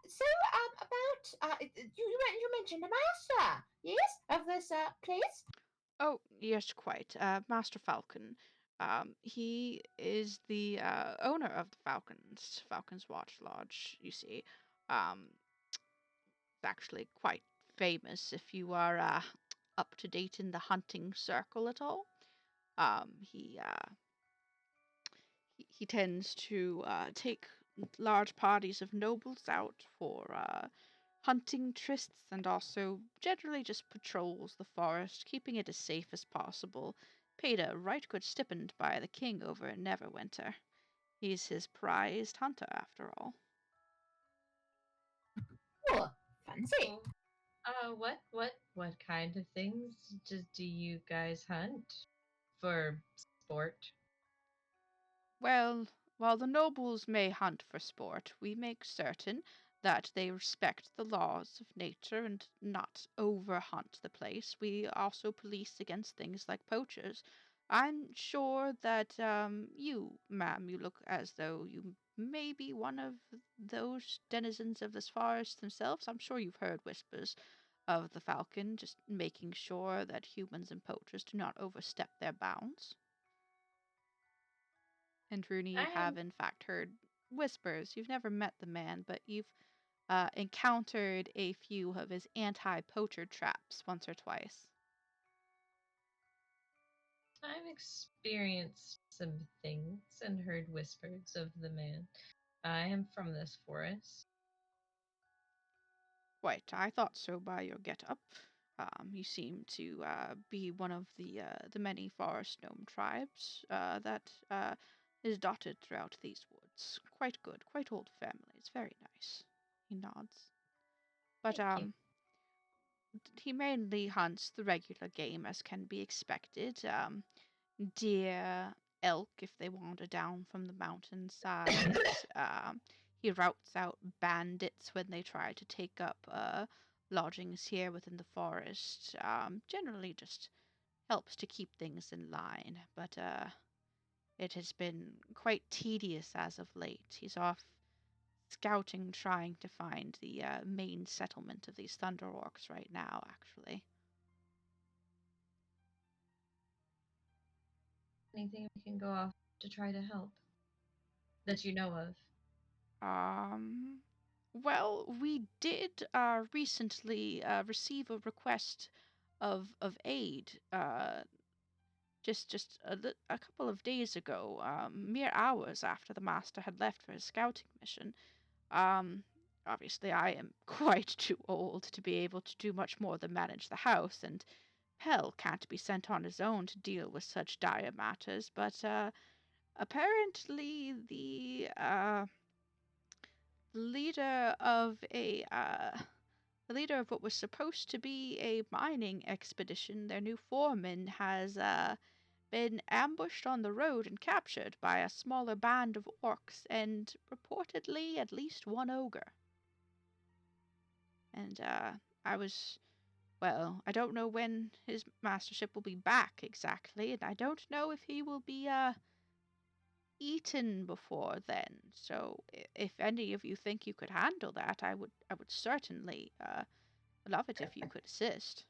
D: So about you mentioned a master, yes, of this place.
A: Oh, yes, quite. Master Falcon. He is the owner of the Falcon's Watch Lodge, you see. It's actually quite famous if you are up to date in the hunting circle at all. Um, he uh, he tends to take large parties of nobles out for hunting trysts and also generally just patrols the forest, keeping it as safe as possible. Paid a right good stipend by the king over in Neverwinter. He's his prized hunter, after all.
D: Oh, fancy.
C: What kind of things do you guys hunt for sport?
A: Well, while the nobles may hunt for sport, we make certain that they respect the laws of nature and not overhunt the place. We also police against things like poachers. I'm sure that you, ma'am, you look as though you may be one of those denizens of this forest themselves. I'm sure you've heard whispers of the falcon, just making sure that humans and poachers do not overstep their bounds. And Rooney, you
C: I
A: have
C: am
A: in fact heard whispers. You've never met the man, but you've encountered a few of his anti-poacher traps once or twice.
C: I've experienced some things and heard whispers of the man. I am from this forest.
A: Quite, I thought so by your get-up. You seem to be one of the many forest gnome tribes that is dotted throughout these woods. Quite good, quite old family. It's very nice. He nods. But
C: Thank you.
A: he mainly hunts the regular game as can be expected. Deer, elk if they wander down from the mountainside. he routs out bandits when they try to take up lodgings here within the forest. Generally just helps to keep things in line, but it has been quite tedious as of late. He's off scouting, trying to find the main settlement of these Thunder Orcs right now, actually.
C: Anything we can go off to try to help that you know of?
A: Well, we did recently receive a request of aid just a couple of days ago, mere hours after the master had left for his scouting mission. Um, Obviously, I am quite too old to be able to do much more than manage the house, and Pell can't be sent on his own to deal with such dire matters. But apparently, leader of a the leader of what was supposed to be a mining expedition, their new foreman, has been ambushed on the road and captured by a smaller band of orcs, and reportedly at least one ogre. And I don't know when his mastership will be back exactly, and I don't know if he will be eaten before then. So if any of you think you could handle that, I would certainly love it if you could assist.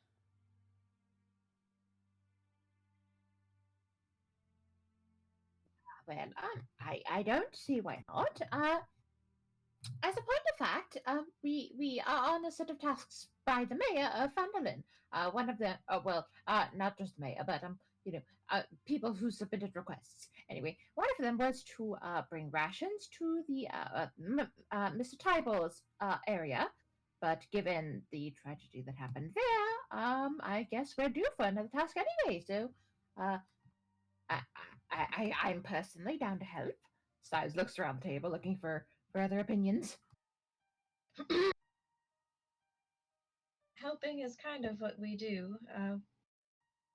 D: Well, I don't see why not. As a point of fact, we are on a set of tasks by the mayor of Fandolin. One of them, not just the mayor, but people who submitted requests. Anyway, one of them was to bring rations to the Mr. Tybal's area. But given the tragedy that happened there, I guess we're due for another task anyway. So, uh, I'm personally down to help. Styles looks around the table looking for other opinions.
C: Helping is kind of what we do.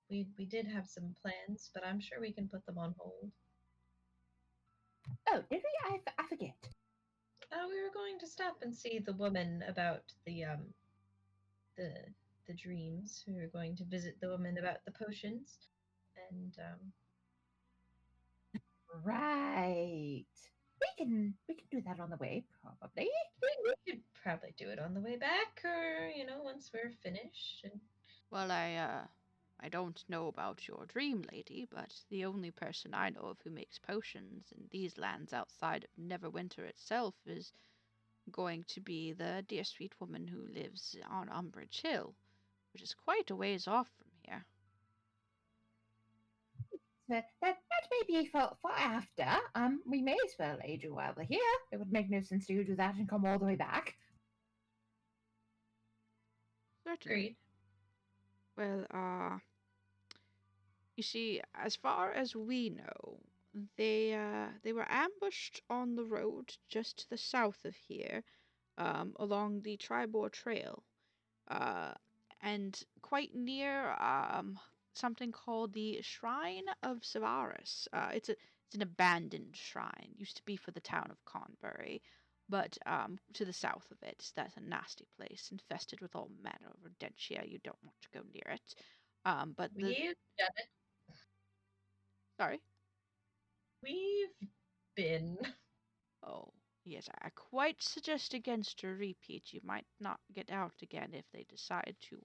C: We did have some plans, but I'm sure we can put them on hold.
D: Oh, did we? I forget.
C: We were going to stop and see the woman about the the dreams. We were going to visit the woman about the potions, and
D: Right. We can do that on the way, probably.
C: we could probably do it on the way back, or once we're finished. And
A: Well, I don't know about your dream lady, but the only person I know of who makes potions in these lands outside of Neverwinter itself is going to be the dear sweet woman who lives on Umbridge Hill, which is quite a ways off from here.
D: That may be for after. We may as well aid you while we're here. It would make no sense to you do that and come all the way back.
A: Certainly.
C: agreed.
A: Well, you see, as far as we know, they were ambushed on the road just to the south of here, along the Tribor Trail, uh, and quite near something called the Shrine of Severus. It's an abandoned shrine. Used to be for the town of Conbury, but to the south of it, that's a nasty place, infested with all manner of rodentia. You don't want to go near it. But the
C: We've done it.
A: Sorry.
C: We've been.
A: Oh, yes, I quite suggest against a repeat. You might not get out again if they decide to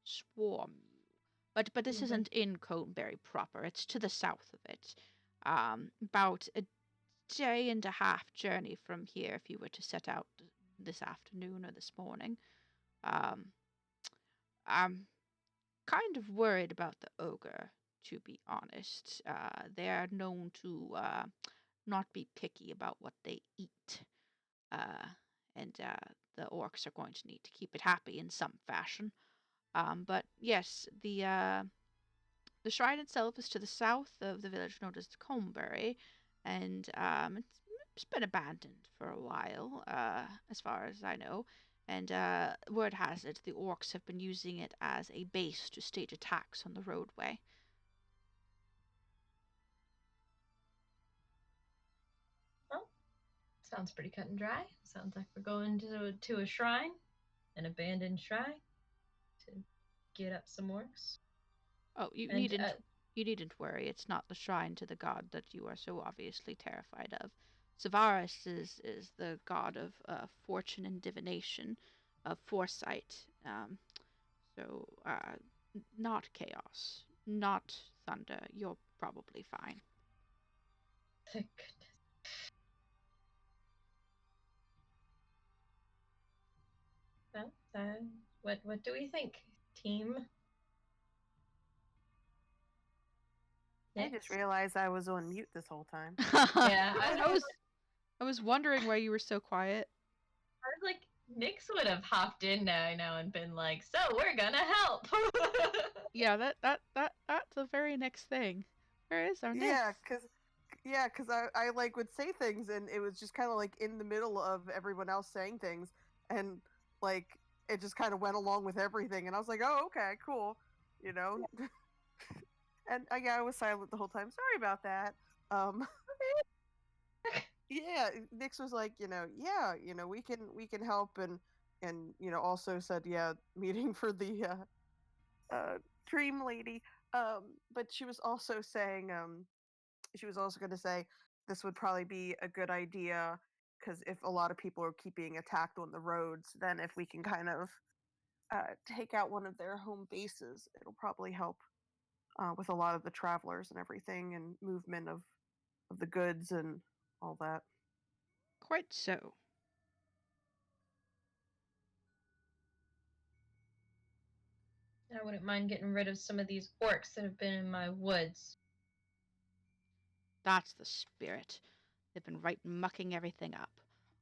A: swarm you. But this isn't in Coneberry proper. It's to the south of it. About a day and a half journey from here if you were to set out this afternoon or this morning. Um, I'm kind of worried about the ogre, to be honest. They are known to not be picky about what they eat. Uh, and the orcs are going to need to keep it happy in some fashion. But yes, the shrine itself is to the south of the village known as Combbury, and it's been abandoned for a while, as far as I know. And word has it the orcs have been using it as a base to stage attacks on the roadway.
C: Well, Sounds pretty cut and dry. Sounds like we're going to a shrine, an abandoned shrine, to get up some orcs.
A: Oh,
C: And
A: you needn't worry. It's not the shrine to the god that you are so obviously terrified of. Savaris is the god of fortune and divination, of foresight. So not chaos, not thunder. You're probably fine.
C: thank goodness. Well, what do we think, team?
B: I just
C: Nix?
B: realized I was on mute this whole time.
C: Yeah,
A: I was wondering why you were so quiet.
C: I was like, Nix would have hopped in now and been like, "So we're gonna help."
A: Yeah, that's the very next thing. Where is our
B: Yeah,
A: next?
B: cause I like would say things and it was just kind of like in the middle of everyone else saying things, and like it just kind of went along with everything, and I was like, oh, okay, cool, you know. And yeah, I was silent the whole time. Sorry about that. Um, yeah, Nix was like, yeah, we can help, and also said, yeah, meeting for the dream lady. But she was also saying, she was also going to say this would probably be a good idea because if a lot of people are keep being attacked on the roads, then if we can kind of take out one of their home bases, it'll probably help with a lot of the travelers and everything and movement of the goods and all that.
A: Quite so.
C: I wouldn't mind getting rid of some of these orcs that have been in my woods.
A: That's the spirit. They've been right mucking everything up.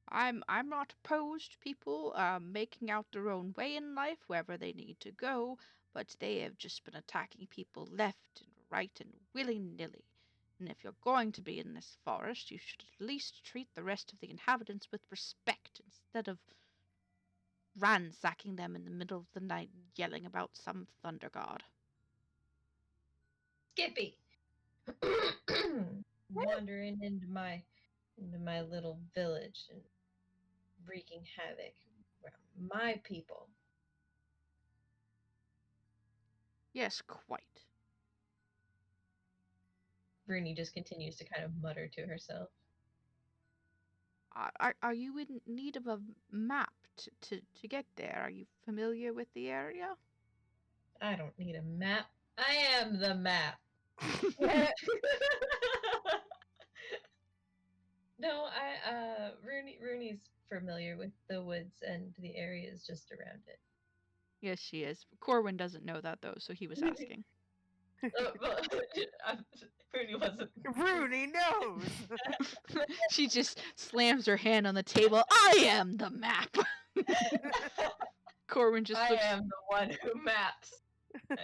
A: I'm not opposed to people making out their own way in life wherever they need to go, but they have just been attacking people left and right and willy-nilly. And if you're going to be in this forest, you should at least treat the rest of the inhabitants with respect instead of ransacking them in the middle of the night yelling about some thunder god.
C: Skippy, wandering into my little village and wreaking havoc around my people.
A: Yes, quite.
C: Rooney just continues to kind of mutter to herself.
A: Are you in need of a map to get there? Are you familiar with the area?
C: I don't need a map. I am the map. No, Rooney's familiar with the woods and the areas just around it.
A: Yes, she is. Corwin doesn't know that though, so he was asking.
C: Well, Rooney wasn't.
B: Rooney knows.
A: She just slams her hand on the table. I am the map. Corwin just
C: I
A: looks.
C: am the one who maps.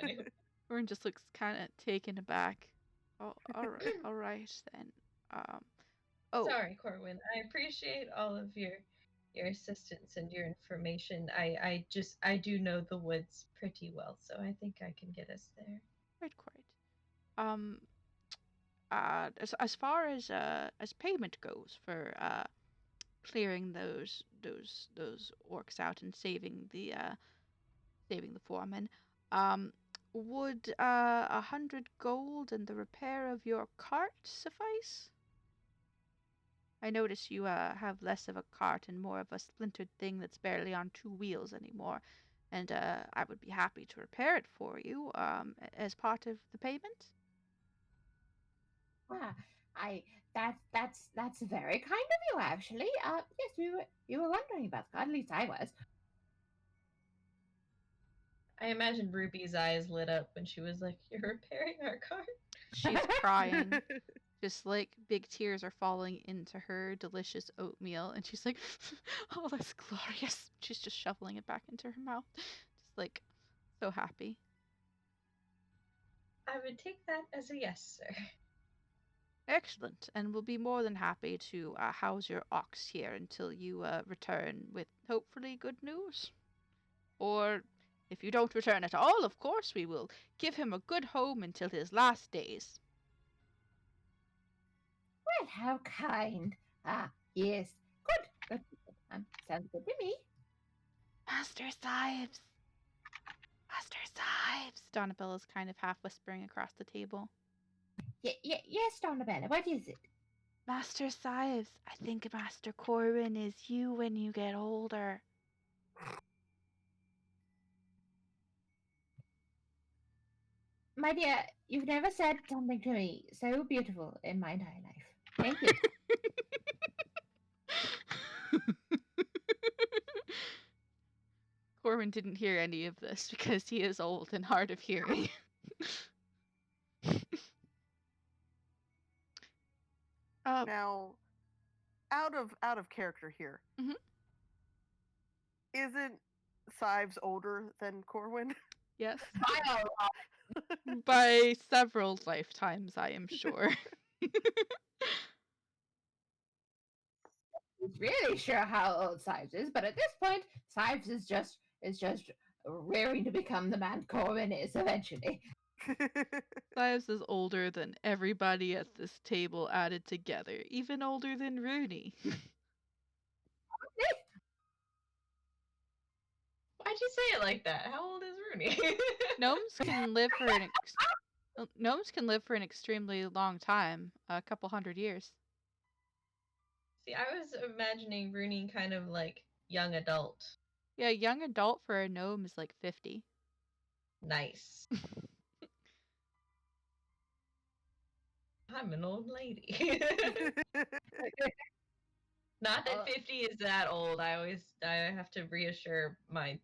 C: Anyway.
A: Corwin just looks kind of taken aback. Oh, all right then. Oh,
C: Sorry, Corwin. I appreciate all of your assistance and your information. I do know the woods pretty well, so I think I can get us there.
A: quite. Um, as far as payment goes for clearing those orcs out and saving the foreman, um, would 100 gold and the repair of your cart suffice? I notice you have less of a cart and more of a splintered thing that's barely on two wheels anymore, and I would be happy to repair it for you as part of the payment.
D: Ah, I that's very kind of you, actually. Yes, you were wondering about that. At least I was.
C: I imagine Ruby's eyes lit up when she was like, "You're repairing our car."
A: She's crying. Just like big tears are falling into her delicious oatmeal, and she's like, "Oh, that's glorious." She's just shoveling it back into her mouth, just like so happy.
C: I would take that as a yes, sir.
A: Excellent, and we'll be more than happy to house your ox here until you return with hopefully good news. Or if you don't return at all, of course, we will give him a good home until his last days.
D: Well, how kind. Ah, yes. Sounds good to me.
A: Master Sives! Master Sives! Donnabella's kind of half whispering across the table.
D: Yes, Donabella, what is it?
A: Master Sives, I think Master Corwin is you when you get older.
D: My dear, you've never said something to me so beautiful in my entire life. Thank you.
A: Corwin didn't hear any of this because he is old and hard of hearing.
B: Now, out of character here.
A: Mhm.
B: Isn't Sives older than Corwin?
A: Yes.
D: Bio
A: By several lifetimes, I am sure.
D: is really sure how old Sives is, but at this point, Sives is just raring to become the man Corwin is eventually.
A: Sives is older than everybody at this table added together, even older than Rooney.
C: Why'd you say it like that? How old is Rooney?
A: Gnomes can live for an extremely long time, a couple hundred years.
C: See, I was imagining Rooney kind of like young adult.
A: Yeah, young adult for a gnome is like 50.
C: Nice. I'm an old lady. Not that 50 is that old. I have to reassure my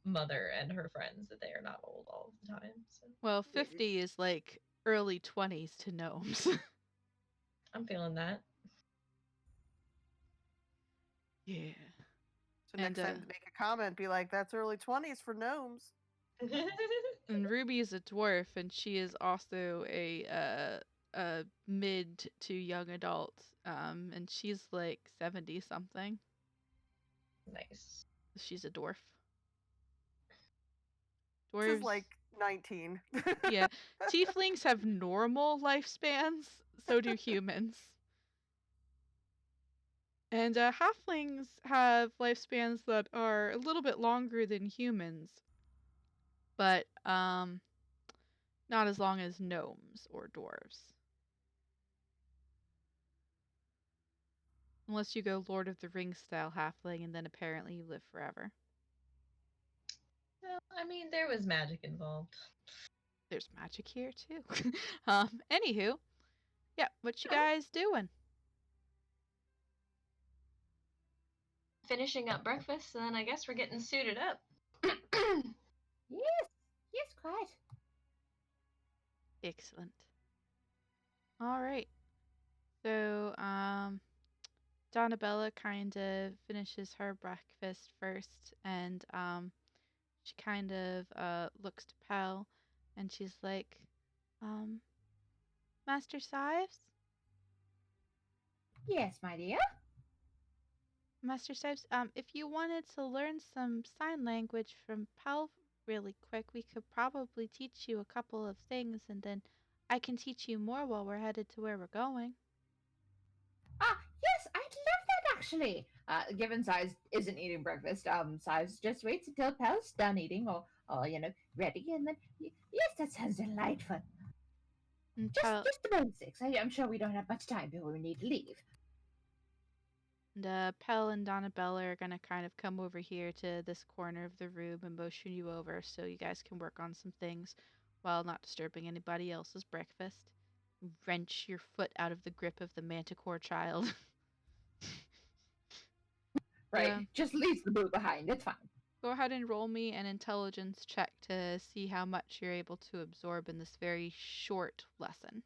C: mother and her friends that they are not old all the time. So
A: Well, 50 is like early 20s to gnomes.
C: I'm feeling that.
A: Yeah.
B: So next time to make a comment, be like, "That's early 20s for gnomes."
A: And Ruby is a dwarf, and she is also a mid to young adult. And she's like 70 something.
C: Nice.
A: She's a dwarf.
B: This is like 19.
A: Yeah. Tieflings have normal lifespans, so do humans. And halflings have lifespans that are a little bit longer than humans, but not as long as gnomes or dwarves. Unless you go Lord of the Rings style halfling, and then apparently you live forever.
C: Well, I mean, there was magic involved.
A: There's magic here too. Anywho, yeah, what you guys doing?
C: Finishing up breakfast, and then I guess we're getting suited up.
D: Yes, quite.
A: Excellent. All right. So, Donabella kind of finishes her breakfast first, and she kind of looks to Pal, and she's like, Master Sives?
D: Yes, my dear.
A: Master Sives, if you wanted to learn some sign language from Pal really quick, we could probably teach you a couple of things, and then I can teach you more while we're headed to where we're going.
D: Yes, I'd love that actually. Given Size isn't eating breakfast, Size just waits until Pal's done eating or ready, and then yes, that sounds delightful.
A: And
D: Just the basics. I'm sure we don't have much time before we need to leave.
A: And Pell and Donabella are gonna kind of come over here to this corner of the room and motion you over so you guys can work on some things while not disturbing anybody else's breakfast. Wrench your foot out of the grip of the Manticore child.
D: Right. Just leaves the boo behind. It's fine.
A: Go ahead and roll me an intelligence check to see how much you're able to absorb in this very short lesson.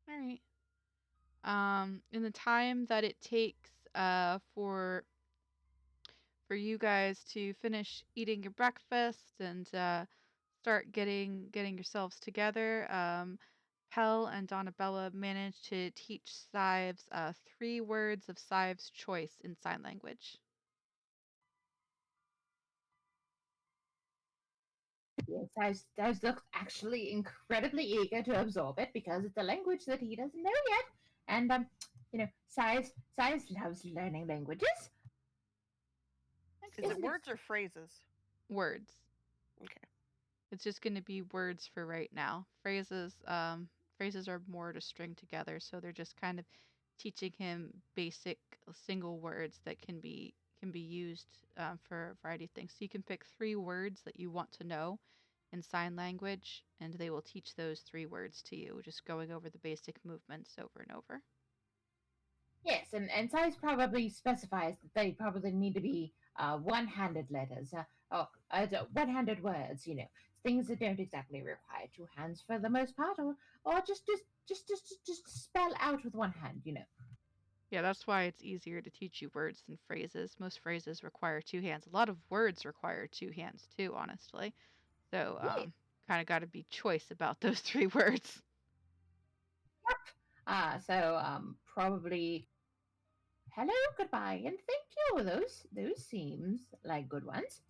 A: All right. In the time that it takes for you guys to finish eating your breakfast and start getting yourselves together, Pell and Donabella managed to teach Sives 3 words of Sives' choice in sign language.
D: Yes, Size looks actually incredibly eager to absorb it because it's a language that he doesn't know yet. And Size loves learning languages.
B: Is it
A: Excellent.
D: Isn't it?
B: words or phrases?
A: Words.
B: Okay.
A: It's just going to be words for right now. Phrases are more to string together, so they're just kind of teaching him basic single words that can be used for a variety of things. So you can pick 3 words that you want to know in sign language, and they will teach those 3 words to you, just going over the basic movements over and over.
D: Yes, and Size probably specifies that they probably need to be one-handed letters. One-handed words. Things that don't exactly require two hands for the most part, or just spell out with one hand.
A: Yeah, that's why it's easier to teach you words than phrases. Most phrases require 2 hands. A lot of words require 2 hands too, honestly. So,
D: Yeah.
A: kind of got to be choice about those 3 words.
D: Probably hello, goodbye, and thank you. Those seems like good ones.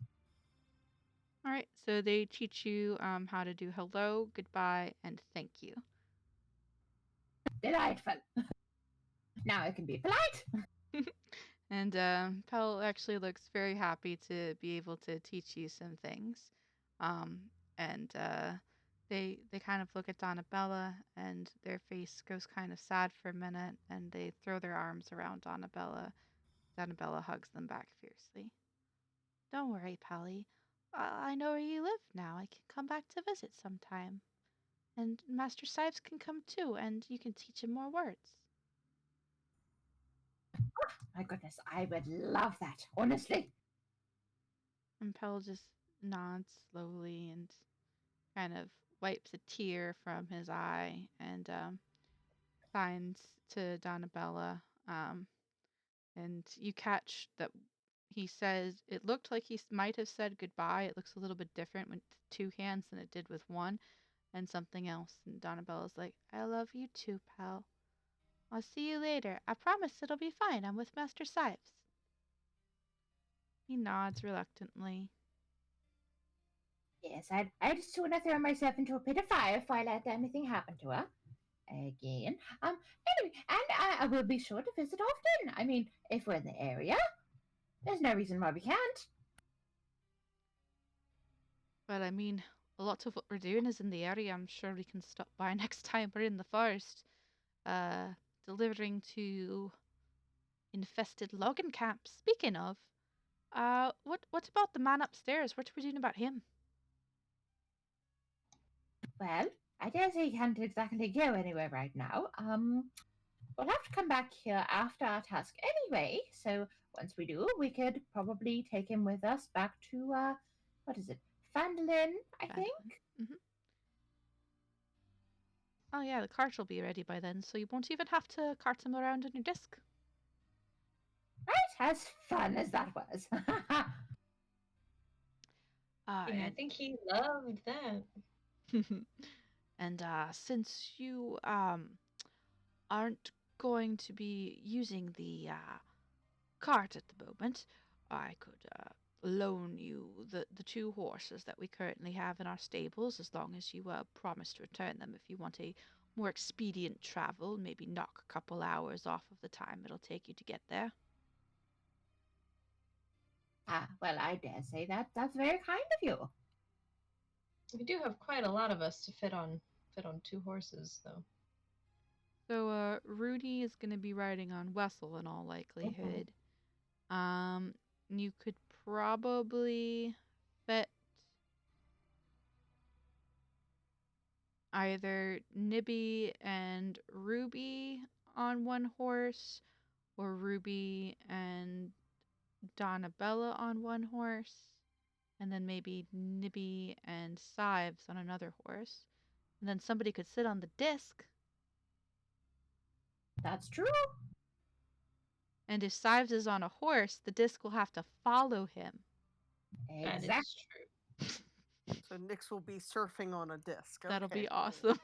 A: All right, so they teach you how to do hello, goodbye, and thank you.
D: Delightful. Now I can be polite.
A: And Pell actually looks very happy to be able to teach you some things. Um, and they kind of look at Donabella, and their face goes kind of sad for a minute, and they throw their arms around Donabella. Donabella hugs them back fiercely. Don't worry, Pally. I know where you live now. I can come back to visit sometime. And Master Sipes can come too, and you can teach him more words.
D: My goodness, I would love that. Honestly.
A: And Pell just nods slowly and kind of wipes a tear from his eye and signs to Donabella. And you catch that he says it looked like he might have said goodbye. It looks a little bit different with 2 hands than it did with one, and something else. And Donabella's like, I love you too, pal. I'll see you later. I promise it'll be fine. I'm with Master Sipes. He nods reluctantly.
D: Yes, I'd sooner throw myself into a pit of fire if I let anything happen to her. Again. Anyway, and I will be sure to visit often. I mean, if we're in the area, there's no reason why we can't.
A: But I mean, a lot of what we're doing is in the area. I'm sure we can stop by next time we're in the forest. Uh, delivering to infested logging camps. Speaking of, what about the man upstairs? What are we doing about him?
D: Well, I dare say he can't exactly go anywhere right now. We'll have to come back here after our task anyway. So once we do, we could probably take him with us back to what is it, Fandolin, I think.
A: Mm-hmm. Oh yeah, the cart will be ready by then, so you won't even have to cart him around in your disc.
D: Right, as fun as that was.
C: Yeah, I think he loved that.
A: And since you aren't going to be using the cart at the moment, I could loan you the 2 horses that we currently have in our stables, as long as you promise to return them. If you want a more expedient travel, maybe knock a couple hours off of the time it'll take you to get there.
D: Well, I dare say that's very kind of you.
C: We do have quite a lot of us to fit on 2 horses, though.
A: So Rudy is going to be riding on Wessel in all likelihood. You could probably fit either Nibby and Ruby on one horse, or Ruby and Donabella on one horse, and then maybe Nibby and Sives on another horse. And then somebody could sit on the disc.
D: That's true.
A: And if Sives is on a horse, the disc will have to follow him.
C: That
D: Exactly.
C: is true.
B: So Nyx will be surfing on a disc.
A: That'll be
B: Okay.
A: awesome.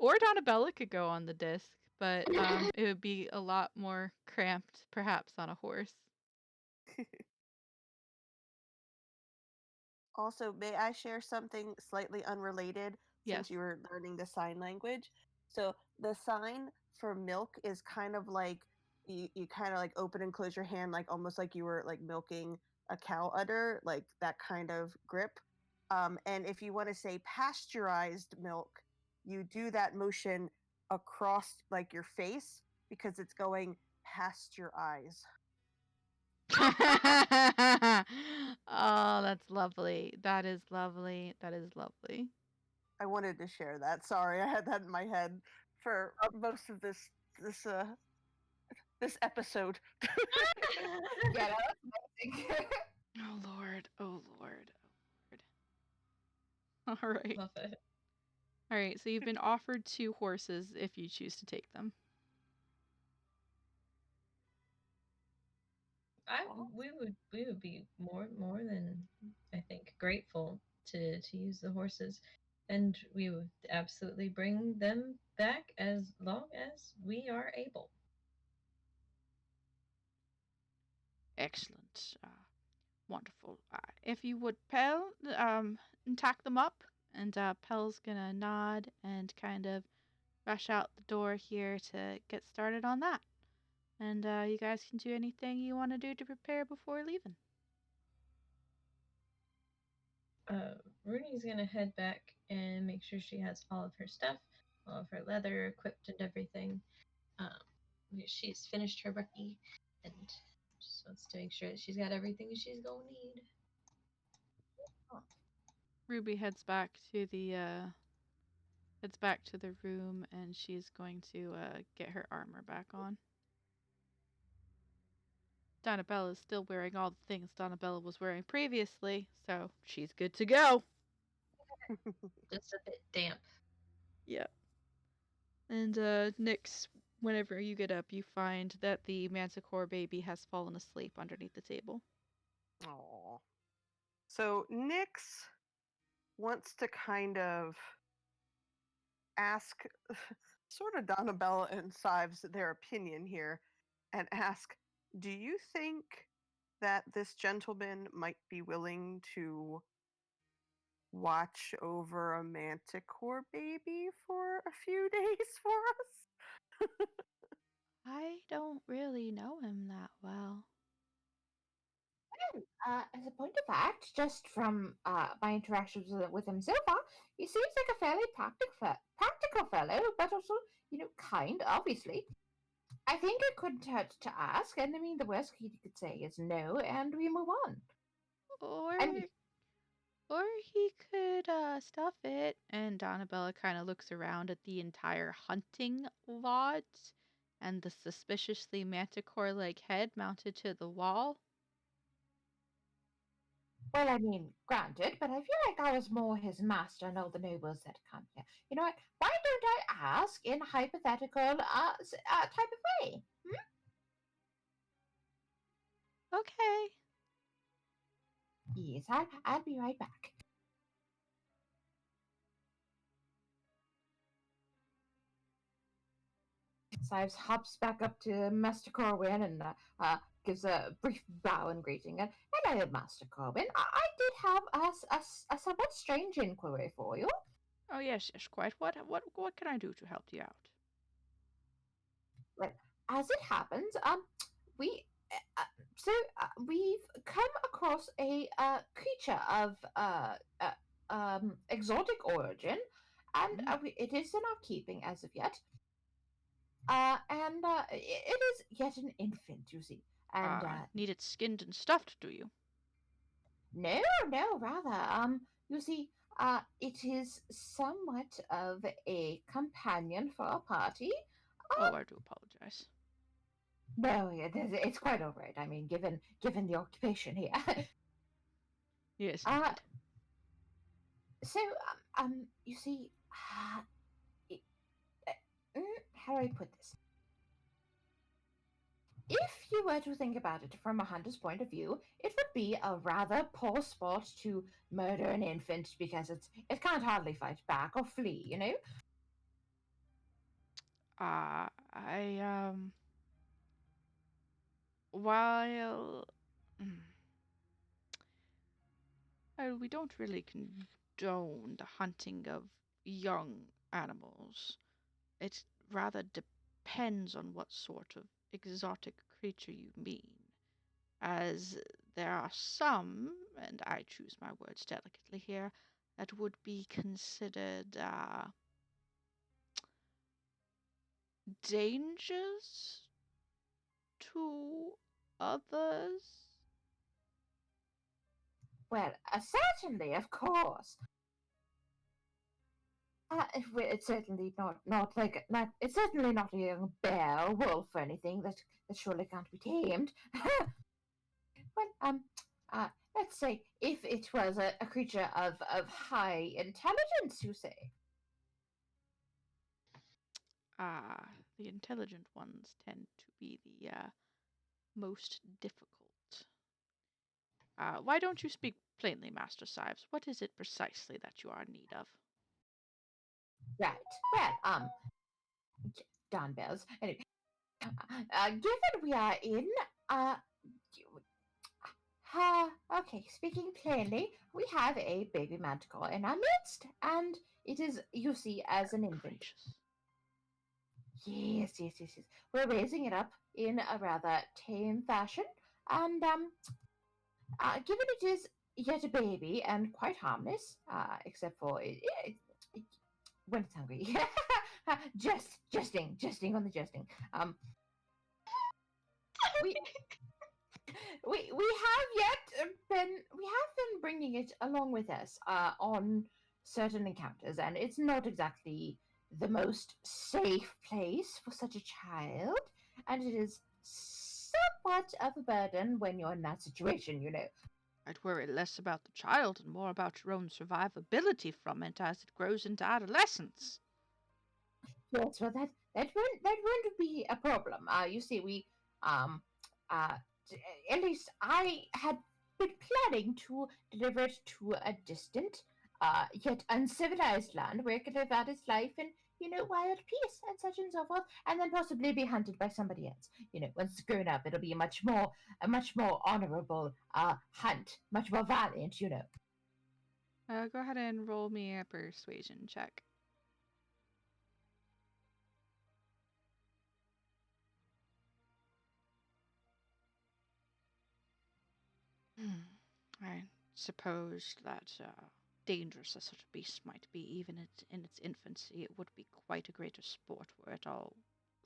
A: Or Donabella could go on the disc, but it would be a lot more cramped, perhaps, on a horse.
B: Also, may I share something slightly unrelated
A: Yes.
B: since you were learning the sign language? So the sign for milk is kind of like you kind of like open and close your hand like almost like you were like milking a cow udder, like that kind of grip. And if you want to say pasteurized milk, you do that motion across like your face because it's going past your eyes.
A: Oh, that's lovely. That is lovely. That is lovely.
B: I wanted to share that. Sorry, I had that in my head for most of this this episode.
D: Yeah, no, that's amazing.
A: Oh Lord. Oh Lord. Oh Lord. All right.
C: Love it.
A: All right. So you've been offered 2 horses if you choose to take them.
C: We would be more than, I think, grateful to use the horses, and we would absolutely bring them back as long as we are able.
A: Excellent. Wonderful. If you would, Pell, and tack them up, and Pell's gonna nod and kind of rush out the door here to get started on that. And you guys can do anything you want to do to prepare before leaving.
C: Rooney's gonna head back and make sure she has all of her stuff, all of her leather equipped and everything. Um, she's finished her rookie and just wants to make sure that she's got everything she's gonna need.
A: Ruby heads back to the room, and she's going to get her armor back on. Donabella is still wearing all the things Donabella was wearing previously, so she's good to go.
C: Just a bit damp.
A: Yeah. And Nyx, whenever you get up, you find that the Manticore baby has fallen asleep underneath the table.
B: Aww. So Nyx wants to kind of ask sort of Donabella and Sives their opinion here and ask, do you think that this gentleman might be willing to watch over a manticore baby for a few days for us?
A: I don't really know him that well.
D: As a point of fact, just from my interactions with him so far, he seems like a fairly practical fellow, but also, kind, obviously. I think it couldn't hurt to ask, and I mean, the worst he could say is no, and we move on.
A: Or
D: I mean,
A: or he could stuff it. And Donabella kind of looks around at the entire hunting lodge and the suspiciously manticore-like head mounted to the wall.
D: well, I mean, granted, but I feel like I was more his master and all the nobles that come here. You know what? Why don't I ask in a hypothetical type of way?
A: Okay.
D: Yes, I'll be right back. Sives hops back up to Master Corwin and gives a brief bow and greeting. And hello, Master Corwin. I did have a somewhat strange inquiry for you.
A: Oh yes, yes, quite. What can I do to help you out?
D: Well, as it happens, we we've come across a creature of exotic origin, and it is in our keeping as of yet. And it is yet an infant, you see. And
A: Need it skinned and stuffed, do you?
D: no, rather, you see, it is somewhat of a companion for our party.
A: Oh, I do apologize.
D: No, yeah, it's quite all right. I mean, given the occupation here.
A: Yes,
D: uh,
A: indeed.
D: so, you see, it, how do I put this? If you were to think about it from a hunter's point of view, it would be a rather poor sport to murder an infant because it can't hardly fight back or flee, you know?
A: I while we don't really condone the hunting of young animals. It rather depends on what sort of exotic creature you mean, as there are some, and I choose my words delicately here, that would be considered dangers to others.
D: Well, certainly, of course. It's certainly not like not. It's certainly not a young bear, or wolf, or anything that surely can't be tamed. Well, let's say if it was a creature of high intelligence, you say.
A: Ah, the intelligent ones tend to be the most difficult. Why don't you speak plainly, Master Sives? What is it precisely that you are in need of?
D: Right. Well, darn bells. Anyway, given we are in uh, okay, speaking plainly, we have a baby manticore in our midst, and it is, you see, as an infant.
A: Gracious.
D: Yes. We're raising it up in a rather tame fashion, and given it is yet a baby and quite harmless, except for it when it's hungry. Jesting on the jesting. We we have been bringing it along with us on certain encounters, and it's not exactly the most safe place for such a child, and it is somewhat of a burden when you're in that situation, you know.
A: I'd worry less about the child and more about your own survivability from it as it grows into adolescence.
D: Yes, well, that won't be a problem. You see, we um uh at least I had been planning to deliver it to a distant, yet uncivilized land where it could live out its life in, wild peace and such and so forth, and then possibly be hunted by somebody else. Once it's grown up, it'll be a much more honorable hunt, much more valiant.
A: Go ahead and roll me a persuasion check. I suppose that dangerous as such a beast might be, even in its infancy, it would be quite a greater sport were it all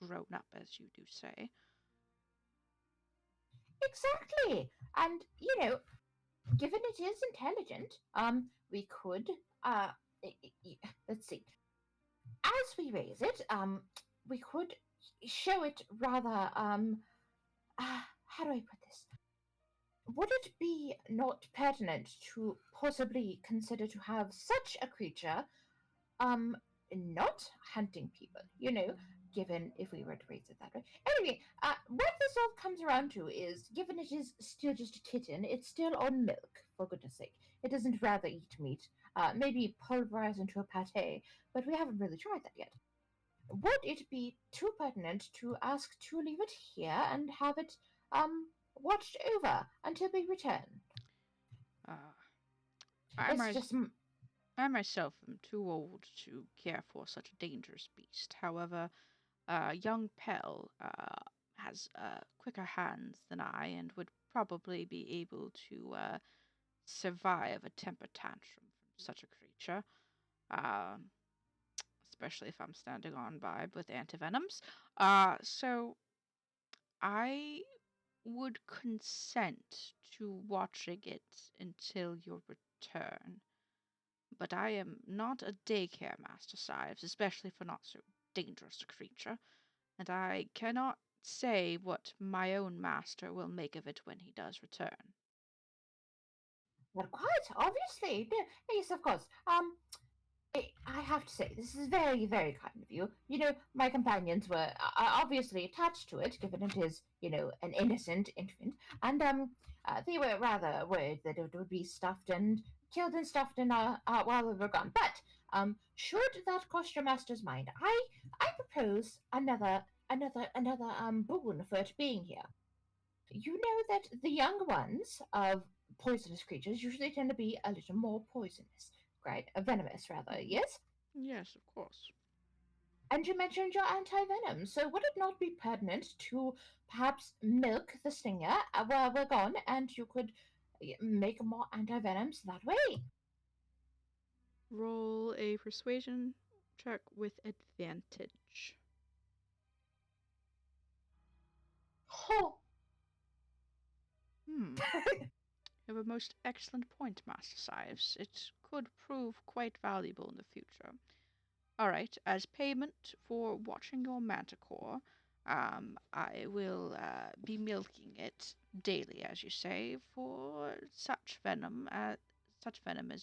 A: grown up, as you do say.
D: Exactly, and given it is intelligent, we could, let's see, as we raise it, we could show it rather, how do I put this? Would it be not pertinent to possibly consider to have such a creature, um, not hunting people, given if we were to raise it that way. Anyway, what this all comes around to is, given it is still just a kitten, it's still on milk, for goodness sake. It doesn't rather eat meat, maybe pulverize into a pate, but we haven't really tried that yet. Would it be too pertinent to ask to leave it here and have it, watched over until we return?
A: Uh, I,
D: It's
A: my,
D: just,
A: I myself am too old to care for such a dangerous beast. However, young Pell has quicker hands than I and would probably be able to survive a temper tantrum from such a creature, um, especially if I'm standing on by with antivenoms. So I would consent to watching it until your return. But I am not a daycare master, Sives, especially for not so dangerous a creature, and I cannot say what my own master will make of it when he does return.
D: well, quite obviously. Yes, of course. I have to say, this is very, very kind of you. My companions were obviously attached to it, given it is, an innocent infant, and they were rather worried that it would be stuffed and killed and stuffed in while we were gone. But should that cross your master's mind, I propose another boon for it being here. You know that the young ones of poisonous creatures usually tend to be a little more poisonous, right? Venomous, rather, yes?
A: Yes, of course.
D: And you mentioned your anti-venom, so would it not be pertinent to perhaps milk the stinger while we're gone, and you could make more anti-venoms that way?
A: Roll a persuasion check with advantage.
C: Oh,
A: Hmm. You have a most excellent point, Master Sives. It could prove quite valuable in the future. All right, as payment for watching your Manticore, I will be milking it daily, as you say, for such venom as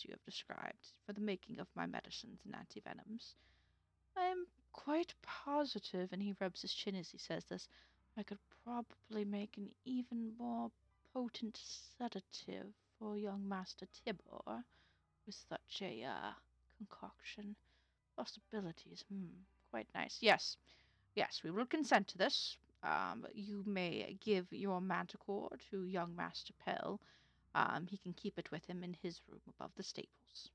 A: you have described, for the making of my medicines and antivenoms. I am quite positive, and he rubs his chin as he says this, I could probably make an even more potent sedative for young Master Tibor with such a concoction. Possibilities, quite nice. Yes, yes, we will consent to this. You may give your manticore to young Master Pell. He can keep it with him in his room above the stables.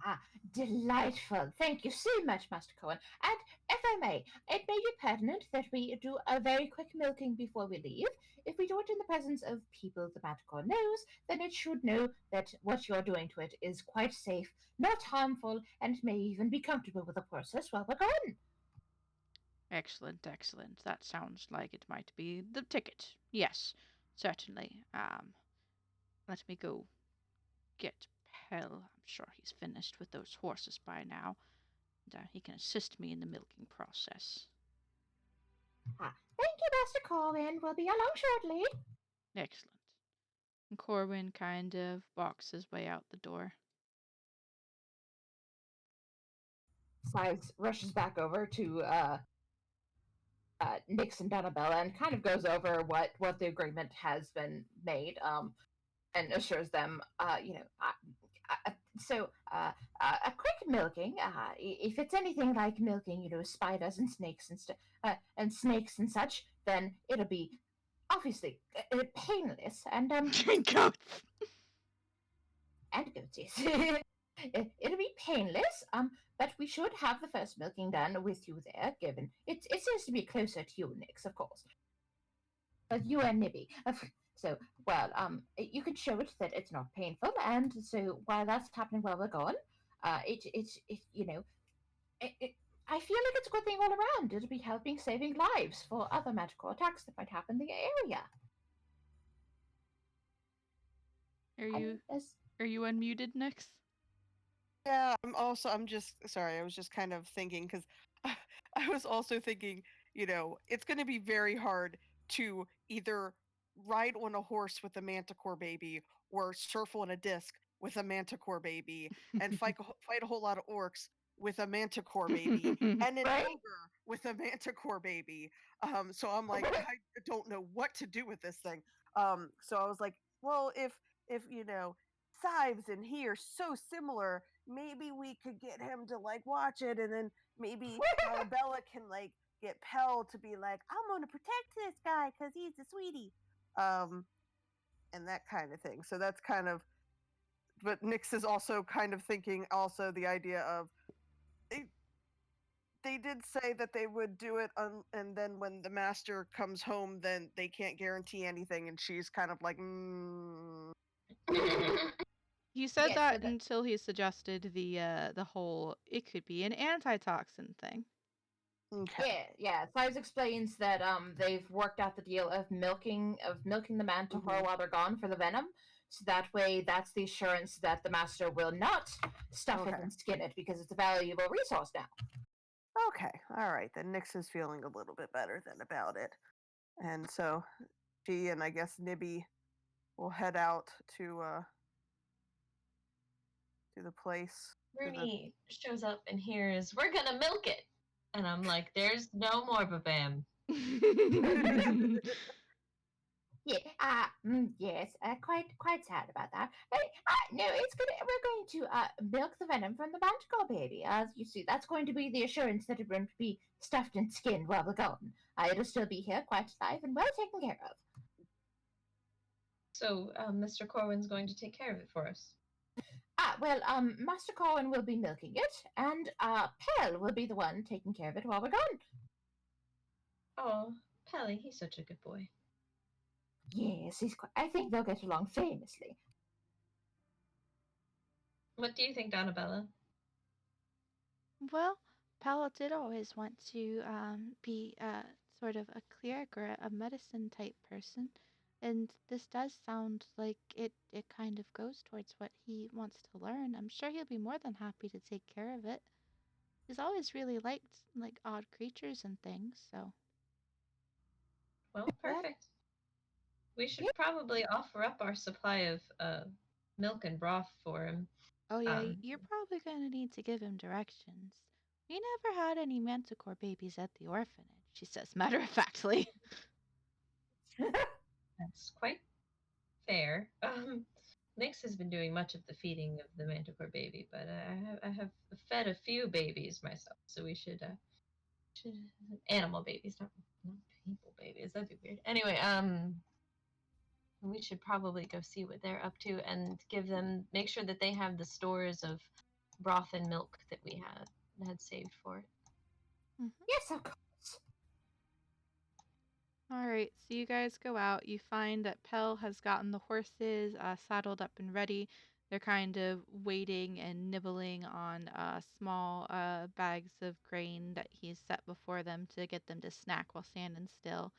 D: Ah, delightful. Thank you so much, Master Cohen. And if I may, it may be pertinent that we do a very quick milking before we leave. If we do it in the presence of people the Manticore knows, then it should know that what you're doing to it is quite safe, not harmful, and may even be comfortable with the process while we're gone.
A: Excellent, excellent. That sounds like it might be the ticket. Yes, certainly. Let me go get Pell. I'm sure he's finished with those horses by now. And he can assist me in the milking process.
D: Ah, thank you, Master Cohen. We'll be along shortly.
A: Excellent. And Corwin kind of walks his way out the door.
D: Sives rushes back over to Nix and Donabella and kind of goes over what the agreement has been made, and assures them, a quick milking, if it's anything like milking, spiders and snakes and snakes and such, then it'll be obviously painless
A: Goats!
D: and goats, yes. It'll be painless, but we should have the first milking done with you there, given it seems to be closer to you, Nix, of course. You and Nibby. So, well, you can show it that it's not painful, and so while that's happening while we're gone, I feel like it's a good thing all around. It'll be helping saving lives for other magical attacks that might happen in the area.
A: Are you unmuted, Nix?
B: Yeah, I'm just sorry. I was just kind of thinking because I was also thinking, it's going to be very hard to either ride on a horse with a manticore baby or surf on a disc with a manticore baby and fight a whole lot of orcs with a manticore baby and an
D: Right?
B: ogre with a manticore baby. So I'm like, I don't know what to do with this thing. So I was like, well, if Sives and he are so similar, maybe we could get him to like watch it, and then maybe Bella can like get Pell to be like, I'm gonna protect this guy because he's a sweetie, and that kind of thing. So that's kind of, but Nyx is also kind of thinking also the idea of they did say that they would do it and then when the master comes home then they can't guarantee anything, and she's kind of like
A: He said
D: Yes,
A: that until he suggested the whole it could be an antitoxin thing.
B: okay.
D: Yeah. Sives explains that they've worked out the deal of milking the manticore while they're gone for the venom. So that way, that's the assurance that the master will not stuff it and skin it because it's a valuable resource now.
B: Okay, all right. Then Nyx is feeling a little bit better then about it, and so she and I guess Nibby will head out to the place.
C: Rooney shows up and hears, "We're gonna milk it," and I'm like, "There's no more babam."
D: Yes, quite sad about that. No, it's gonna. We're going to milk the venom from the manticore baby. As you see, that's going to be the assurance that it won't be stuffed and skinned while we're gone. It'll still be here, quite alive and well taken care of.
C: So, Mr. Corwin's going to take care of it for us.
D: Well, Master Corwin will be milking it, and Pell will be the one taking care of it while we're gone.
C: Oh, Pelly, he's such a good boy.
D: Yes, I think they'll get along famously.
C: What do you think, Donabella?
A: Well, Paula did always want to be sort of a cleric or a medicine type person, and this does sound like it kind of goes towards what he wants to learn. I'm sure he'll be more than happy to take care of it. He's always really liked like odd creatures and things, so.
C: Well,
D: Well,
C: perfect. We should
D: yeah.
C: probably offer up our supply of milk and broth for him.
A: Oh yeah,
C: Um,
A: you're probably gonna need to give him directions. We never had any Manticore babies at the orphanage, she says matter of factly.
C: that's quite fair. Nyx has been doing much of the feeding of the Manticore baby, but I have fed a few babies myself, so we should animal babies, not people babies. That'd be weird. Anyway, we should probably go see what they're up to and make sure that they have the stores of broth and milk that we had saved for it.
D: Yes, of course.
A: All right, so you guys go out. You find that Pell has gotten the horses saddled up and ready. They're kind of waiting and nibbling on small bags of grain that he's set before them to get them to snack while standing still.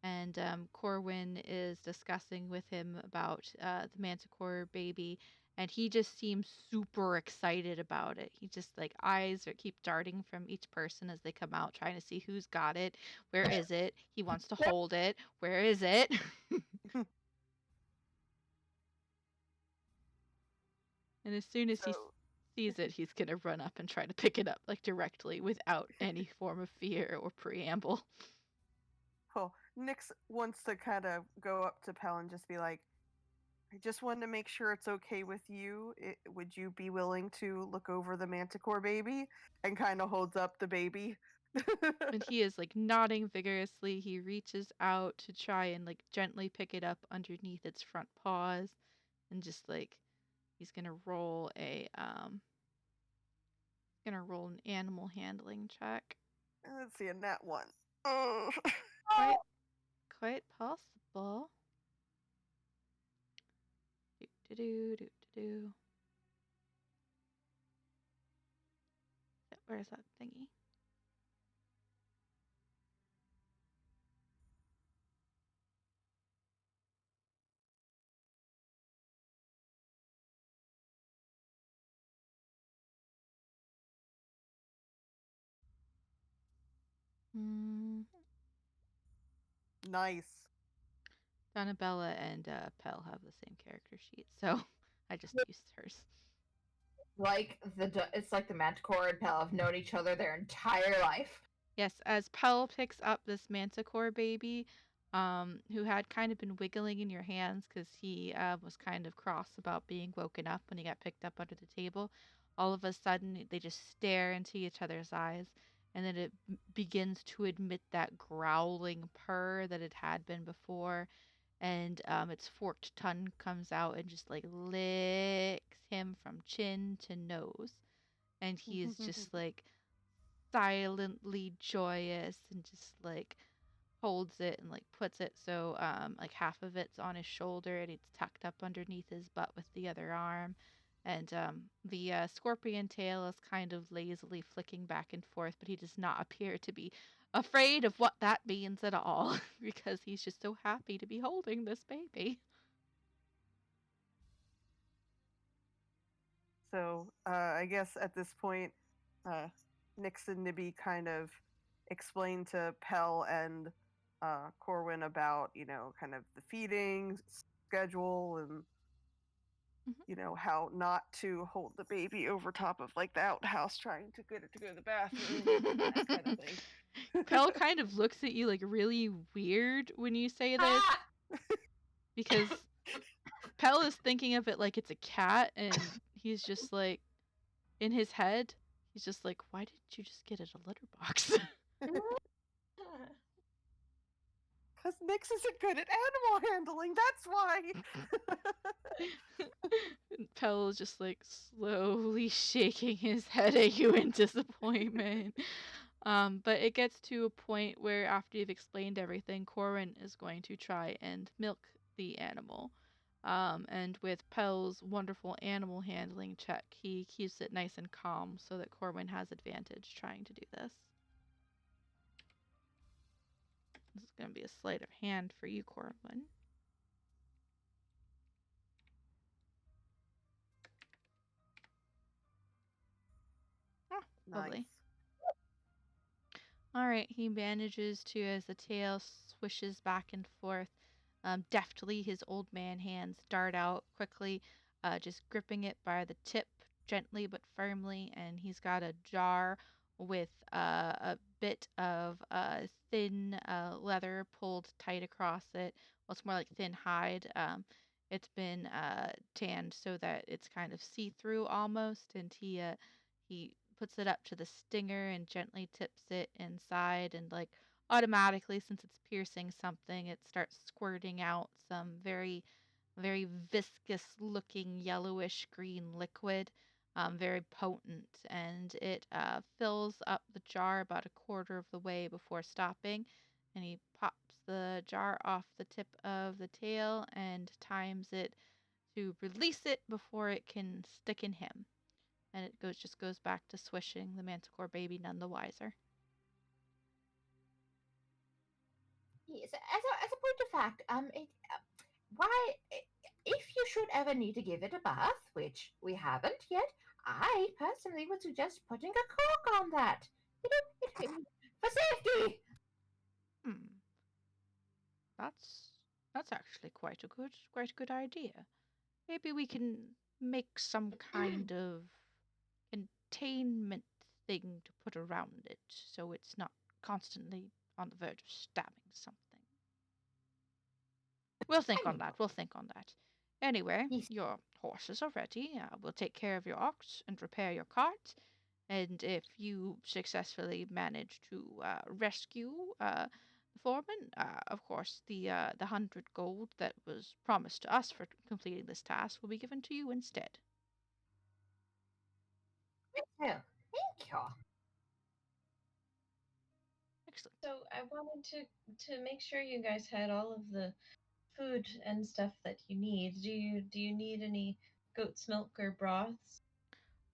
A: And Corwin is discussing with him about the Manticore baby, and he just seems super excited about it. He just like eyes are keep darting from each person as they come out, trying to see who's got it, where is it. He wants to hold it. Where is it? And as soon as he
B: So,
A: sees it, he's gonna run up and try to pick it up like directly without any form of fear or preamble.
B: well, Nyx wants to kind of go up to Pell and just be like, I just wanted to make sure it's okay with you. Would you be willing to look over the Manticore baby? And kind of holds up the baby.
A: And he is like nodding vigorously. He reaches out to try and like gently pick it up underneath its front paws and just like he's gonna roll an animal handling check.
B: Let's see, a nat one. Oh.
A: Quite quite possible. Do do do do do. Where's that thingy? Hmm.
B: Nice.
A: Donabella and Pell have the same character sheet, so I just used hers.
D: It's like the Manticore and Pell have known each other their entire life.
A: Yes, as Pell picks up this Manticore baby, who had kind of been wiggling in your hands because he was kind of cross about being woken up when he got picked up under the table, all of a sudden they just stare into each other's eyes, and then it begins to emit that growling purr that it had been before, and its forked tongue comes out and just like licks him from chin to nose, and he is just like silently joyous and just like holds it and like puts it so like half of it's on his shoulder and it's tucked up underneath his butt with the other arm, and the scorpion tail is kind of lazily flicking back and forth, but he does not appear to be afraid of what that means at all because he's just so happy to be holding this baby.
B: So I guess at this point, Nyx and Nibby kind of explain to Pell and Corwin about, kind of the feeding schedule and, how not to hold the baby over top of like the outhouse trying to get it to go to the bathroom, that kind of thing.
A: Pell kind of looks at you like really weird when you say this because Pell is thinking of it like it's a cat, and he's just like, in his head, he's just like, why didn't you just get it a litter box?
B: Because Nyx isn't good at animal handling. That's why.
A: Pell is just like slowly shaking his head at you in disappointment. But it gets to a point where after you've explained everything, Corwin is going to try and milk the animal. And with Pell's wonderful animal handling check, he keeps it nice and calm so that Corwin has advantage trying to do this. This is going to be a sleight of hand for you, Corwin. Ah, lovely.
B: Nice.
A: All right, he manages to, as the tail swishes back and forth, deftly his old man hands dart out quickly, just gripping it by the tip gently but firmly, and he's got a jar with a bit of thin leather pulled tight across it. Well, it's more like thin hide. It's been tanned so that it's kind of see-through almost, and he puts it up to the stinger and gently tips it inside, and like automatically, since it's piercing something, it starts squirting out some very very viscous looking yellowish green liquid, very potent, and it fills up the jar about a quarter of the way before stopping, and he pops the jar off the tip of the tail and times it to release it before it can stick in him, and it goes back to swishing the Manticore baby none the wiser.
D: Yes, as a point of fact, why, if you should ever need to give it a bath, which we haven't yet, I personally would suggest putting a cork on that. You know, for safety.
A: Hmm, that's actually quite a good idea. Maybe we can make some kind of containment thing to put around it so it's not constantly on the verge of stabbing something. We'll think on that. We'll think on that. Anyway,
D: Yes.
A: your horses are ready. We'll take care of your ox and repair your cart. And if you successfully manage to rescue the foreman, of course, the 100 gold that was promised to us for completing this task will be given to you instead.
D: Thank you.
A: Excellent.
C: So I wanted to make sure you guys had all of the food and stuff that you need. Do you need any goat's milk or broths?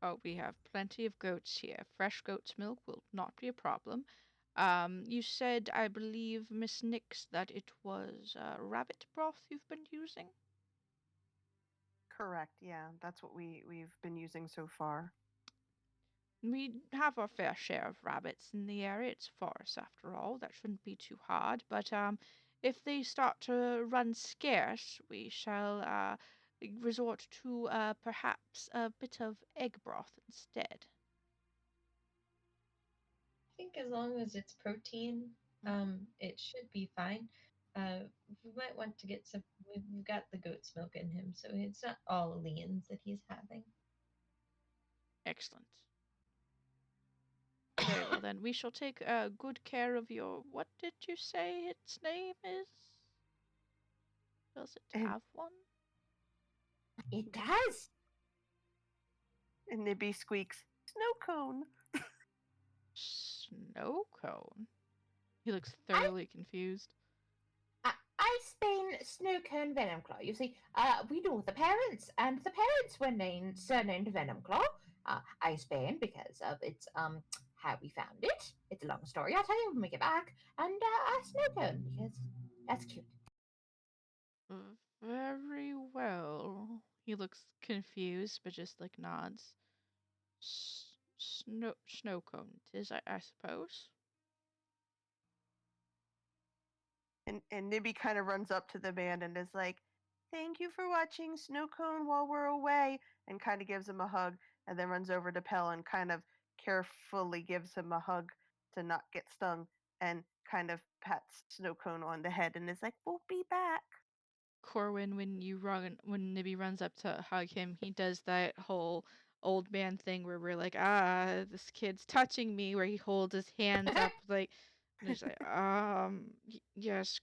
A: Oh, we have plenty of goats here. Fresh goat's milk will not be a problem. You said, I believe, Miss Nix, that it was rabbit broth you've been using?
B: Correct. Yeah, that's what we've been using so far.
A: We have our fair share of rabbits in the area. It's forest, after all. That shouldn't be too hard. But if they start to run scarce, we shall resort to perhaps a bit of egg broth instead.
C: I think as long as it's protein, it should be fine. We might want to get some. We've got the goat's milk in him, so it's not all leans that he's having.
A: Excellent. Very well, then. We shall take good care of your. What did you say its name is? Does it
B: And
A: have one?
D: It does.
B: and Nibby squeaks, "Snow cone."
A: Snow cone? He looks thoroughly confused.
D: Icebane Snowcone Venomclaw. You see, we know the parents, and the parents were surnamed Venomclaw. Icebane because of its how we found it. It's a long story. I'll tell you when we get back. And Snowcone because that's cute.
A: Very well. He looks confused, but just like nods. Snow cone, tis I suppose.
B: And Nibby kind of runs up to the man and is like, "Thank you for watching Snow Cone while we're away," and kind of gives him a hug, and then runs over to Pell and kind of carefully gives him a hug to not get stung, and kind of pats Snow Cone on the head and is like, "We'll be back."
A: Corwin, when Nibby runs up to hug him, he does that whole old man thing where we're like, this kid's touching me, where he holds his hands up like, and he's like, yes,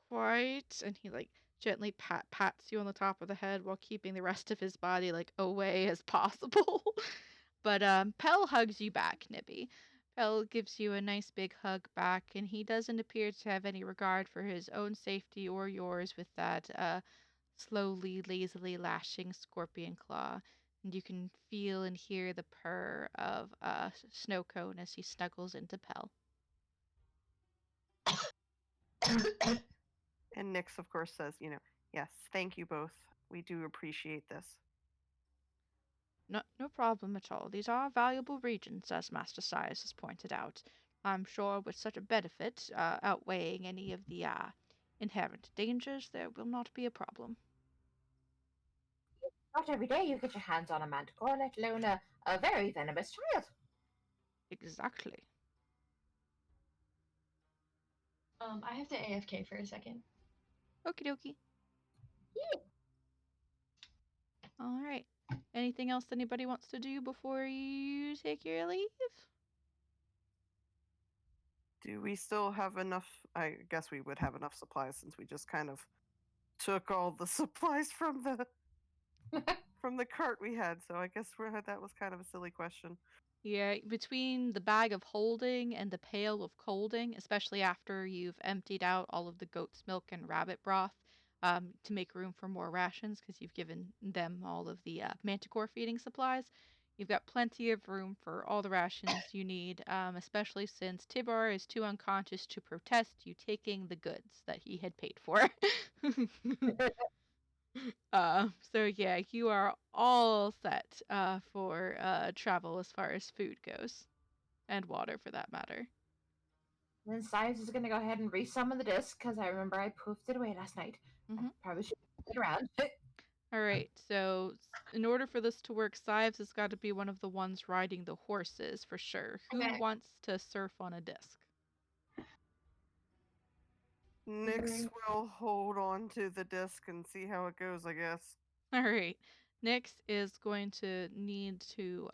A: quite. And he like gently pats you on the top of the head while keeping the rest of his body like away as possible. But Pell hugs you back, Nibby. Pell gives you a nice big hug back, and he doesn't appear to have any regard for his own safety or yours with that slowly, lazily lashing scorpion claw. And you can feel and hear the purr of Snowcone as he snuggles into Pell.
B: And Nyx, of course, says, yes, thank you both. We do appreciate this.
A: No problem at all. These are valuable regions, as Master Sias has pointed out. I'm sure with such a benefit outweighing any of the inherent dangers, there will not be a problem.
D: Not every day you get your hands on a manticore, let alone a very venomous child.
A: Exactly.
C: I have to AFK for a second.
A: Okie dokie.
D: Yeah.
A: All right. Anything else anybody wants to do before you take your leave?
B: Do we still have enough? I guess we would have enough supplies since we just kind of took all the supplies from the cart we had. So I guess that was kind of a silly question.
A: Yeah, between the bag of holding and the pail of colding, especially after you've emptied out all of the goat's milk and rabbit broth to make room for more rations because you've given them all of the manticore feeding supplies, you've got plenty of room for all the rations you need, especially since Tibar is too unconscious to protest you taking the goods that he had paid for. So yeah, you are all set for travel as far as food goes, and water for that matter.
D: Then Science is going to go ahead and resummon the disc because I remember I poofed it away last night.
A: Mm-hmm.
D: Probably should put it around.
A: All right, so in order for this to work, Sives has got to be one of the ones riding the horses for sure. Who
C: Okay.
A: wants to surf on a disc?
B: Nyx will hold on to the disc and see how it goes, I guess.
A: All right. Nyx is going to need to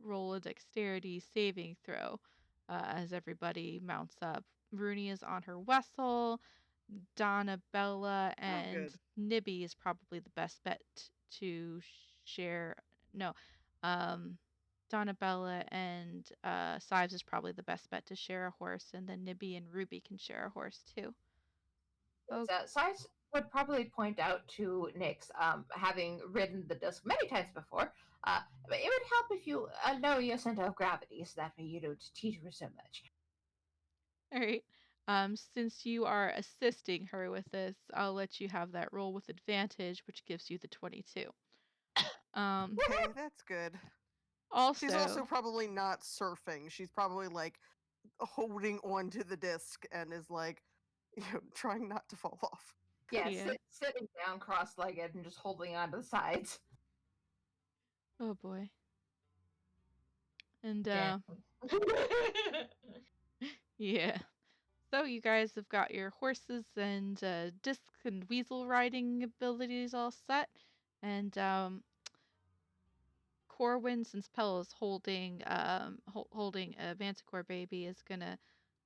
A: roll a dexterity saving throw as everybody mounts up. Rooney is on her wessel. Donabella and
B: good.
A: Nibby is probably the best bet to share. No, Donabella and Sives is probably the best bet to share a horse, and then Nibby and Ruby can share a horse too.
D: Science would probably point out to Nyx, having ridden the disc many times before, but it would help if you lower your center of gravity so that way you don't teeter so much.
A: All right. Since you are assisting her with this, I'll let you have that roll with advantage, which gives you the 22.
B: Okay, that's good. She's also probably not surfing. She's probably like holding on to the disc and is like, trying not to fall off.
D: Yeah,
A: Yeah.
D: sitting down cross-legged and just holding on to the sides.
A: Oh boy. And yeah. So you guys have got your horses and disc and weasel riding abilities all set, and Corwin, since Pell is holding holding a Manticore baby, is gonna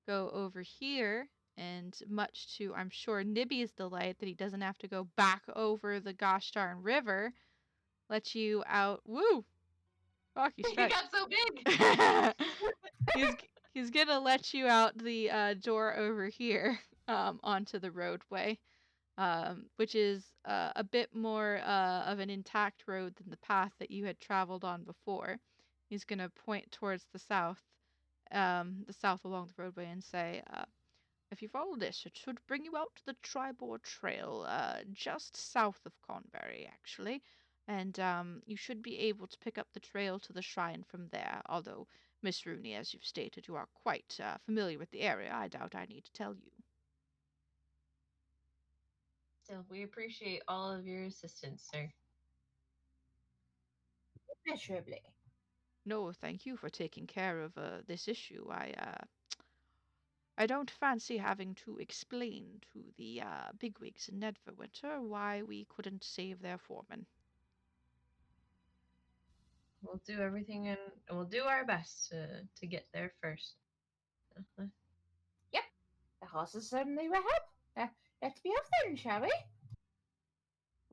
A: go over here, and much to I'm sure Nibby's delight that he doesn't have to go back over the gosh darn river, let you out. Woo! Rocky stretch.
C: He got so big.
A: He's gonna let you out the door over here onto the roadway, which is a bit more of an intact road than the path that you had traveled on before. He's gonna point towards the south along the roadway, and say, "If you follow this, it should bring you out to the Tribord Trail, just south of Cornbury, actually." And you should be able to pick up the trail to the shrine from there, although, Miss Rooney, as you've stated, you are quite familiar with the area. I doubt I need to tell you.
C: Still, we appreciate all of your assistance, sir.
D: Immeasurably.
A: No, thank you for taking care of this issue. I don't fancy having to explain to the bigwigs in Neverwinter why we couldn't save their foreman.
C: We'll do everything and we'll do our best to get there first.
D: Yep, the horses certainly will help. let's be off then, shall we?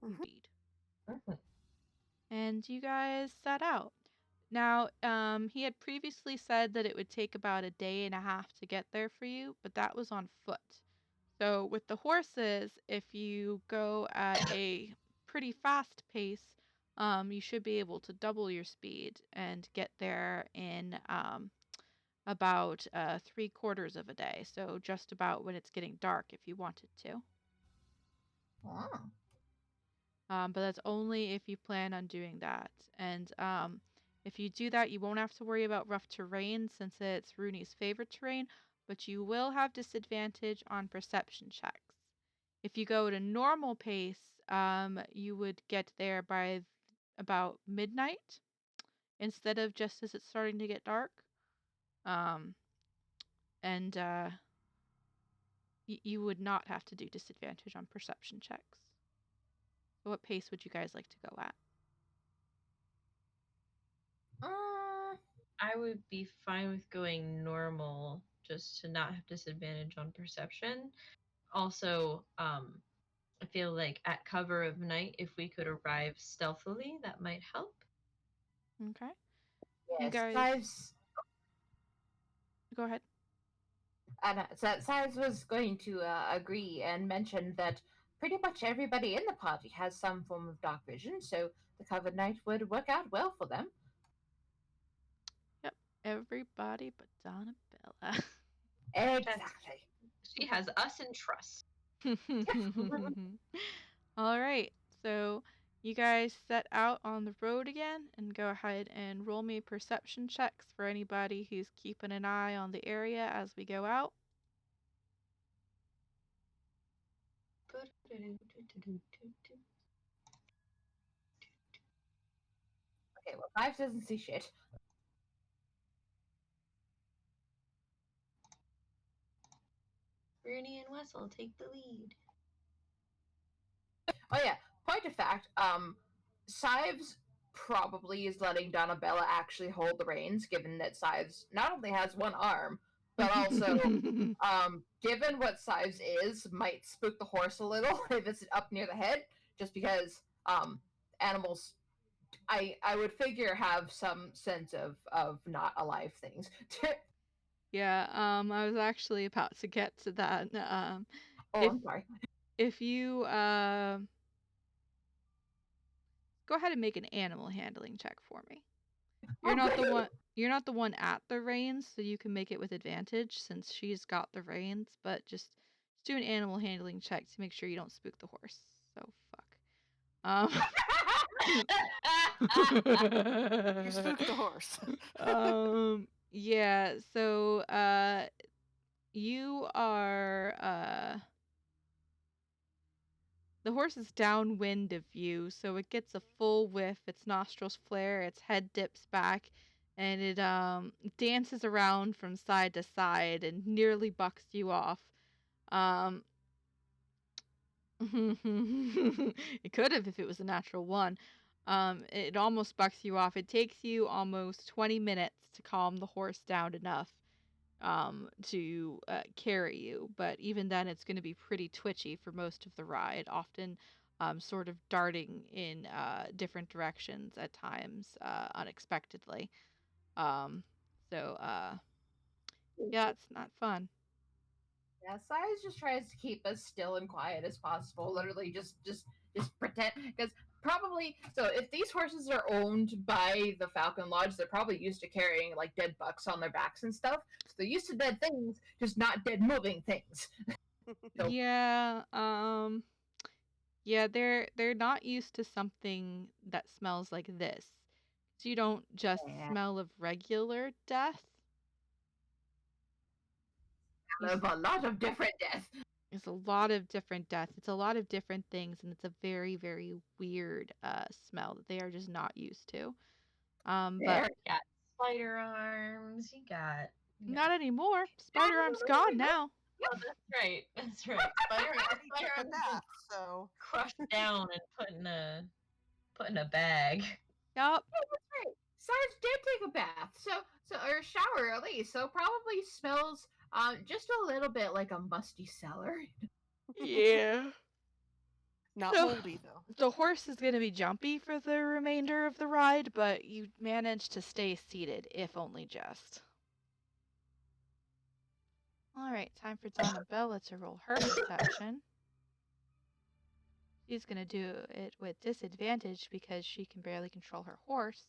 A: Indeed.
C: Mhm.
A: And you guys set out. Now, he had previously said that it would take about a day and a half to get there for you, but that was on foot. So with the horses, if you go at a pretty fast pace, you should be able to double your speed and get there in about 3/4 of a day. So just about when it's getting dark if you wanted to.
D: Oh.
A: But that's only if you plan on doing that. And if you do that, you won't have to worry about rough terrain since it's Rooney's favorite terrain, but you will have disadvantage on perception checks. If you go at a normal pace, you would get there by about midnight instead of just as it's starting to get dark. And you would not have to do disadvantage on perception checks. So what pace would you guys like to go at?
C: I would be fine with going normal just to not have disadvantage on perception. Also, I feel like at cover of night, if we could arrive stealthily, that might help.
A: Okay. You
D: Yes,
A: guys,
D: Sives.
A: go ahead.
D: Sives was going to agree and mention that pretty much everybody in the party has some form of dark vision, so the covered night would work out well for them.
A: Yep, everybody but Donabella.
D: Exactly.
C: She has us in trust.
A: All right, so you guys set out on the road again and go ahead and roll me perception checks for anybody who's keeping an eye on the area as we go out.
D: Okay, well, Sives doesn't see shit.
C: Rooney and Wessel take the lead.
D: Oh yeah, point of fact, Sives probably is letting Donabella actually hold the reins, given that Sives not only has one arm, but also, given what Sives is, might spook the horse a little if it's up near the head, just because animals, I would figure, have some sense of not alive things.
A: Yeah, I was actually about to get to that.
D: Oh,
A: If
D: I'm sorry.
A: if you go ahead and make an animal handling check for me. You're
D: Oh,
A: not the
D: good.
A: one you're not the one at the reins, so you can make it with advantage since she's got the reins, but just do an animal handling check to make sure you don't spook the horse. So fuck.
B: You spooked the horse.
A: Yeah, so you are the horse is downwind of you, so it gets a full whiff, its nostrils flare, its head dips back, and it dances around from side to side and nearly bucks you off. Um it could have if it was a natural one. It almost bucks you off. It takes you almost 20 minutes to calm the horse down enough to carry you. But even then, it's going to be pretty twitchy for most of the ride, often sort of darting in different directions at times unexpectedly. Um, so, yeah, it's not fun.
D: Yeah, Size just tries to keep as still and quiet as possible. Literally, just pretend, because probably, so if these horses are owned by the Falcon Lodge, they're probably used to carrying like dead bucks on their backs and stuff. So they're used to dead things, just not dead moving things. So,
A: Yeah, yeah, they're not used to something that smells like this. So you don't just
D: yeah,
A: smell of regular death. You
D: of a lot of different deaths.
A: It's a lot of different deaths. It's a lot of different things, and it's a very, very weird smell that they are just not used to. But
D: There.
C: You got spider arms. You got.
A: not anymore. Spider arm's gone now.
C: Oh, that's right. That's right. Spider
B: Already took a
C: arms been
B: bath, so
C: crushed down and put in a bag.
A: Yup.
D: Yeah, that's right. Sarge did take a bath, so or a shower at least, so probably smells just a little bit like a musty cellar.
A: Yeah.
B: Not
A: So,
B: moldy though.
A: the horse is going to be jumpy for the remainder of the ride, but you manage to stay seated, if only just. All right, time for Donabella to roll her perception. She's going to do it with disadvantage because she can barely control her horse.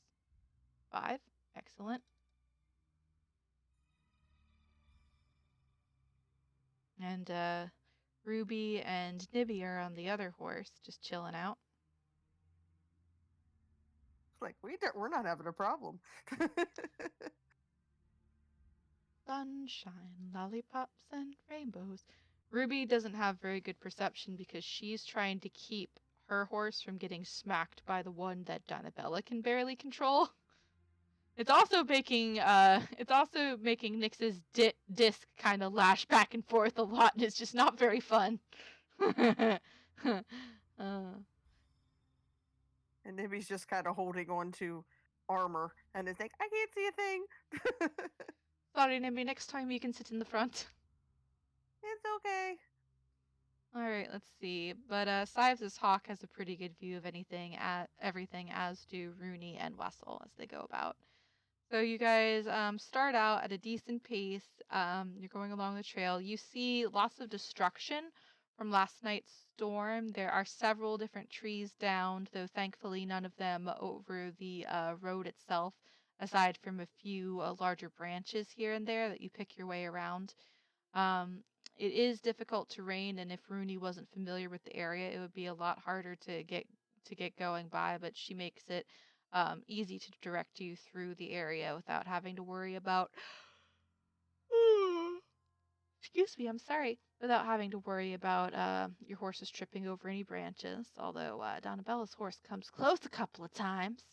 A: 5. Excellent. And Ruby and Nibby are on the other horse, just chilling out.
B: Like we're not having a problem.
A: Sunshine, lollipops, and rainbows. Ruby doesn't have very good perception because she's trying to keep her horse from getting smacked by the one that Donabella can barely control. It's also making Nyx's disc kind of lash back and forth a lot, and it's just not very fun.
B: And Nibby's just kind of holding on to armor and is like, I can't see a thing.
A: Sorry, Nibby. Next time you can sit in the front.
B: It's okay.
A: All right, let's see. But Sives' hawk has a pretty good view of everything, as do Rooney and Wessel as they go about. So you guys start out at a decent pace. You're going along the trail. You see lots of destruction from last night's storm. There are several different trees downed, though thankfully none of them over the road itself, aside from a few larger branches here and there that you pick your way around. It is difficult terrain, and if Rooney wasn't familiar with the area, it would be a lot harder to get going by. But she makes it easy to direct you through the area without having to worry about. Excuse me, I'm sorry. Without having to worry about your horses tripping over any branches. Although Donabella's horse comes close a couple of times,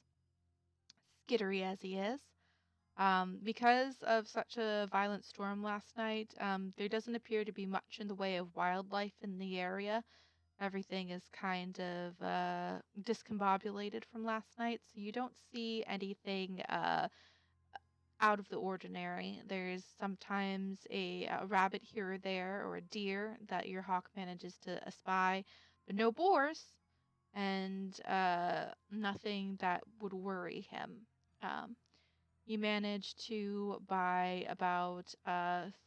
A: skittery as he is. Because of such a violent storm last night, there doesn't appear to be much in the way of wildlife in the area. Everything is kind of discombobulated from last night, so you don't see anything out of the ordinary. There's sometimes a rabbit here or there, or a deer that your hawk manages to espy, but no boars, and nothing that would worry him. You manage to, by about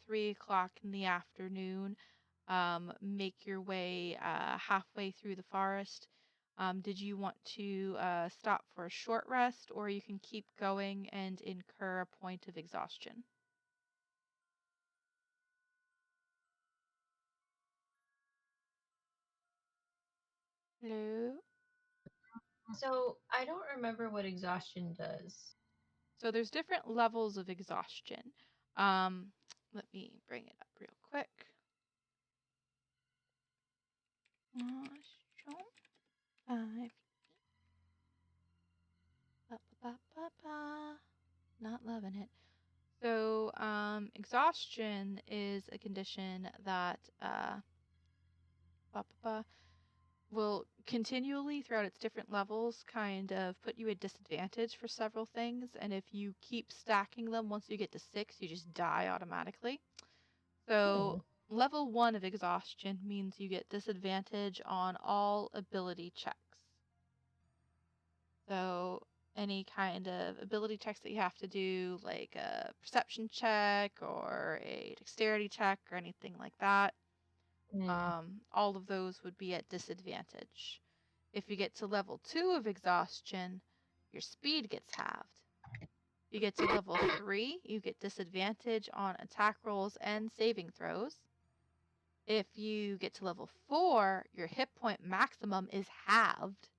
A: 3 o'clock in the afternoon, make your way halfway through the forest. Did you want to stop for a short rest, or you can keep going and incur a point of exhaustion? Hello?
C: So I don't remember what exhaustion does.
A: So there's different levels of exhaustion. Let me bring it up real quick. Sure. 5. Not loving it. So, exhaustion is a condition that will continually, throughout its different levels, kind of put you at disadvantage for several things. And if you keep stacking them, once you get to 6, you just die automatically. So, level 1 of exhaustion means you get disadvantage on all ability checks. So, any kind of ability checks that you have to do, like a perception check or a dexterity check or anything like that, all of those would be at disadvantage. If you get to level 2 of exhaustion, your speed gets halved. You get to level 3, you get disadvantage on attack rolls and saving throws. If you get to level 4, your hit point maximum is halved.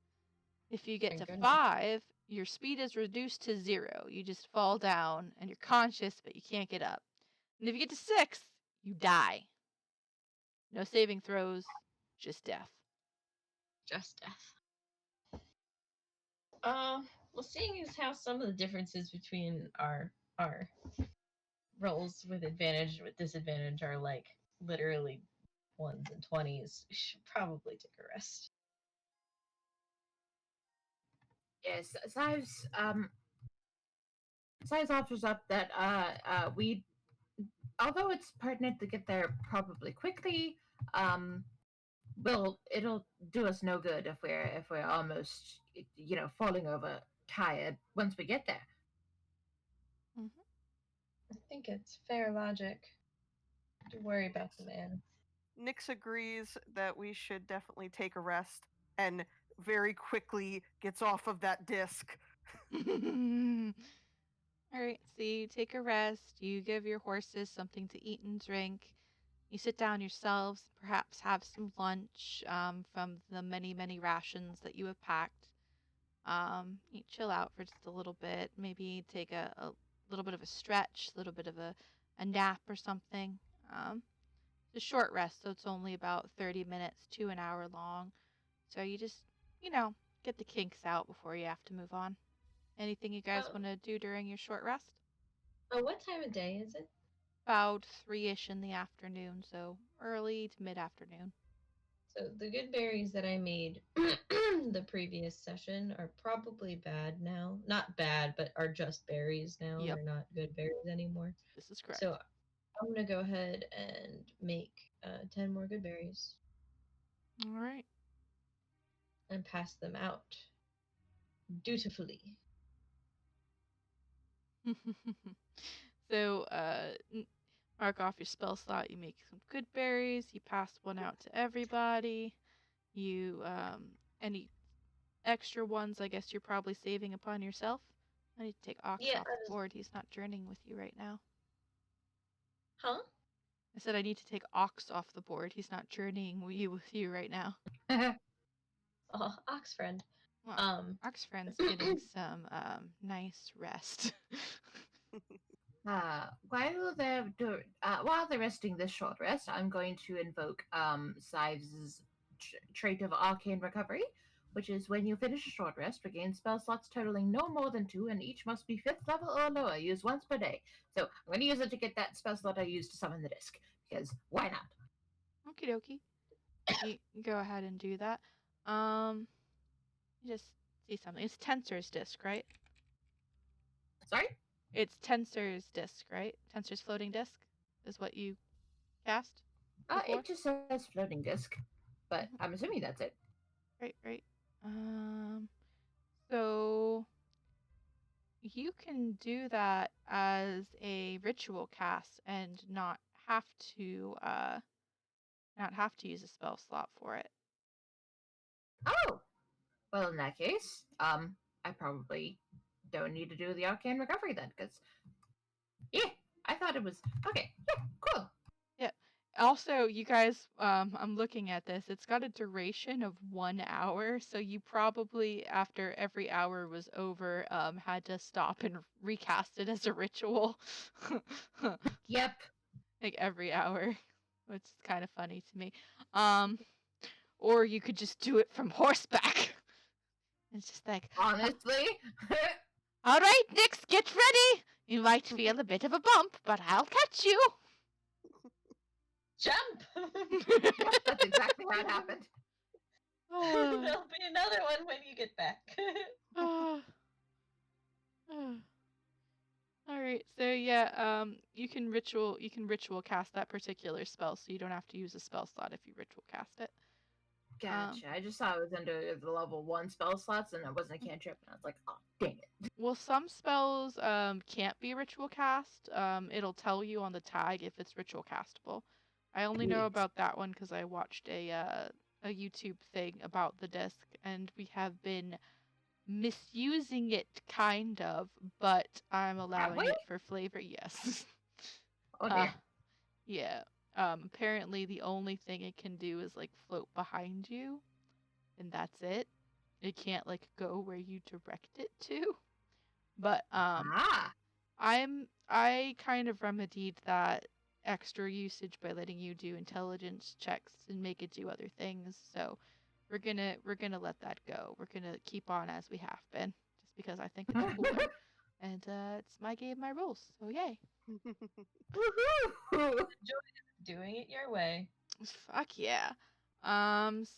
A: If you get
C: Thank
A: to
C: goodness.
A: 5, your speed is reduced to 0. You just fall down and you're conscious, but you can't get up. And if you get to 6, you die. No saving throws, just death.
C: Just death. Well, seeing as how some of the differences between our rolls with advantage and with disadvantage are like literally 1s and 20s, we should probably take a rest.
D: Yes, Sives offers up that we, although it's pertinent to get there probably quickly, Well, it'll do us no good if we're almost falling over tired once we get there.
A: Hmm.
C: I think it's fair logic to worry about the
B: Yes.
C: man.
B: Nix agrees that we should definitely take a rest and very quickly gets off of that disc.
A: All right, so you take a rest, you give your horses something to eat and drink, you sit down yourselves, perhaps have some lunch from the many, many rations that you have packed. You chill out for just a little bit, maybe take a little bit of a stretch, a little bit of a nap or something. Um, it's a short rest, so it's only about 30 minutes to an hour long. So you just, you know, get the kinks out before you have to move on. Anything you guys
C: Oh,
A: want to do during your short rest?
C: what time of day is it?
A: About 3-ish in the afternoon, so early to mid-afternoon.
C: So the good berries that I made the previous session are probably bad now. Not bad, but are just berries now.
A: Yep,
C: They're not good berries anymore.
A: this is correct.
C: So I'm gonna go ahead and make 10 more good berries
A: All right.
C: and pass them out dutifully.
A: So, mark off your spell slot. You make some good berries. You pass one out to everybody. You, any extra ones, I guess you're probably saving upon yourself. I need to take Ox
C: Yeah,
A: off
C: I
A: the
C: just
A: board. He's not journeying with you right now.
C: huh?
A: I said I need to take Ox off the board. He's not journeying with you right now.
C: Oh, ox friend.
A: Well,
C: Um,
A: Ox friend's getting some nice rest.
D: While they're resting this short rest, I'm going to invoke Sives' trait of arcane recovery, which is when you finish a short rest, regain spell slots totaling no more than 2, and each must be 5th level or lower, used once per day. So I'm going to use it to get that spell slot I used to summon the disc, because why not?
A: Okie dokie. You go ahead and do that. You just see something. It's Tensor's disc, right?
D: Sorry?
A: It's Tensor's disc, right? Tensor's floating disc is what you cast before?
D: It just says floating disc, but
A: Mhm.
D: I'm assuming that's it.
A: Right, right. So you can do that as a ritual cast and have to uh not have to use a spell slot for it.
D: Oh! Well, in that case, I probably don't need to do the arcane recovery then, because yeah, I thought it was okay. Yeah, cool.
A: Yeah. Also, you guys, I'm looking at this. It's got a duration of 1 hour, so you probably, after every hour was over, had to stop and recast it as a ritual.
D: Yep.
A: Like every hour, which is kind of funny to me. Um, or you could just do it from horseback. It's just like,
D: Honestly,
A: all right, Nix, get ready. You might feel a bit of a bump, but I'll catch you.
C: jump!
D: yep, that's exactly how it happened.
A: Oh,
C: There'll be another one when you get back.
A: oh, oh. All right, so yeah, you can ritual cast that particular spell, so you don't have to use a spell slot if you ritual cast it.
D: Gotcha. I just saw it was under the level 1 spell slots and it wasn't a cantrip, and I was like, oh, dang it.
A: Well, some spells can't be ritual cast. It'll tell you on the tag if it's ritual castable. I only know
D: Sweet.
A: about that one because I watched a YouTube thing about the disc, and we have been misusing it kind of, but I'm
D: Have
A: allowing
D: we?
A: it for flavor. Yes.
D: Oh
A: uh,
D: dear.
A: yeah. Apparently the only thing it can do is like float behind you, and that's it. It can't like go where you direct it to. But
D: Ah.
A: I kind of remedied that extra usage by letting you do intelligence checks and make it do other things. So we're gonna let that go. We're gonna keep on as we have been, just because I think it's cooler. And it's my game, my rules. So yay.
D: Woohoo!
C: Doing it your way.
A: Fuck yeah.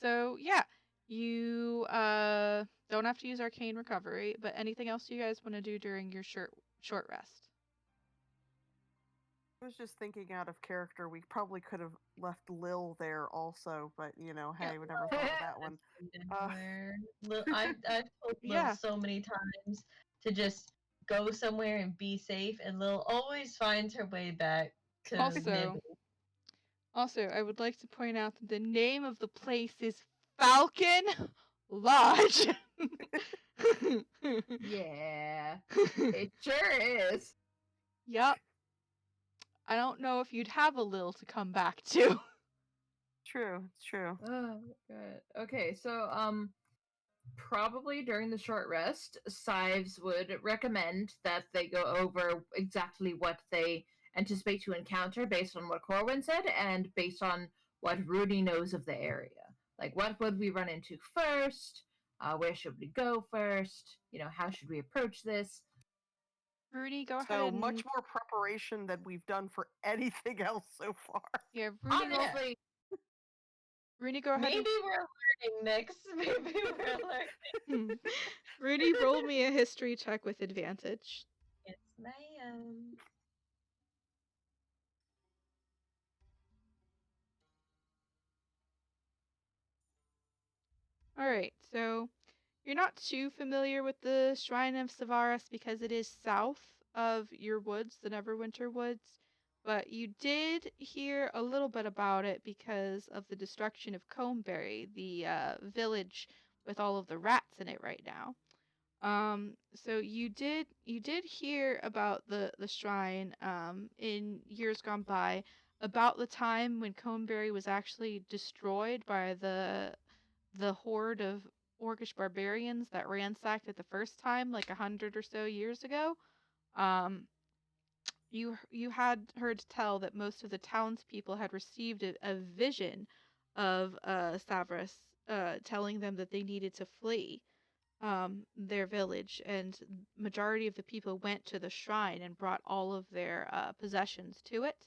A: So yeah, you don't have to use arcane recovery, but anything else you guys want to do during your short rest?
B: was just thinking out of character. We probably could have left Lil there also, but
C: Yeah,
B: hey, we never thought of that one. Uh,
C: anywhere. I've told Lil
A: Yeah.
C: so many times to just go somewhere and be safe, and Lil always finds her way back to
A: Also,
C: Nibby.
A: I would like to point out that the name of the place is Falcon Lodge.
D: Yeah, it sure is.
A: Yup. I don't know if you'd have a Lil to come back to.
B: true, it's true.
D: Oh, good. Okay, so probably during the short rest, Sives would recommend that they go over exactly what they anticipate to encounter based on what Corwin said and based on what Rudy knows of the area. Like, what would we run into first? Where should we go first? How should we approach this?
A: Rudy, go ahead
B: So
A: and
B: much more preparation than we've done for anything else so far.
A: yeah, Rudy,
D: Honestly,
A: Rudy, go ahead
C: Maybe we're learning, Nix. Maybe we're learning.
A: and Rudy, roll me a history check with advantage.
C: Yes, ma'am.
A: All right, so you're not too familiar with the Shrine of Savaras because it is south of your woods, the Neverwinter Woods, but you did hear a little bit about it because of the destruction of Combberry, the village with all of the rats in it right now. So you did hear about the shrine in years gone by, about the time when Combberry was actually destroyed by the horde of Orcish barbarians that ransacked it the first time, like 100 or so years ago. Um, you had heard tell that most of the townspeople had received a vision of Stavros telling them that they needed to flee their village, and majority of the people went to the shrine and brought all of their possessions to it.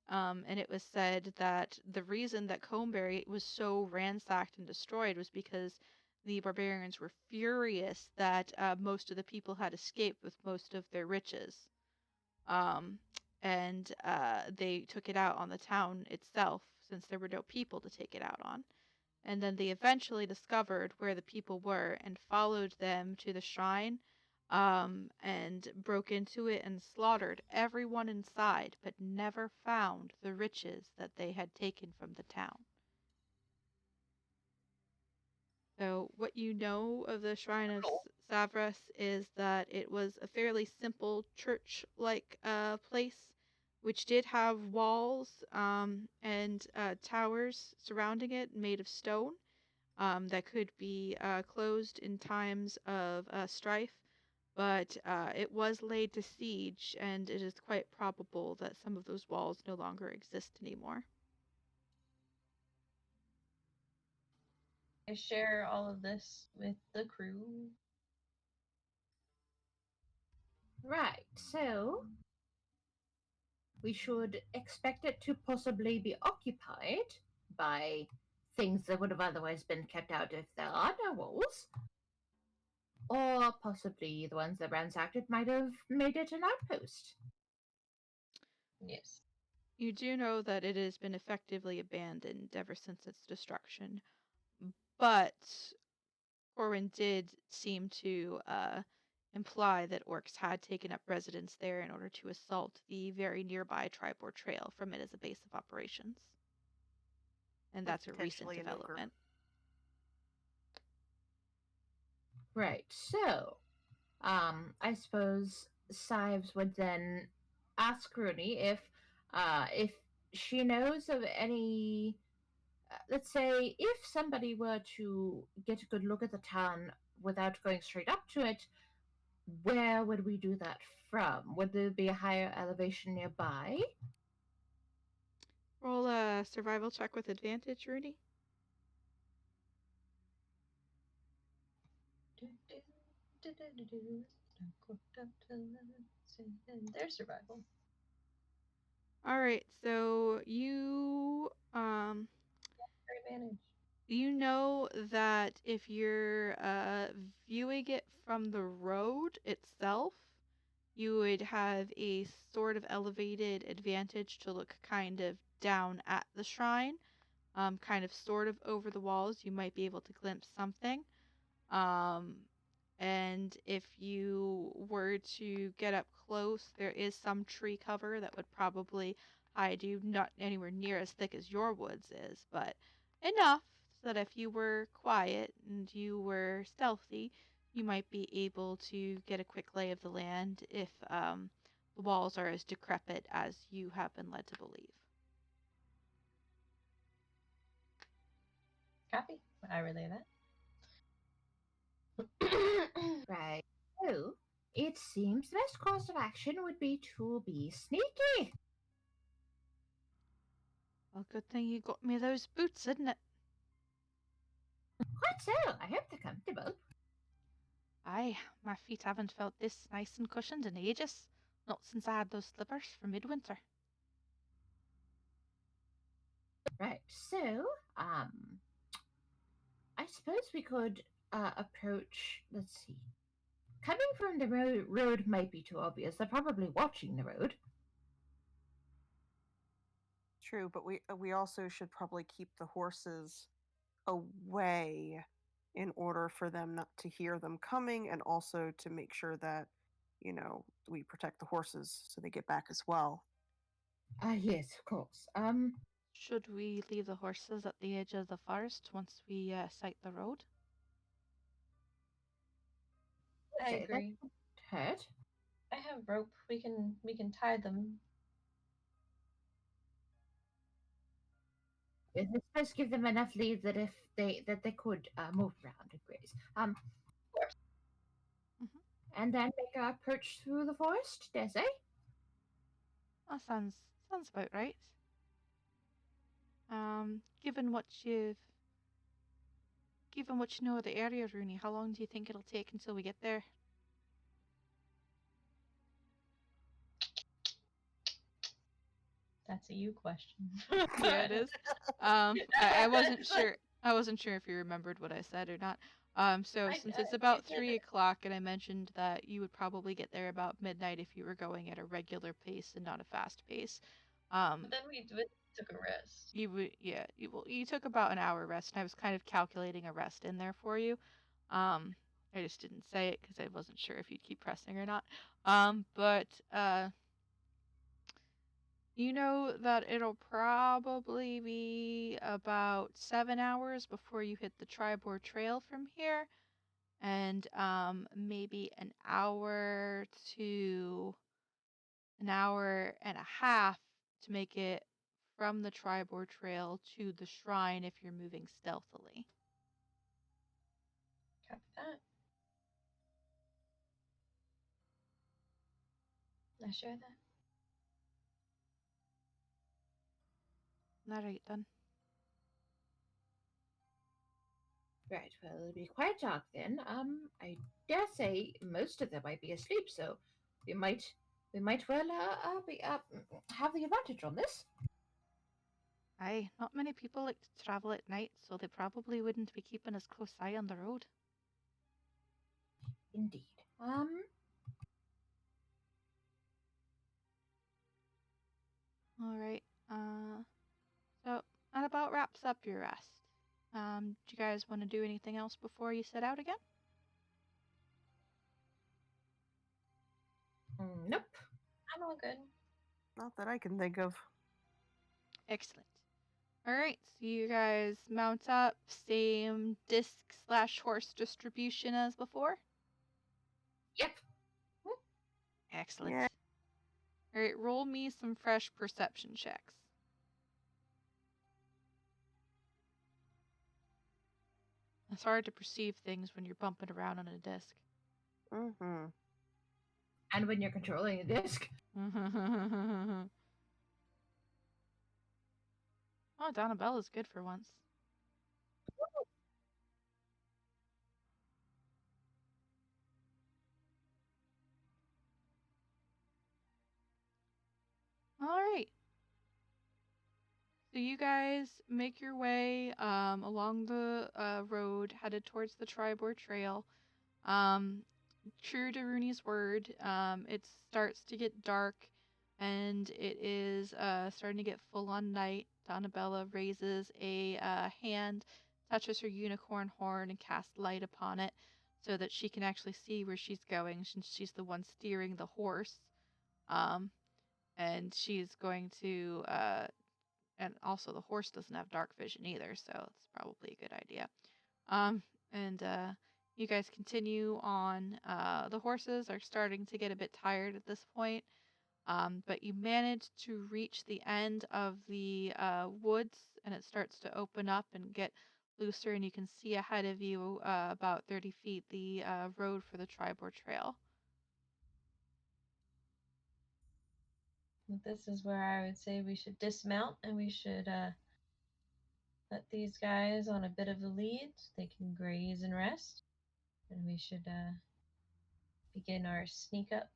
A: And it was said that the reason that Combberry was so ransacked and destroyed was because the barbarians were furious that most of the people had escaped with most of their riches. Um, and they took it out on the town itself since there were no people to take it out on. And then they eventually discovered where the people were and followed them to the shrine, and broke into it and slaughtered everyone inside, but never found the riches that they had taken from the town. So, what you know of the Shrine of Savras is that it was a fairly simple church like place, which did have walls and towers surrounding it made of stone, that could be closed in times of strife, but it was laid to siege, and it is quite probable that some of those walls no longer exist anymore.
C: I share all of this with the crew.
D: right. So we should expect it to possibly be occupied by things that would have otherwise been kept out if there are no walls. Or possibly the ones that ransacked it might have made it an outpost.
C: Yes.
A: You do know that it has been effectively abandoned ever since its destruction, but Corwin did seem to imply that orcs had taken up residence there in order to assault the very nearby Tribor Trail from it as a base of operations. And
B: With
A: that's a recent
B: potentially an ogre.
A: development.
D: Right. So, I suppose Sives would then ask Rooney if she knows of any. Let's say if somebody were to get a good look at the town without going straight up to it, where would we do that from? Would there be a higher elevation nearby?
A: Roll a survival check with advantage, Rudy.
C: Their survival.
A: All right, so
C: Advantage.
A: you know that if you're viewing it from the road itself, you would have a sort of elevated advantage to look kind of down at the shrine, kind of sort of over the walls. You might be able to glimpse something. Um, and if you were to get up close, there is some tree cover that would probably hide you, not anywhere near as thick as your woods is, but enough so that if you were quiet and you were stealthy, you might be able to get a quick lay of the land if the walls are as decrepit as you have been led to believe.
C: Copy. I relay that.
D: Right. So, it seems the best course of action would be to be sneaky.
A: Well, good thing you got me those boots, isn't it?
D: Quite so. I hope they're comfortable.
A: Aye, my feet haven't felt this nice and cushioned in ages. Not since I had those slippers for midwinter.
D: Right. So, I suppose we could approach. Let's see. Coming from the road might be too obvious. They're probably watching the road.
B: True, but we also should probably keep the horses away in order for them not to hear them coming, and also to make sure that, we protect the horses so they get back as well.
D: Yes, of course.
A: Should we leave the horses at the edge of the forest once we sight the road?
C: I
D: Say that
C: agree.
D: would hurt.
C: I have rope. We can tie them.
D: Yes, I suppose give them enough lead that if they could move around and graze.
C: Of course.
D: And then make our approach through the forest. Dare say?
A: That sounds about right. Given what you know of the area, Rooney, how long do you think it'll take until we get there?
C: That's a you question.
A: Yeah, it is. I wasn't sure. I wasn't sure if you remembered what I said or not. So since it's
C: You
A: about
C: said
A: 3 o'clock, and I mentioned that you would probably get there about midnight if you were going at a regular pace and not a fast pace.
C: but then we took a rest.
A: You would, yeah. You took about an hour rest, and I was kind of calculating a rest in there for you. I just didn't say it because I wasn't sure if you'd keep pressing or not. But you know that it'll probably be about 7 hours before you hit the Tribord Trail from here, and maybe an hour and a half to make it from the Tribord Trail to the shrine if you're moving stealthily.
C: Copy that. I share that.
A: All right then.
D: Right. Well, it'll be quite dark then. I dare say most of them might be asleep, so we might well have the advantage on this.
A: Aye, not many people like to travel at night, so they probably wouldn't be keeping as close eye on the road.
D: Indeed.
A: All right. So that about wraps up your rest. Do you guys want to do anything else before you set out again?
D: Nope.
C: I'm all good.
B: Not that I can think of.
A: Excellent. All right, so you guys mount up, same disc/horse distribution as before.
D: Yep.
A: Excellent.
B: Yeah.
A: All right, roll me some fresh perception checks. It's hard to perceive things when you're bumping around on a disc.
B: Mm-hmm.
D: And when you're controlling a disc.
A: Oh, Donnabella's good for once. All right. So you guys make your way along the road headed towards the Tribord Trail. true to Rooney's word, it starts to get dark and it is starting to get full on night. Donabella raises a hand, touches her unicorn horn, and casts light upon it so that she can actually see where she's going since she's the one steering the horse. Um, and she's going to, and also the horse doesn't have dark vision either, so it's probably a good idea. Um, and you guys continue on. The horses are starting to get a bit tired at this point, but you manage to reach the end of the woods, and it starts to open up and get looser, and you can see ahead of you about 30 feet the road for the Tribor Trail.
C: This is where I would say we should dismount and we should let these guys on a bit of a lead so they can graze and rest. And we should begin our sneak up.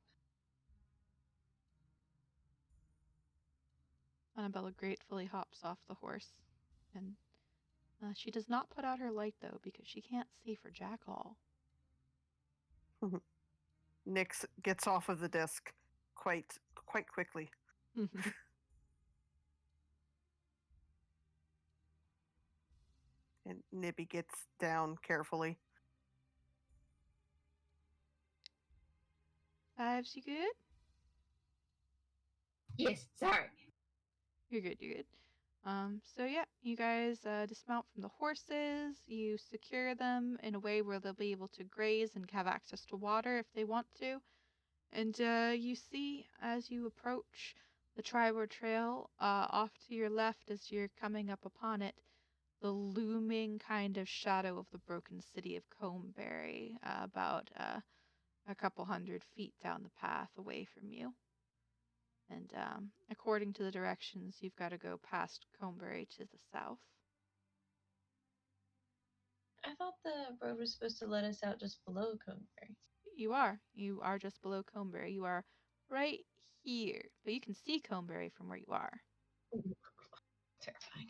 A: Annabella gratefully hops off the horse, and she does not put out her light though because she can't see for jack all.
B: Nyx gets off of the disc quite quickly. And Nibby gets down carefully.
A: Fives, you good?
D: Yes, sorry.
A: You're good, you're good. So yeah, you guys dismount from the horses, you secure them in a way where they'll be able to graze and have access to water if they want to. And you see as you approach the Tribor Trail, off to your left as you're coming up upon it, the looming kind of shadow of the broken city of Combberry, about a couple 100 feet down the path away from you. And according to the directions, you've got to go past Combberry to the south.
C: I thought the road was supposed to let us out just below Coneberry.
A: You are. You are just below Combberry. You are right here. But you can see Combberry from where you are.
C: Terrifying.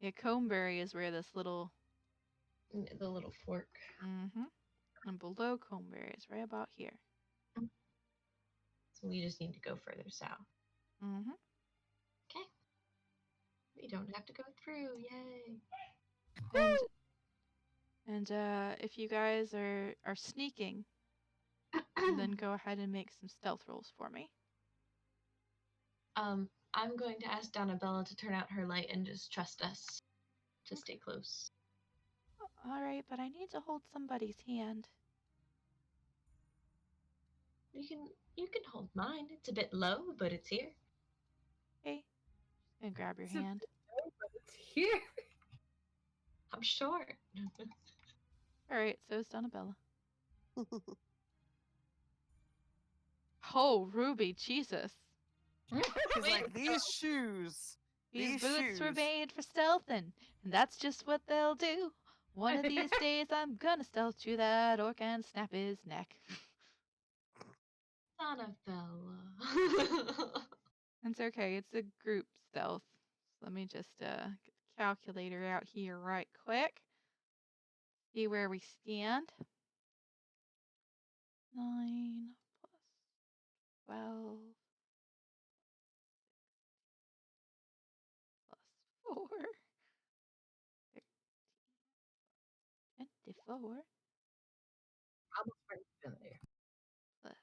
A: Yeah, Combberry is where this little...
C: The little fork.
A: Mm-hmm. And below Combberry is right about here.
C: So we just need to go further south.
A: Mm-hmm.
C: Okay. We don't have to go through. Yay.
A: And if you guys are sneaking, then go ahead and make some stealth rolls for me.
C: I'm going to ask Donabella to turn out her light and just trust us to stay close.
A: All right, but I need to hold somebody's hand.
C: You can hold mine. It's a bit low, but it's here.
A: Okay. And grab your
D: It's a
A: hand.
D: bit but it's here.
C: I'm sure.
A: All right, so is Donabella. Oh, Ruby, Jesus.
B: He's
C: Wait,
B: like, these shoes.
A: These
B: These
A: boots were
B: shoes.
A: made for stealthing, and that's just what they'll do. One of these days, I'm gonna stealth to that orc and snap his neck.
C: Donabella.
A: It's okay, it's a group stealth. So let me just get the calculator out here right quick. See where we stand. 9 plus 12 plus 4. 24
D: Almost right in there.
A: plus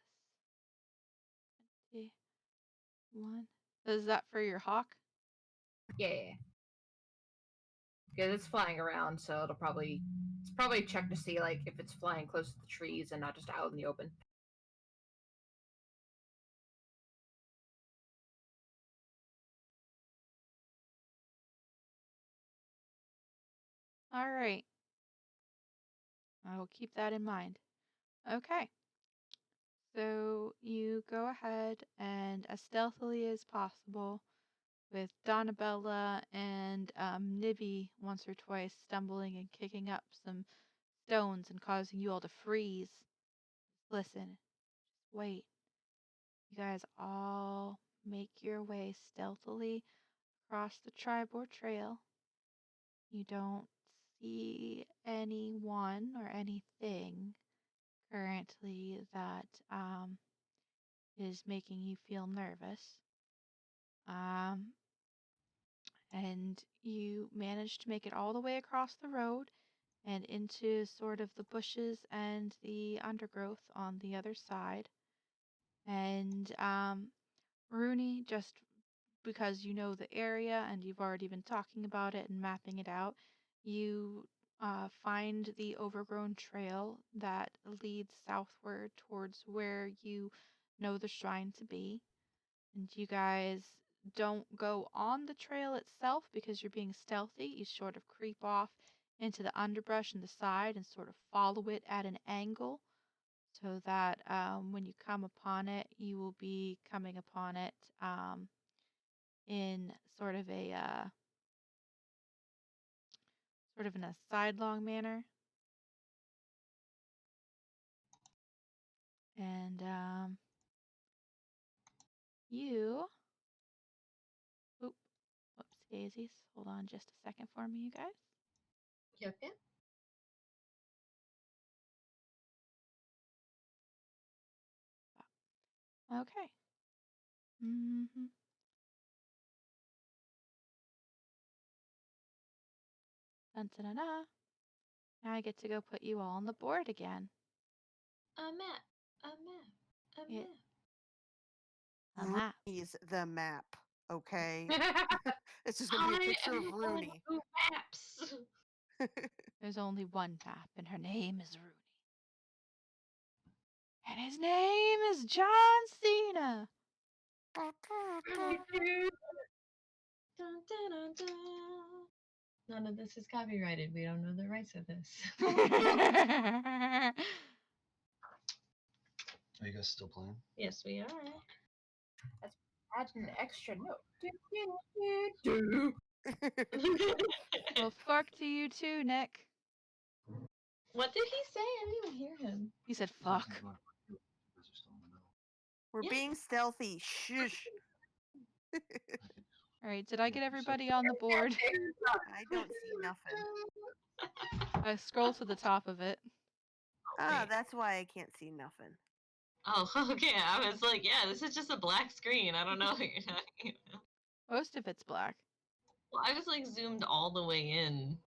A: 21. Is that for your hawk?
D: Yeah. Because it's flying around, so it's probably check to see like if it's flying close to the trees and not just out in the open.
A: All right. I will keep that in mind. Okay. So you go ahead and as stealthily as possible, with Donabella and Nibby once or twice stumbling and kicking up some stones and causing you all to freeze. Listen, just wait. You guys all make your way stealthily across the Tribor Trail. You don't see anyone or anything currently that is making you feel nervous. Um, and you managed to make it all the way across the road and into sort of the bushes and the undergrowth on the other side. And Rooney, just because you know the area and you've already been talking about it and mapping it out, you find the overgrown trail that leads southward towards where you know the shrine to be. And you guys don't go on the trail itself because you're being stealthy. You sort of creep off into the underbrush and the side and sort of follow it at an angle so that when you come upon it, you will be coming upon it in sort of in a sidelong manner. And you, oop, whoops daisies. Hold on just a second for me, you guys.
C: Yep, yep.
A: Okay. Mm-hmm. Dun, dun, dun, dun. Now I get to go put you all on the board again.
C: A map, a map, a
A: It,
C: map.
A: a map.
B: Rooney's the map, okay? It's just gonna be a
C: I
B: picture
C: am
B: of
C: the one
B: Rooney.
C: who maps.
A: There's only one map, and her name is Rooney. And his name is John Cena.
C: Dun, dun, dun, dun. None of this is copyrighted. We don't know the rights of this.
E: Are you guys still playing?
C: Yes, we are.
D: Add an extra note. Do.
A: Well, fuck to you too, Nick.
C: What did he say? I didn't even hear him.
A: He said fuck.
B: We're
C: Yeah.
B: being stealthy. Shush.
A: All right, did I get everybody on the board?
B: I don't see nothing.
A: I scroll to the top of it.
B: Ah,
C: Wait.
B: that's why I can't see nothing.
C: Oh, okay. I was like, yeah, this is just a black screen. I don't know what you're talking about.
A: Most of it's black.
C: Well, I was like zoomed all the way in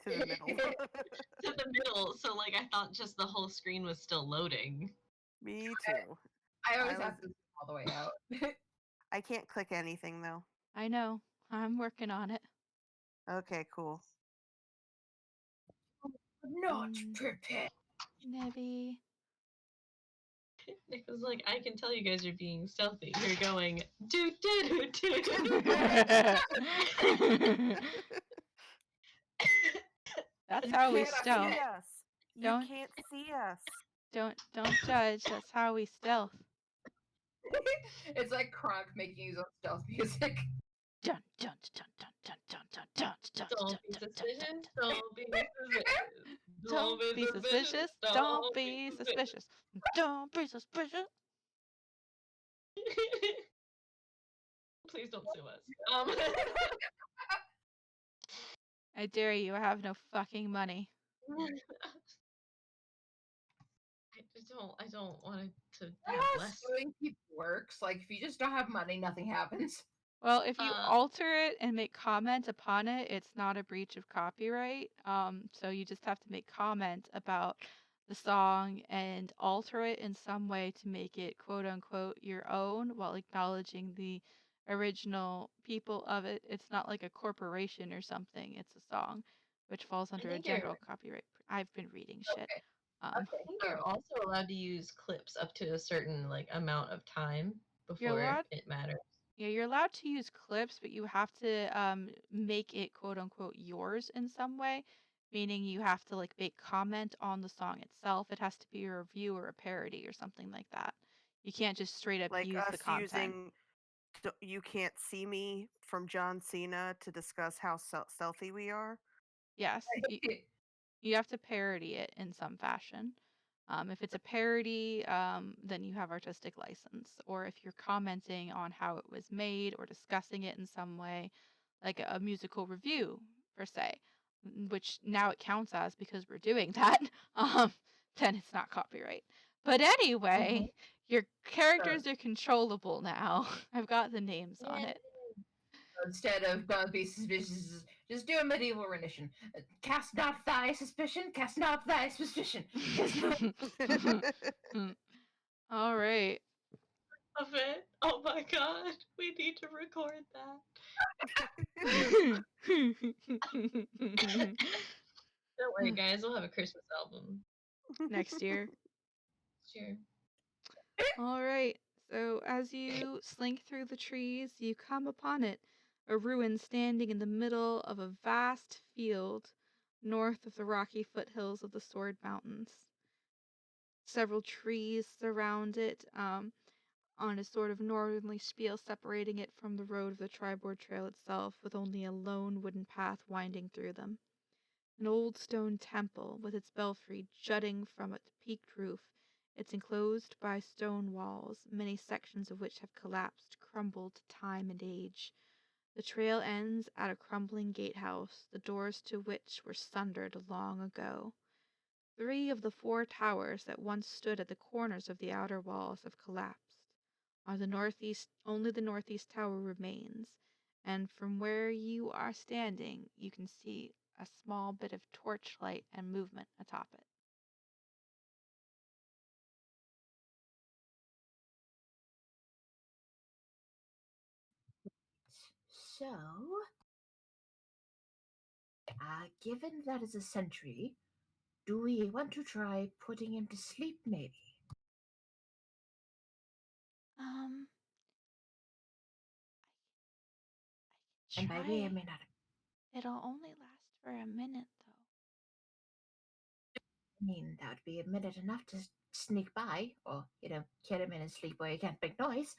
B: To the middle.
C: to the middle, so like I thought just the whole screen was still loading.
B: Me too.
D: I always
B: I
D: have
B: was-
D: to zoom all the way out.
B: I can't click anything though.
A: I know. I'm working on it.
B: Okay, cool.
D: Not
A: Mm.
D: prepared.
A: Nebby.
C: Nick was like, I can tell you guys are being stealthy. You're going do do do do.
A: That's
B: You
A: how we
B: can't
A: stealth.
B: see us. You
A: Don't-
B: can't see us.
A: Don't judge. That's how we stealth.
D: It's like Kronk making his own stealth music.
A: Dun dun dun dun dun dun dun dun dun
C: Don't
A: dun
C: be
A: dun
C: suspicious.
A: dun.
C: Don't be suspicious.
A: Don't be suspicious. Don't be suspicious. Don't be suspicious.
C: Please don't sue us.
A: I dare you. I have no fucking money.
C: I don't want it to
D: That's
C: have
D: how
C: less.
D: suing people works. Like if you just don't have money, nothing happens.
A: Well, if you
C: Uh,
A: alter it and make comment upon it, it's not a breach of copyright. So you just have to make comment about the song and alter it in some way to make it quote unquote your own while acknowledging the original people of it. It's not like a corporation or something. It's a song, which falls under a
C: think you're-
A: general copyright. I've been reading shit.
D: Okay.
C: I think you're also allowed to use clips up to a certain like amount of time before
A: allowed-
C: it matters.
A: Yeah, you're allowed to use clips, but you have to make it quote unquote yours in some way, meaning you have to like make comment on the song itself. It has to be a review or a parody or something like that. You can't just straight up
B: Like
A: use the
B: us
A: content.
B: using You Can't See Me from John Cena to discuss how stealthy we are.
A: Yes, you have to parody it in some fashion. If it's a parody, then you have artistic license. Or if you're commenting on how it was made or discussing it in some way, like a musical review per se, which now it counts as because we're doing that, then it's not copyright. But anyway, your characters are controllable now. I've got the names on
C: Yeah.
A: it.
D: Instead of don't be suspicious, just do a medieval rendition. Cast not thy suspicion, cast not thy suspicion. Cast not...
A: All right.
C: Love it. Oh my god. We need to record that. Don't worry, guys. We'll have a Christmas album.
A: Next year.
C: Sure.
A: All right. So as you slink through the trees, you come upon it, a ruin standing in the middle of a vast field north of the rocky foothills of the Sword Mountains. Several trees surround it on a sort of northerly spiel separating it from the road of the Triboard Trail itself, with only a lone wooden path winding through them. An old stone temple with its belfry jutting from its peaked roof, it's enclosed by stone walls, many sections of which have collapsed, crumbled to time and age. The trail ends at a crumbling gatehouse, the doors to which were sundered long ago. 3 of the 4 towers that once stood at the corners of the outer walls have collapsed. Only the northeast tower remains, and from where you are standing, you can see a small bit of torchlight and movement atop it.
D: So, given that is a sentry, do we want to try putting him to sleep, maybe?
A: Um,
D: And by we, I
A: try.
D: mean not.
A: It'll only last for a minute, though.
D: I mean, that would be a minute enough to sneak by, or kill him in his sleep where he can't make noise.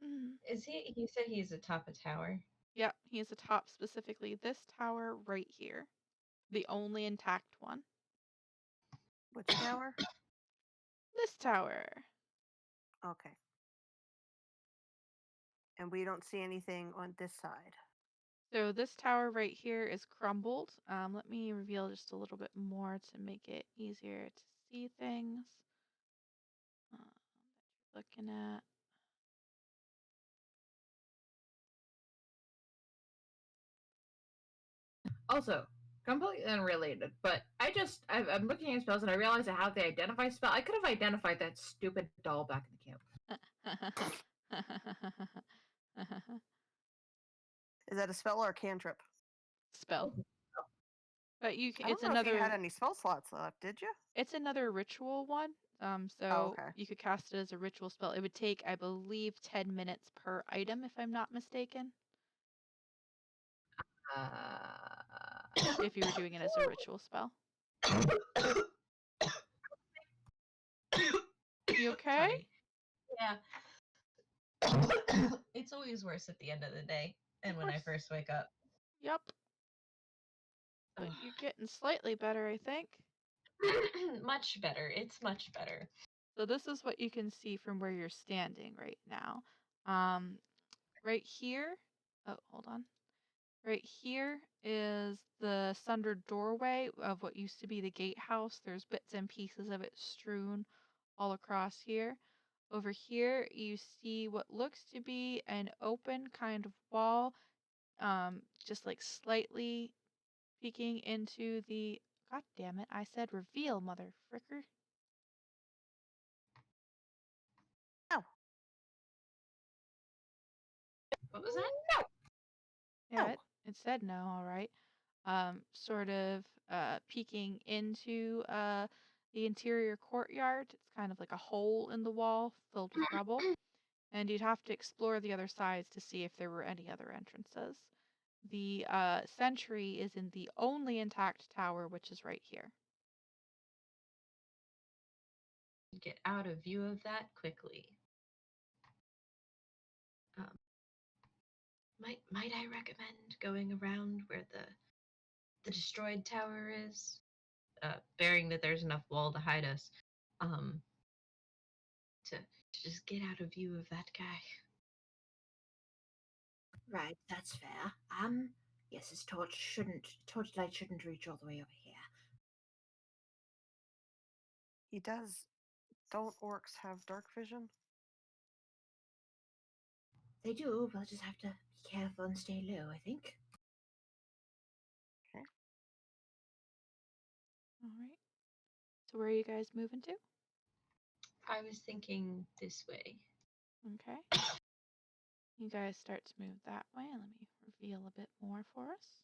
A: Mm.
C: Is he? He said he's atop a tower.
A: Yep, he's atop specifically this tower right here, the only intact one.
B: Which tower?
A: This tower.
B: Okay. And we don't see anything on this side.
A: So this tower right here is crumbled. Let me reveal just a little bit more to make it easier to see things. Looking at.
D: Also, completely unrelated, but I'm looking at spells and I realize I have the identify spell. I could have identified that stupid doll back in the camp.
B: Is that a spell or a cantrip?
A: Spell. But
B: I
A: it's
B: don't know if you had
A: another
B: any spell slots left, did you?
A: it's another ritual one.
B: Oh,
A: So
B: okay.
A: you could cast it as a ritual spell. It would take, I believe, 10 minutes per item, if I'm not mistaken, if you were doing it as a ritual spell. You okay?
C: Sorry. Yeah. It's always worse at the end of the day and when I
A: course.
C: first wake up.
A: Yep. But you're getting slightly better, I think.
C: Much better. It's much better.
A: So this is what you can see from where you're standing right now. Right here. Oh, hold on. Right here is the sundered doorway of what used to be the gatehouse. There's bits and pieces of it strewn all across here. Over here, you see what looks to be an open kind of wall, just like slightly peeking into the. God damn it! I said reveal, mother fricker.
B: Oh.
C: What was that?
D: No.
A: Yeah,
B: No.
A: it said no. All right. Sort of peeking into the interior courtyard. It's kind of like a hole in the wall filled with rubble. And you'd have to explore the other sides to see if there were any other entrances. The sentry is in the only intact tower, which is right here.
C: Get out of view of that quickly. Might I recommend going around where the destroyed tower is, bearing that there's enough wall to hide us, to just get out of view of that guy.
D: Right, that's fair. Yes, his torch light shouldn't reach all the way over here.
B: He does. Don't orcs have dark vision?
D: They do, we'll just have to be careful and stay low, I think.
B: Okay.
A: All right. So where are you guys moving to?
C: I was thinking this way.
A: Okay. You guys start to move that way. Let me reveal a bit more for us.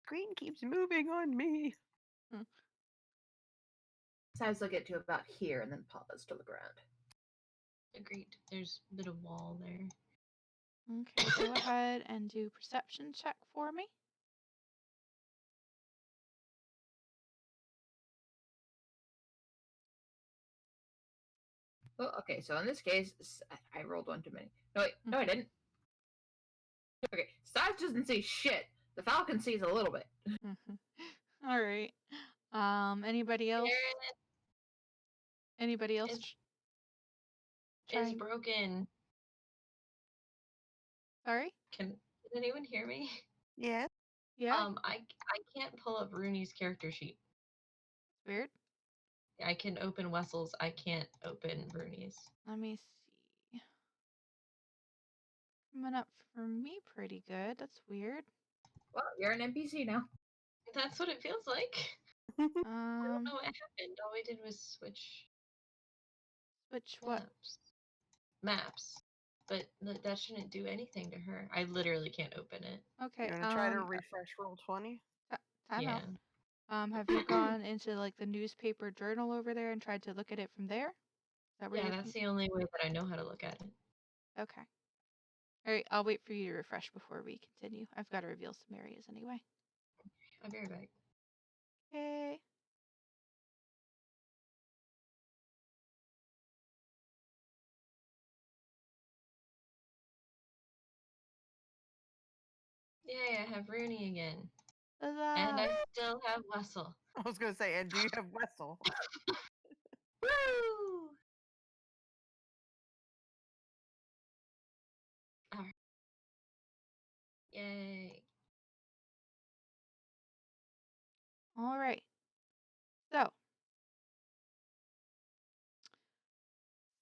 B: Screen keeps moving on me.
D: Size will get to about here and then pause to look around.
C: Agreed. There's a bit of wall there.
A: Okay, go ahead and do perception check for me.
D: Oh, okay, so in this case, I rolled one too many. No, wait, no, I didn't. Okay, Size doesn't see shit. The Falcon sees a little bit.
A: All right. Anybody else?
C: Aaron
A: Anybody else
C: is
A: trying?
C: broken.
A: Sorry?
C: Can anyone hear me?
B: Yes.
A: Yeah,
C: I can't pull up Rooney's character sheet.
A: weird.
C: I can open Wessel's. I can't open Rooney's.
A: Let me see. Coming up for me pretty good. That's weird.
D: Well, you're an NPC now.
C: That's what it feels like. I don't
A: Um,
C: know what happened. All we did was switch
A: which what?
C: maps. But that shouldn't do anything to her. I literally can't open it.
A: Okay.
B: You want to try to refresh roll 20?
A: Time
C: Yeah.
A: out. Have you gone into like the newspaper journal over there and tried to look at it from there? Is that where
C: Yeah,
A: you're
C: that's the only way that I know how to look at it.
A: Okay. All right, I'll wait for you to refresh before we continue. I've got to reveal some areas anyway.
C: I'll be right back.
A: Okay.
C: Yay, I have Rooney again.
A: Huzzah!
C: And I still have Wessel.
B: I was going to say, and do you have Wessel?
C: Woo! Alright. Yay.
A: All right. So,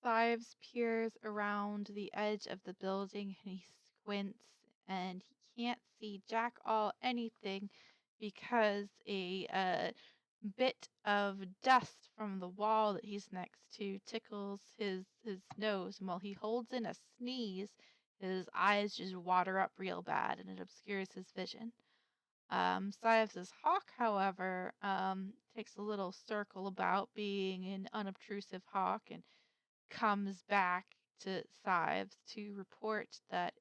A: Fives peers around the edge of the building and he squints and he can't see jack all anything because a bit of dust from the wall that he's next to tickles his nose, and while he holds in a sneeze, his eyes just water up real bad and it obscures his vision. Sives' hawk, however, takes a little circle about being an unobtrusive hawk and comes back to Sives to report that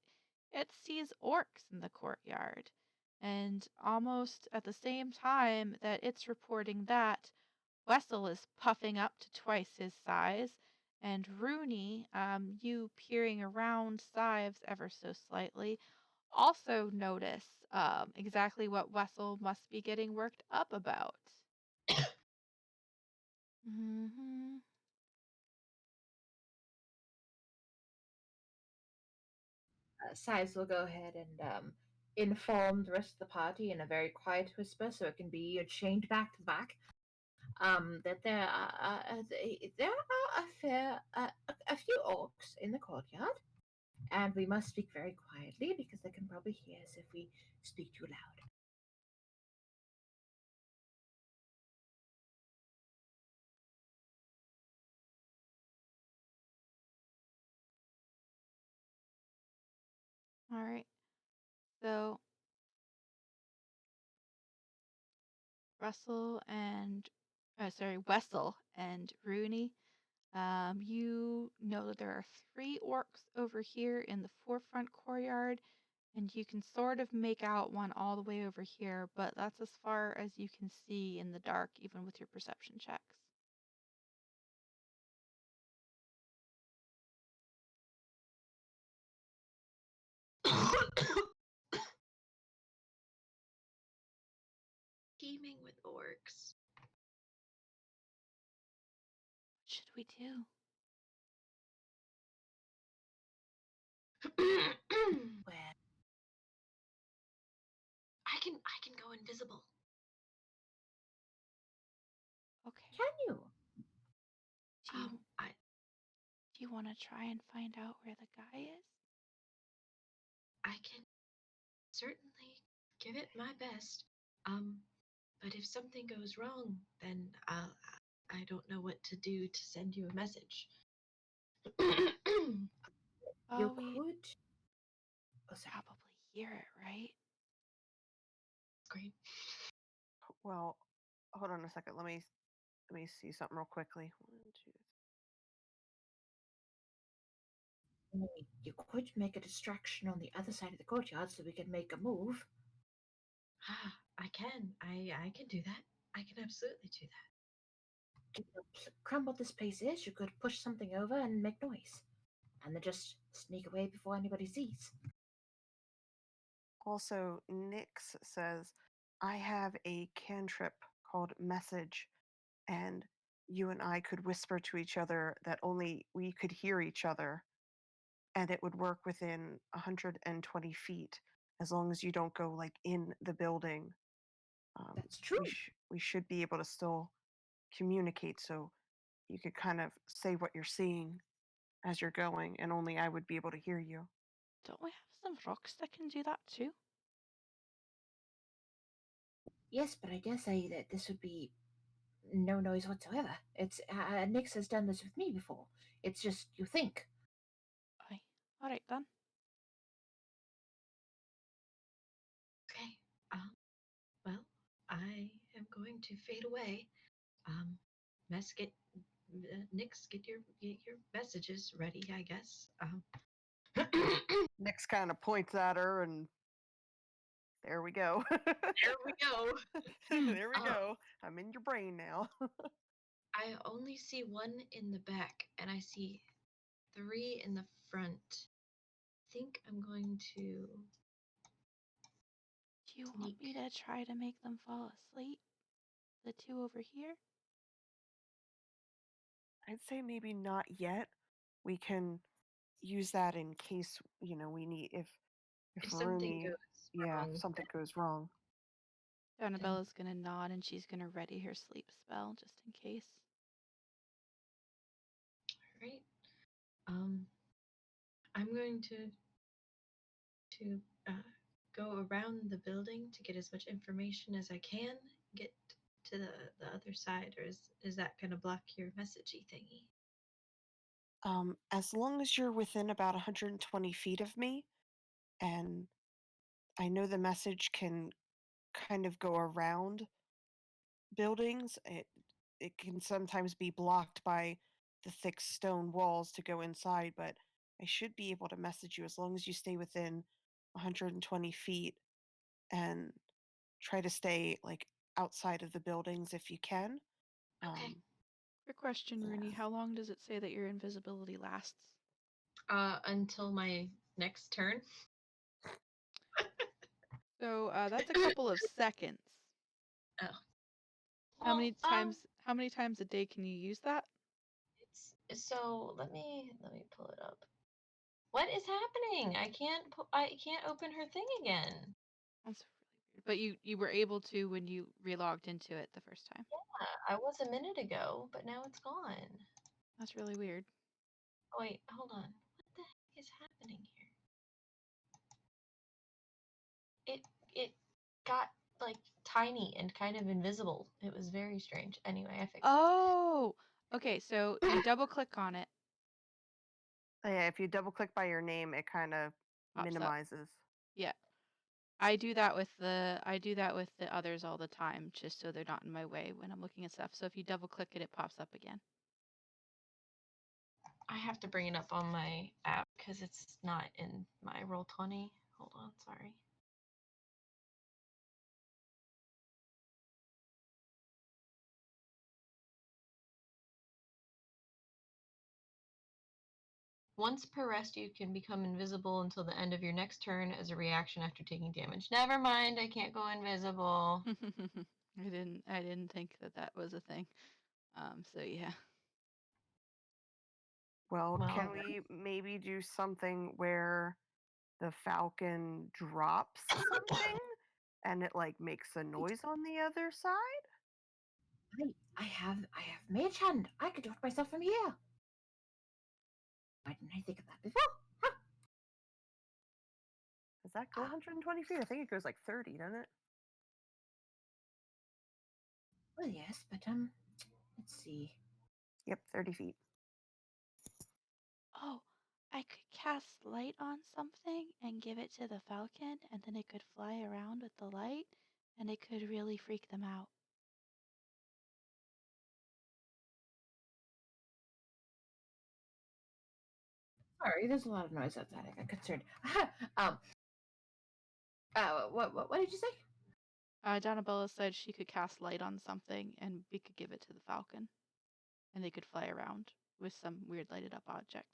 A: it sees orcs in the courtyard. And almost at the same time that it's reporting that, Wessel is puffing up to twice his size, and Rooney, you peering around Sives ever so slightly, also notice exactly what Wessel must be getting worked up about. Mm-hmm.
D: Size will go ahead and inform the rest of the party in a very quiet whisper, so it can be chained back to the back. That there are a few orcs in the courtyard, and we must speak very quietly because they can probably hear us if we speak too loud.
A: All right. So Wessel and Rooney, you know that there are 3 orcs over here in the forefront courtyard, and you can sort of make out one all the way over here, but that's as far as you can see in the dark, even with your perception checks.
C: Teaming with orcs.
A: we do?
D: Well,
C: I can go invisible.
A: Okay.
D: can you?
A: Do you
C: I
A: do you want to try and find out where the guy is?
C: I can certainly give it my best. Um, but if something goes wrong, then I don't know what to do to send you a message.
D: You
A: We
D: could. Oh, sorry.
A: probably hear it, right?
C: Great.
B: Well, hold on a second. Let me see something real quickly. One, two.
D: You could make a distraction on the other side of the courtyard so we can make a move.
C: I can. I can do that. I can absolutely do that.
D: To crumble this place is, you could push something over and make noise, and then just sneak away before anybody sees.
B: Also, Nyx says, I have a cantrip called Message, and you and I could whisper to each other that only we could hear each other, and it would work within 120 feet as long as you don't go like in the building.
D: That's true.
B: We should be able to still communicate, so you could kind of say what you're seeing as you're going, and only I would be able to hear you.
A: Don't we have some rocks that can do that too?
D: Yes, but I dare say that this would be no noise whatsoever. It's Nix has done this with me before. It's just you think.
A: Aye. All right then.
C: Okay. Well, I am going to fade away. Um, Mess, Nix, get your messages ready, I guess.
B: Nyx kind of points at her, and there we go.
C: There we go.
B: There we go. I'm in your brain now.
C: I only see one in the back, and I see 3 in the front. I think I'm going to
A: Do you want
C: sneak.
A: me to try to make them fall asleep? The two over here?
B: I'd say maybe not yet. We can use that in case, we need if
C: If something
B: Rooney,
C: goes
B: yeah, if
C: wrong,
B: something goes wrong.
C: then
A: Donnabella's gonna nod and she's gonna ready her sleep spell just in case.
C: right. Um, I'm going to go around the building to get as much information as I can. Get to the other side, or is that gonna block your messagey thingy?
B: As long as you're within about 120 feet of me, and I know the message can kind of go around buildings. It can sometimes be blocked by the thick stone walls to go inside, but I should be able to message you as long as you stay within 120 feet and try to stay like outside of the buildings if you can.
C: Okay.
A: Quick question,
B: Yeah.
A: Rooney. How long does it say that your invisibility lasts?
C: Until my next turn.
A: So that's a couple of seconds.
C: Oh.
A: How
C: Well,
A: many times a day can you use that?
C: it's so let me pull it up. What is happening? I can't open her thing again.
A: That's really weird. But you were able to when you relogged into it the first time.
C: Yeah, I was a minute ago, but now it's gone.
A: That's really weird.
C: Oh, wait, hold on. What the heck is happening here? It got like tiny and kind of invisible. It was very strange. Anyway, I fixed it.
A: Oh, okay. So you double click on it,
B: Yeah, if you double click by your name, it kind of
A: pops up.
B: minimizes.
A: Yeah. I do that with the others all the time, just so they're not in my way when I'm looking at stuff. So if you double click it, it pops up again.
C: I have to bring it up on my app because it's not in my Roll20. Hold on, sorry. Once per rest, you can become invisible until the end of your next turn as a reaction after taking damage. Never mind, I can't go invisible.
A: I didn't think that was a thing. So yeah.
B: Well, can
C: Well,
B: we maybe do something where the falcon drops something and it like makes a
D: Right.
B: noise on the other side?
D: I have mage hand. I could do it myself from here. Why didn't I think of that before? Huh.
B: Does that go 120 feet? I think it goes like 30, doesn't it?
D: Well, yes, but let's see.
B: Yep, 30 feet.
A: Oh, I could cast light on something and give it to the falcon, and then it could fly around with the light, and it could really freak them out.
D: Sorry, there's a lot of noise outside. I got concerned. um. What did you say?
A: Donabella said she could cast light on something, and we could give it to the falcon, and they could fly around with some weird lighted up object.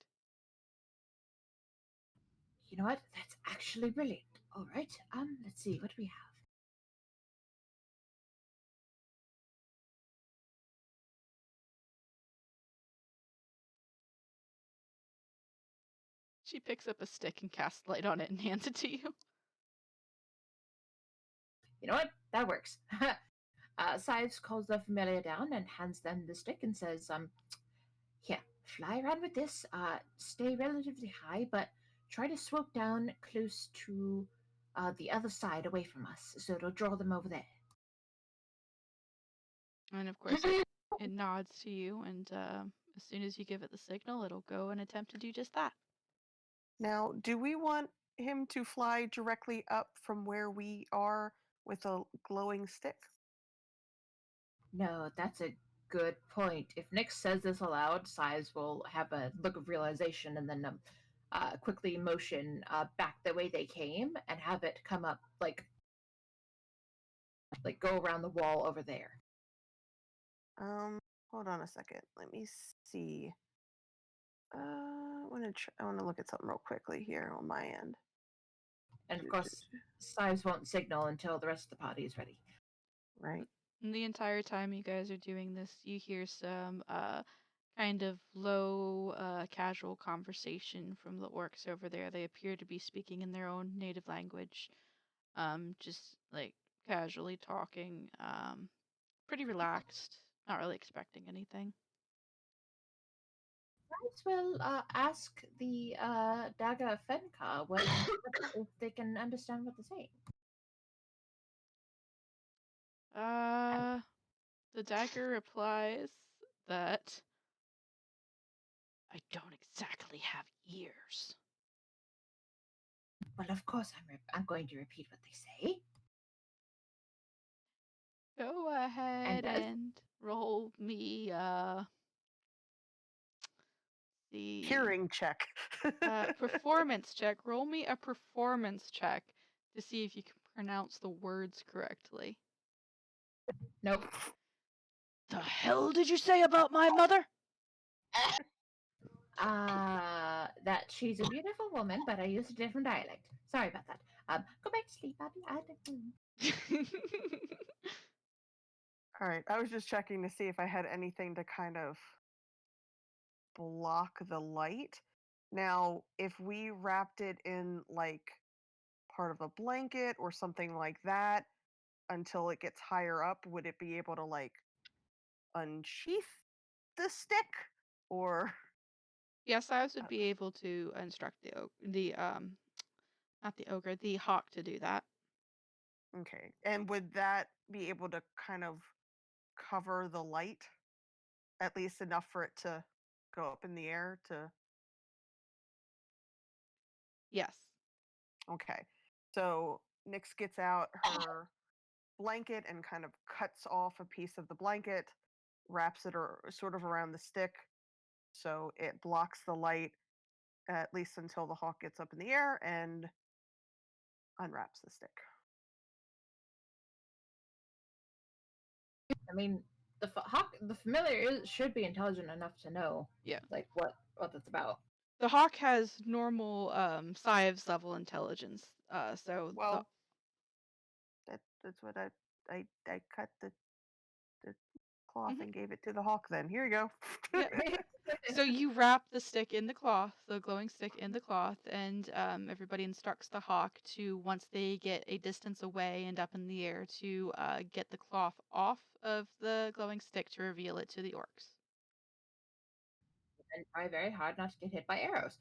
D: You know what? That's actually brilliant. All right. Let's see. What do we have?
A: She picks up a stick and casts light on it and hands it to you.
D: You know what? That works. Sives calls the familiar down and hands them the stick and says, here, fly around with this. Stay relatively high, but try to swoop down close to the other side away from us, so it'll draw them over there.
A: And of course, it nods to you, and as soon as you give it the signal, it'll go and attempt to do just that.
B: Now, do we want him to fly directly up from where we are with a glowing stick?
D: No, that's a good point. If Nick says this aloud, Sives will have a look of realization and then quickly motion back the way they came and have it come up like go around the wall over there.
B: Hold on a second. Let me see. I want to look at something real quickly here on my end.
D: And of course, Sives won't signal until the rest of the party is ready.
B: Right.
A: And the entire time you guys are doing this, you hear some kind of low, casual conversation from the orcs over there. They appear to be speaking in their own native language, just like casually talking, pretty relaxed, not really expecting anything.
D: Sives will ask the Daga of Fenka if they can understand what they're saying.
A: The dagger replies that I don't exactly have ears.
D: Well, of course, I'm going to repeat what they say.
A: Go ahead and roll me the
B: Hearing check.
A: performance check. Roll me a performance check to see if you can pronounce the words correctly.
D: Nope.
A: The hell did you say about my mother?
D: That she's a beautiful woman, but I used a different dialect. Sorry about that. Go back to sleep, Abby.
B: All right. I was just checking to see if I had anything to kind of block the light. Now, if we wrapped it in like part of a blanket or something like that until it gets higher up, would it be able to like unsheath the stick or
A: Yes, I would be able to instruct not the ogre, the hawk to do that.
B: okay. And would that be able to kind of cover the light at least enough for it to go up in the air to
A: Yes.
B: okay. So Nyx gets out her blanket and kind of cuts off a piece of the blanket, wraps it or sort of around the stick so it blocks the light at least until the hawk gets up in the air and unwraps the stick.
D: I mean, the familiar should be intelligent enough to know,
A: Yeah.
D: like what that's about.
A: The hawk has normal Sives level intelligence.
B: Well, that's what I cut the cloth
A: Mhm.
B: and gave it to the hawk. Then here you go.
A: Yep. So you wrap the stick in the cloth, the glowing stick in the cloth, and everybody instructs the hawk to, once they get a distance away and up in the air, to get the cloth off of the glowing stick to reveal it to the orcs.
D: And try very hard not to get hit by arrows.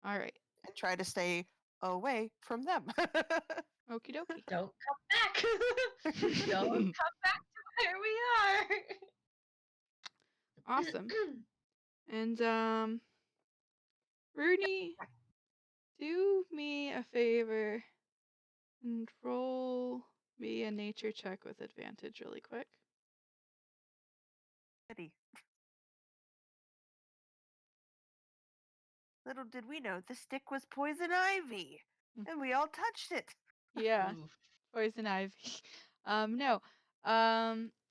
A: All right.
B: And try to stay away from them.
A: Okie dokie.
C: Don't come back. Don't come back to where we are.
A: Awesome. And Rooney, do me a favor and roll me a nature check with advantage really quick.
B: Pity. Little did we know the stick was poison ivy, and we all touched it.
A: Yeah,
C: Oof.
A: poison ivy. No.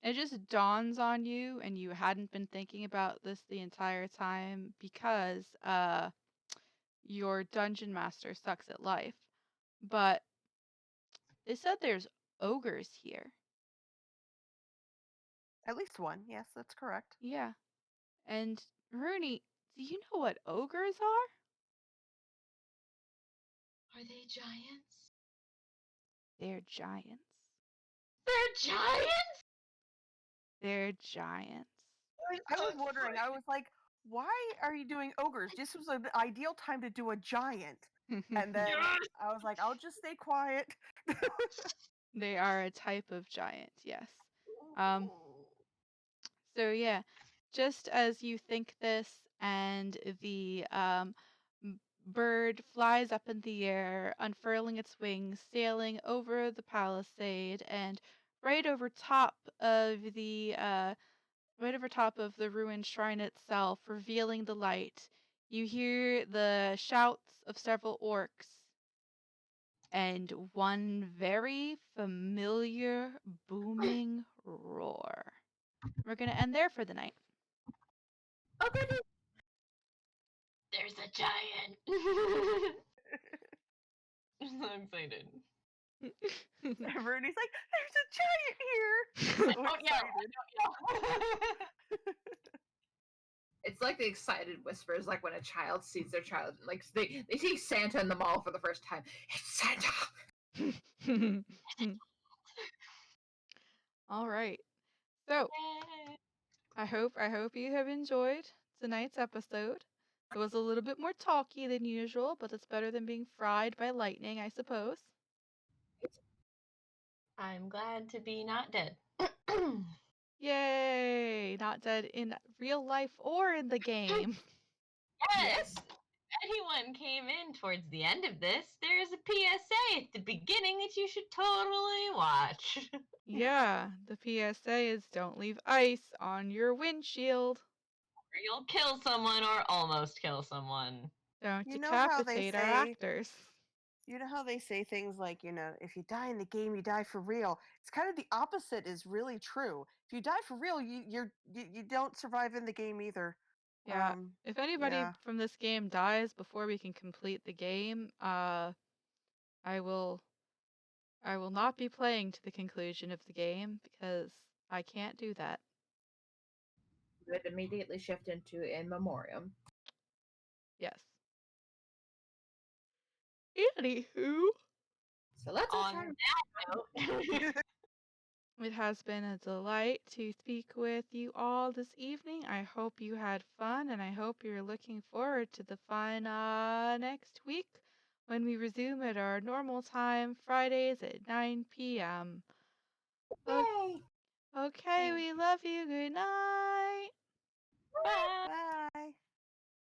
A: It just dawns on you, and you hadn't been thinking about this the entire time because your dungeon master sucks at life. But they said there's ogres here.
B: At least one. Yes, that's correct.
A: Yeah. And Rooney, do you know what ogres are?
C: Are they giants?
A: They're giants.
C: They're giants?
A: They're giants.
B: I was wondering. I was like, why are you doing ogres? This was an ideal time to do a giant. And then
C: Yes!
B: I was like, I'll just stay quiet.
A: They are a type of giant, yes. Um, So yeah, just as you think this, and the bird flies up in the air, unfurling its wings, sailing over the palisade, and right over top of the ruined shrine itself, revealing the light, you hear the shouts of several orcs and one very familiar booming roar. We're gonna end there for the night.
D: Okay.
C: There's a giant. I'm so excited.
B: Rooney's like, there's a giant here. So
C: Oh, yeah.
B: excited.
D: It's like the excited whispers, like when a child sees their child, like they see Santa in the mall for the first time. It's Santa.
A: All right. So I hope you have enjoyed tonight's episode. It was a little bit more talky than usual, but it's better than being fried by lightning, I suppose.
C: I'm glad to be not dead.
A: Yay! Not dead in real life or in the game.
C: Yes. If anyone came in towards the end of this, there is a PSA at the beginning that you should totally watch.
A: Yeah, the PSA is don't leave ice on your windshield.
C: Or you'll kill someone or almost kill someone.
A: Don't
B: You know how they
A: decapitate our
B: say-
A: actors.
B: You know how they say things like, if you die in the game, you die for real. It's kind of the opposite is really true. If you die for real, you don't survive in the game either.
A: Yeah. If anybody
B: yeah.
A: from this game dies before we can complete the game, I will not be playing to the conclusion of the game because I can't do that.
D: Would immediately shift into in memoriam.
A: Yes. Anywho,
D: So let's
C: On
D: try.
C: that note,
A: it has been a delight to speak with you all this evening. I hope you had fun, and I hope you're looking forward to the fun next week when we resume at our normal time, Fridays at 9 p.m.
D: Yay!
A: Okay, we love you. Good night.